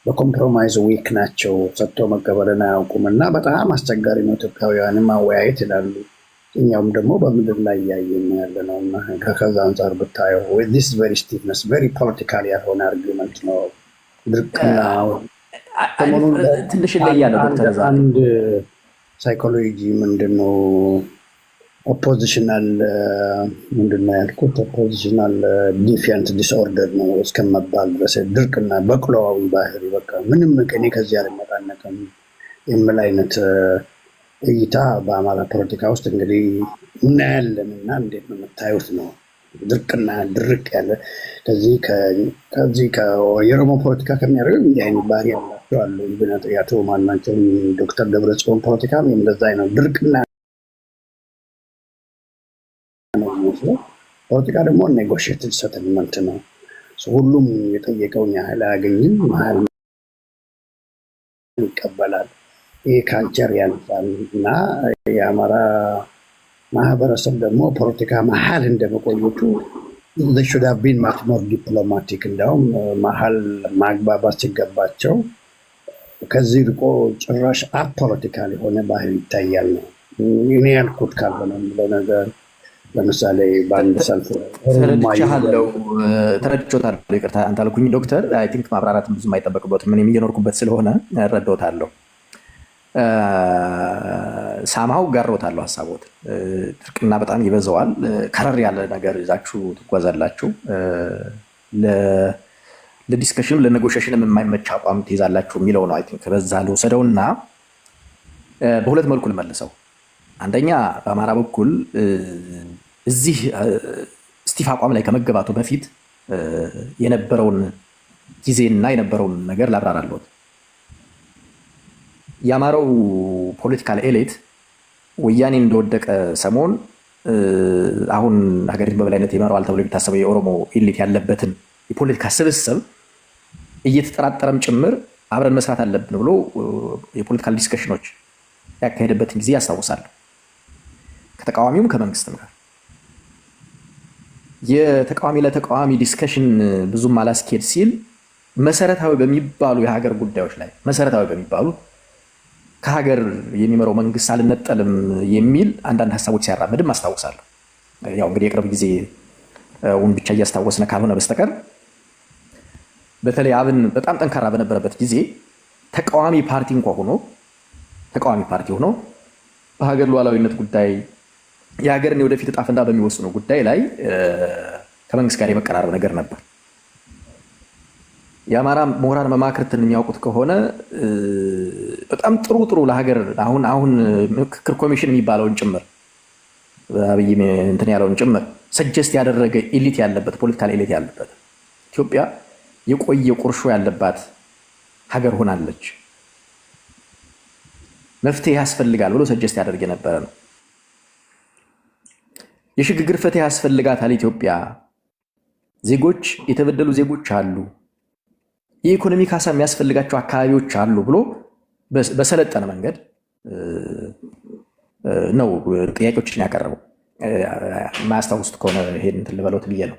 በኮምፕሮማይዝ ዊክ ናቸው፣ ሰጥቶ መቀበልን አያውቁም እና በጣም አስቸጋሪ ነው ኢትዮጵያውያንን ማወያየት ይላሉ። እኛውም ደግሞ በምድር ላይ እያየን ያለ ነው እና ከዛ አንጻር ብታየው ዲስ ቨሪ ስቲፍነስ ቨሪ ፖለቲካል ያልሆነ አርጊመንት ነው። ድርቅና ትንሽ ይለያል። አንድ ሳይኮሎጂ ምንድነው ኦፖዚሽናል ምንድነው ያልኩት ኦፖዚሽናል ዲፊያንት ዲስኦርደር ነው እስከመባል ድረስ ድርቅና በቅሎዋዊ ባህሪ በቃ ምንም ከኔ ከዚህ አልመጣነቅም የሚል አይነት እይታ በአማራ ፖለቲካ ውስጥ እንግዲህ እናያለን እና እንዴት ነው የምታዩት ነው? ድርቅና ድርቅ ያለ ከዚህ የኦሮሞ ፖለቲካ ከሚያደርገው እንዲህ አይነት ባህሪ ያላቸው አሉ። ያቶ ማናቸውም ዶክተር ደብረጽዮን ፖለቲካ እንደዛ ነው። ድርቅና ፖለቲካ ደግሞ ኔጎሽየትድ ሰትልመንት ነው። ሁሉም የጠየቀውን ያህል አያገኝም፣ መሀል ይቀበላል። ይህ ካልቸር ያልፋል እና የአማራ ማህበረሰብ ደግሞ ፖለቲካ መሀል እንደመቆየቱ should have been much more diplomatic። እንዲያውም መሀል ማግባባት ሲገባቸው ከዚህ ርቆ ጭራሽ አፖለቲካል የሆነ ባህል ይታያል ነው እኔ ያልኩት። ካልሆነ ብለው ነገር ለምሳሌ በአንድ ሰልፍ ተረድቼዎታለሁ። ይቅርታ አንተ አልኩኝ ዶክተር። አይ ቲንክ ማብራራትም ብዙም አይጠበቅበትም፣ እኔም እየኖርኩበት ስለሆነ እረዳዎታለሁ። ሳማው ጋሮታለሁ ሀሳቦት። ድርቅና በጣም ይበዛዋል። ከረር ያለ ነገር ይዛችሁ ትጓዛላችሁ። ለዲስከሽንም ለኔጎሽሽንም የማይመች አቋም ትይዛላችሁ የሚለው ነው። አይ ቲንክ በዛ ልውሰደውና በሁለት መልኩ ልመልሰው። አንደኛ በአማራ በኩል እዚህ ስቲፍ አቋም ላይ ከመገባቱ በፊት የነበረውን ጊዜና የነበረውን ነገር ላብራራለሁት። የአማራው ፖለቲካል ኤሊት ወያኔ እንደወደቀ ሰሞን አሁን ሀገሪቱን በበላይነት ይመራዋል ተብሎ የሚታሰበው የኦሮሞ ኤሊት ያለበትን የፖለቲካ ስብስብ እየተጠራጠረም ጭምር አብረን መስራት አለብን ብሎ የፖለቲካል ዲስከሽኖች ያካሄደበትን ጊዜ ያስታውሳለሁ። ከተቃዋሚውም ከመንግስትም ጋር የተቃዋሚ ለተቃዋሚ ዲስከሽን ብዙም አላስኬድ ሲል መሰረታዊ በሚባሉ የሀገር ጉዳዮች ላይ መሰረታዊ በሚባሉ ከሀገር የሚመራው መንግስት አልነጠልም የሚል አንዳንድ ሀሳቦች ሲያራምድም አስታውሳለሁ። ያው እንግዲህ የቅርብ ጊዜ ብቻ እያስታወስነ ካልሆነ በስተቀር በተለይ አብን በጣም ጠንካራ በነበረበት ጊዜ ተቃዋሚ ፓርቲ ሆኖ በሀገር ሉዓላዊነት ጉዳይ የሀገርን የወደፊት ዕጣ ፈንታ በሚወስኑ ጉዳይ ላይ ከመንግስት ጋር የመቀራረብ ነገር ነበር። የአማራ ምሁራን መማክርትን የሚያውቁት ከሆነ በጣም ጥሩ ለሀገር አሁን ምክክር ኮሚሽን የሚባለውን ጭምር አብይ እንትን ያለውን ጭምር ሰጀስት ያደረገ ኤሊት ያለበት ፖለቲካል ኤሊት ያለበት ኢትዮጵያ የቆየ ቁርሾ ያለባት ሀገር ሆናለች። መፍትሄ ያስፈልጋል ብሎ ሰጀስት ያደርግ የነበረ ነው። የሽግግር ፍትህ ያስፈልጋታል ኢትዮጵያ። ዜጎች የተበደሉ ዜጎች አሉ፣ የኢኮኖሚ ካሳ የሚያስፈልጋቸው አካባቢዎች አሉ ብሎ በሰለጠነ መንገድ ነው ጥያቄዎችን ያቀረበው። ማያስታውሱት ከሆነ ይሄን እንትን ልበለው ብዬ ነው።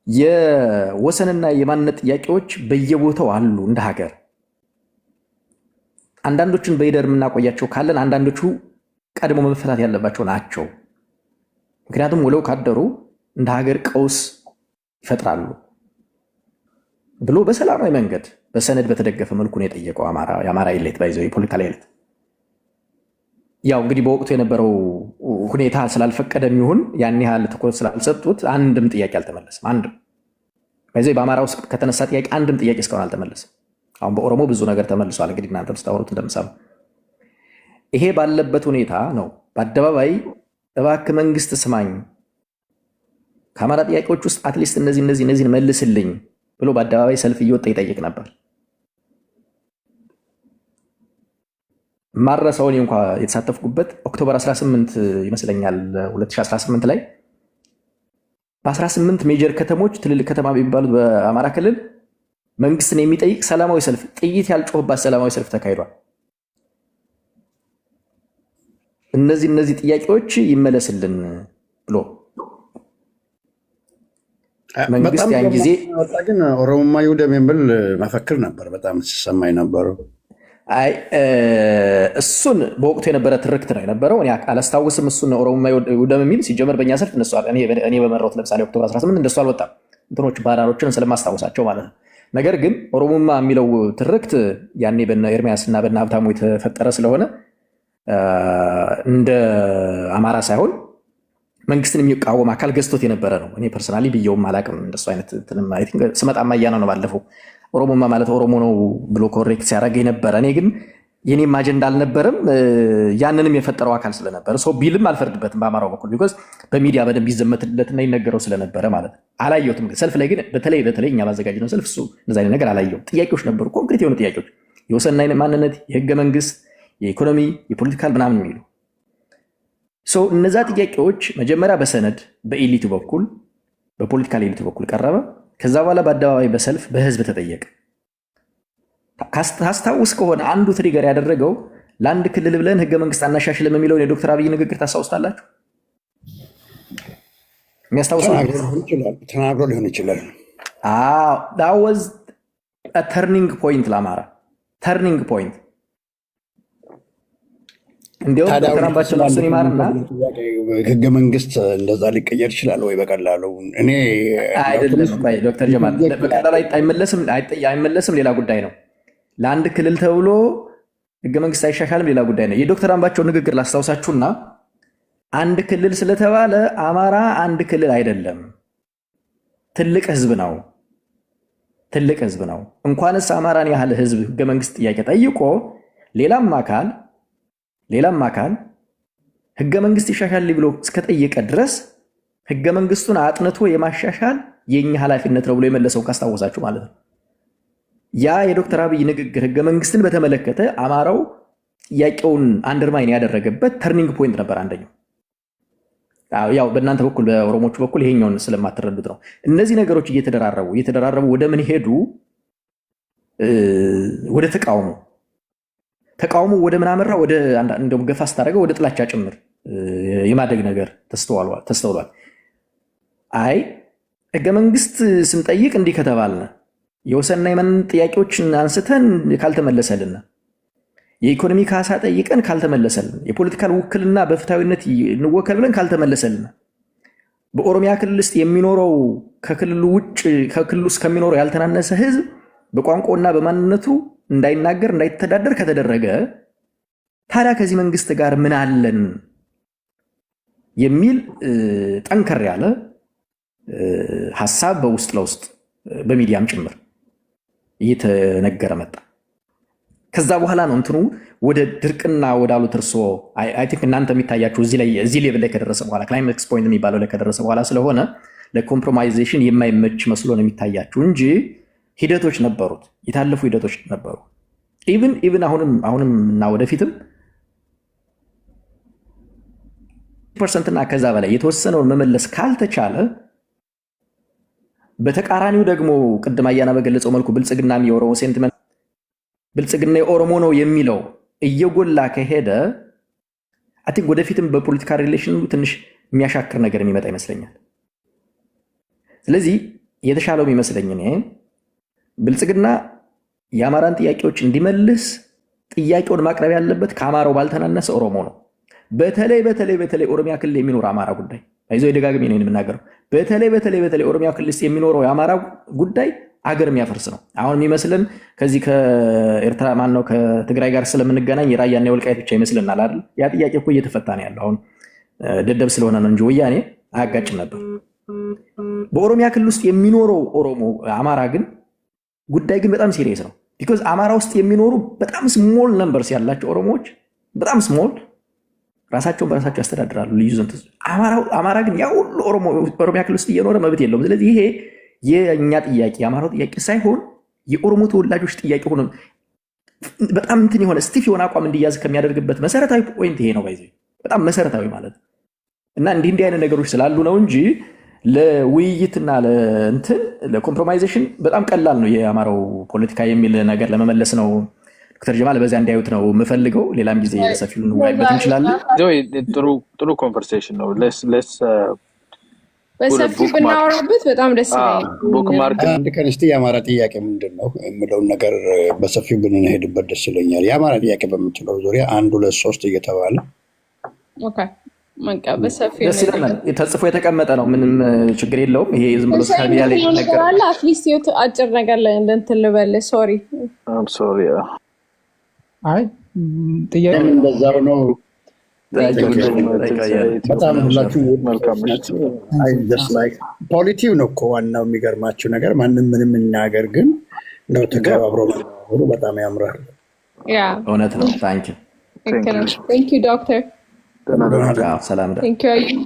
የወሰንና የማንነት ጥያቄዎች በየቦታው አሉ እንደ ሀገር። አንዳንዶችን በይደር የምናቆያቸው ካለን አንዳንዶቹ ቀድሞ መፈታት ያለባቸው ናቸው። ምክንያቱም ውለው ካደሩ እንደ ሀገር ቀውስ ይፈጥራሉ ብሎ በሰላማዊ መንገድ በሰነድ በተደገፈ መልኩ ነው የጠየቀው የአማራ ኤሊት ባይዘው የፖለቲካል ኤሊት። ያው እንግዲህ በወቅቱ የነበረው ሁኔታ ስላልፈቀደም ይሁን ያን ያህል ትኩረት ስላልሰጡት አንድም ጥያቄ አልተመለሰም። አንድም ባይዘው በአማራ ውስጥ ከተነሳ ጥያቄ አንድም ጥያቄ እስካሁን አልተመለሰም። አሁን በኦሮሞ ብዙ ነገር ተመልሷል። እንግዲህ እናንተም ስታወሩት እንደምሰሙ ይሄ ባለበት ሁኔታ ነው በአደባባይ እባክህ መንግስት ስማኝ፣ ከአማራ ጥያቄዎች ውስጥ አትሊስት እነዚህን መልስልኝ ብሎ በአደባባይ ሰልፍ እየወጣ ይጠይቅ ነበር። ማረሳውን እንኳ የተሳተፍኩበት ኦክቶበር 18 ይመስለኛል 2018 ላይ በ18 ሜጀር ከተሞች ትልልቅ ከተማ የሚባሉት በአማራ ክልል መንግስትን የሚጠይቅ ሰላማዊ ሰልፍ፣ ጥይት ያልጮህባት ሰላማዊ ሰልፍ ተካሂዷል። እነዚህ ጥያቄዎች ይመለስልን ብሎ መንግስት ያን ጊዜ ግን ኦሮሞማ ይውደም የሚል መፈክር ነበር በጣም ሲሰማኝ ነበረው። አይ እሱን በወቅቱ የነበረ ትርክት ነው የነበረው። እኔ አላስታውስም እሱን ኦሮሞማ ይውደም የሚል ሲጀመር በእኛ ሰልፍ እነሱ እኔ በመራሁት ለምሳሌ ኦክቶበር 18 እንደሱ አልወጣም። እንትኖች ባራሮችን ስለማስታወሳቸው ማለት ነው። ነገር ግን ኦሮሞማ የሚለው ትርክት ያኔ በነ ኤርሚያስ እና በነ ሀብታሙ የተፈጠረ ስለሆነ እንደ አማራ ሳይሆን መንግስትን የሚቃወም አካል ገዝቶት የነበረ ነው። እኔ ፐርሰናሊ ብየውም አላቅም እንደሱ አይነት ስመጣማ እያነው ነው ባለፈው ኦሮሞማ ማለት ኦሮሞ ነው ብሎ ኮሬክት ሲያደርግ የነበረ። እኔ ግን የኔም አጀንዳ አልነበረም። ያንንም የፈጠረው አካል ስለነበረ ሰው ቢልም አልፈርድበትም በአማራው በኩል ቢኮዝ በሚዲያ በደንብ ይዘመትለትና ይነገረው ስለነበረ ማለት ነው። አላየሁትም። ሰልፍ ላይ ግን በተለይ እኛ ባዘጋጅነው ሰልፍ እሱ እንደዛ አይነት ነገር አላየሁም። ጥያቄዎች ነበሩ፣ ኮንክሪት የሆኑ ጥያቄዎች፣ የወሰንና ማንነት፣ የህገ መንግስት፣ የኢኮኖሚ፣ የፖለቲካል ምናምን የሚሉ እነዛ ጥያቄዎች መጀመሪያ በሰነድ በኤሊቱ በኩል በፖለቲካል ኤሊቱ በኩል ቀረበ። ከዛ በኋላ በአደባባይ በሰልፍ በህዝብ ተጠየቀ። ታስታውስ ከሆነ አንዱ ትሪገር ያደረገው ለአንድ ክልል ብለን ህገ መንግስት አናሻሽልም የሚለውን የዶክተር አብይ ንግግር ታስታውስታላችሁ? የሚያስታውስ ተናግሮ ሊሆን ይችላል። ዋዝ ተርኒንግ ፖይንት ለአማራ ተርኒንግ ፖይንት። እንዲሁም ዶክተር አምባቸው ራሱን ይማርና ህገ መንግስት እንደዛ ሊቀየር ይችላል ወይ በቀላሉ? እኔ አይደለም ዶክተር ጀማል በቀላሉ አይመለስም፣ ሌላ ጉዳይ ነው። ለአንድ ክልል ተብሎ ህገ መንግስት አይሻሻልም፣ ሌላ ጉዳይ ነው። የዶክተር አምባቸው ንግግር ላስታውሳችሁና አንድ ክልል ስለተባለ አማራ አንድ ክልል አይደለም፣ ትልቅ ህዝብ ነው። ትልቅ ህዝብ ነው። እንኳንስ አማራን ያህል ህዝብ ህገ መንግስት ጥያቄ ጠይቆ ሌላም አካል ህገ መንግስት ይሻሻል ብሎ እስከጠየቀ ድረስ ህገ መንግስቱን አጥንቶ የማሻሻል የኛ ኃላፊነት ነው ብሎ የመለሰው ካስታወሳችሁ ማለት ነው። ያ የዶክተር አብይ ንግግር ህገ መንግስትን በተመለከተ አማራው ጥያቄውን አንደርማይን ያደረገበት ተርኒንግ ፖይንት ነበር አንደኛው። ያው በእናንተ በኩል በኦሮሞቹ በኩል ይሄኛውን ስለማትረዱት ነው። እነዚህ ነገሮች እየተደራረቡ ወደ ምን ሄዱ? ወደ ተቃውሞ ወደ ምን አመራ? ወደ እንደውም ገፋ ስታደርገው ወደ ጥላቻ ጭምር የማደግ ነገር ተስተውሏል። አይ ህገ መንግስት ስንጠይቅ እንዲህ ከተባልን የወሰንና የማንነት ጥያቄዎችን አንስተን ካልተመለሰልን፣ የኢኮኖሚ ካሳ ጠይቀን ካልተመለሰልን፣ የፖለቲካል ውክልና በፍትሃዊነት እንወከል ብለን ካልተመለሰልን፣ በኦሮሚያ ክልል ውስጥ የሚኖረው ከክልሉ ውጭ ከክልሉ ውስጥ ከሚኖረው ያልተናነሰ ህዝብ በቋንቋውና በማንነቱ እንዳይናገር እንዳይተዳደር ከተደረገ ታዲያ ከዚህ መንግስት ጋር ምን አለን የሚል ጠንከር ያለ ሐሳብ በውስጥ ለውስጥ በሚዲያም ጭምር እየተነገረ መጣ። ከዛ በኋላ ነው እንትኑ ወደ ድርቅና ወዳሉት እርሶ አይ ቲንክ እናንተ የሚታያችሁ እዚህ ሌቭል ላይ ከደረሰ በኋላ ክላይማክስ ፖይንት የሚባለው ላይ ከደረሰ በኋላ ስለሆነ ለኮምፕሮማይዜሽን የማይመች መስሎ ነው የሚታያችሁ እንጂ ሂደቶች ነበሩት፣ የታለፉ ሂደቶች ነበሩ። ኢቭን አሁንም እና ወደፊትም ፐርሰንትና ከዛ በላይ የተወሰነውን መመለስ ካልተቻለ በተቃራኒው ደግሞ ቅድም አያና በገለጸው መልኩ ብልጽግናም የኦሮሞ ሴንቲመንት ብልጽግና የኦሮሞ ነው የሚለው እየጎላ ከሄደ አይ ቲንክ ወደፊትም በፖለቲካ ሪሌሽኑ ትንሽ የሚያሻክር ነገር የሚመጣ ይመስለኛል። ስለዚህ የተሻለው የሚመስለኝ እኔ ብልጽግና የአማራን ጥያቄዎች እንዲመልስ ጥያቄውን ማቅረብ ያለበት ከአማራው ባልተናነሰ ኦሮሞ ነው። በተለይ ኦሮሚያ ክልል የሚኖር አማራ ጉዳይ አይዞህ ደጋግሜ ነው የምናገረው። በተለይ ኦሮሚያ ክልል የሚኖረው የአማራ ጉዳይ አገር የሚያፈርስ ነው። አሁን የሚመስልን ከዚህ ከኤርትራ ማነው ከትግራይ ጋር ስለምንገናኝ የራያና የወልቃይት ብቻ ይመስልናል አይደል? ያ ጥያቄ እኮ እየተፈታ ነው ያለው። አሁን ደደብ ስለሆነ ነው እንጂ ወያኔ አያጋጭም ነበር። በኦሮሚያ ክልል ውስጥ የሚኖረው ኦሮሞ አማራ ግን ጉዳይ ግን በጣም ሲሪየስ ነው። ቢኮዝ አማራ ውስጥ የሚኖሩ በጣም ስሞል ነምበርስ ያላቸው ኦሮሞዎች በጣም ስሞል ራሳቸውን በራሳቸው ያስተዳድራሉ። ልዩ ዘንት አማራ ግን ያ ሁሉ ኦሮሚያ ክልል ውስጥ እየኖረ መብት የለውም። ስለዚህ ይሄ የእኛ ጥያቄ የአማራው ጥያቄ ሳይሆን የኦሮሞ ተወላጆች ጥያቄ ሆኖ በጣም እንትን የሆነ ስቲፍ የሆነ አቋም እንዲያዝ ከሚያደርግበት መሰረታዊ ፖይንት ይሄ ነው። ባይዘ በጣም መሰረታዊ ማለት እና እንዲህ አይነት ነገሮች ስላሉ ነው እንጂ ለውይይትና ለእንትን ለኮምፕሮማይዜሽን በጣም ቀላል ነው የአማራው ፖለቲካ የሚል ነገር ለመመለስ ነው። ዶክተር ጀማል በዚያ እንዲያዩት ነው የምፈልገው። ሌላም ጊዜ ሰፊው እንወያይበት እንችላለን። ጥሩ ኮንቨርሴሽን ነው። በሰፊው ብናወራበት በጣም ደስ ይላል። ቡክማርክ አንድ ቀን እስቲ የአማራ ጥያቄ ምንድን ነው የምለውን ነገር በሰፊው ብንሄድበት ደስ ይለኛል። የአማራ ጥያቄ በምትለው ዙሪያ 1 2 3 እየተባለ ደስ ይለናል። ተጽፎ የተቀመጠ ነው። ምንም ችግር የለውም። ይሄ ዝም ብሎ ሳቢያ ላይ ነገር አለ። አትሊስት አጭር ነገር ላይ እንትን ልበል። ሶሪ አይ ጥያቄ እንደዛው ነው። በጣም ሁላችሁ ፖሊቲው ነው እኮ ዋናው። የሚገርማችሁ ነገር ማንም ምንም የሚናገር ግን ነው ተከባብሮ መኖሩ በጣም ያምራል። እውነት ነው። ታንኪ ዶክተር ሰላም። ቴንክ ዩ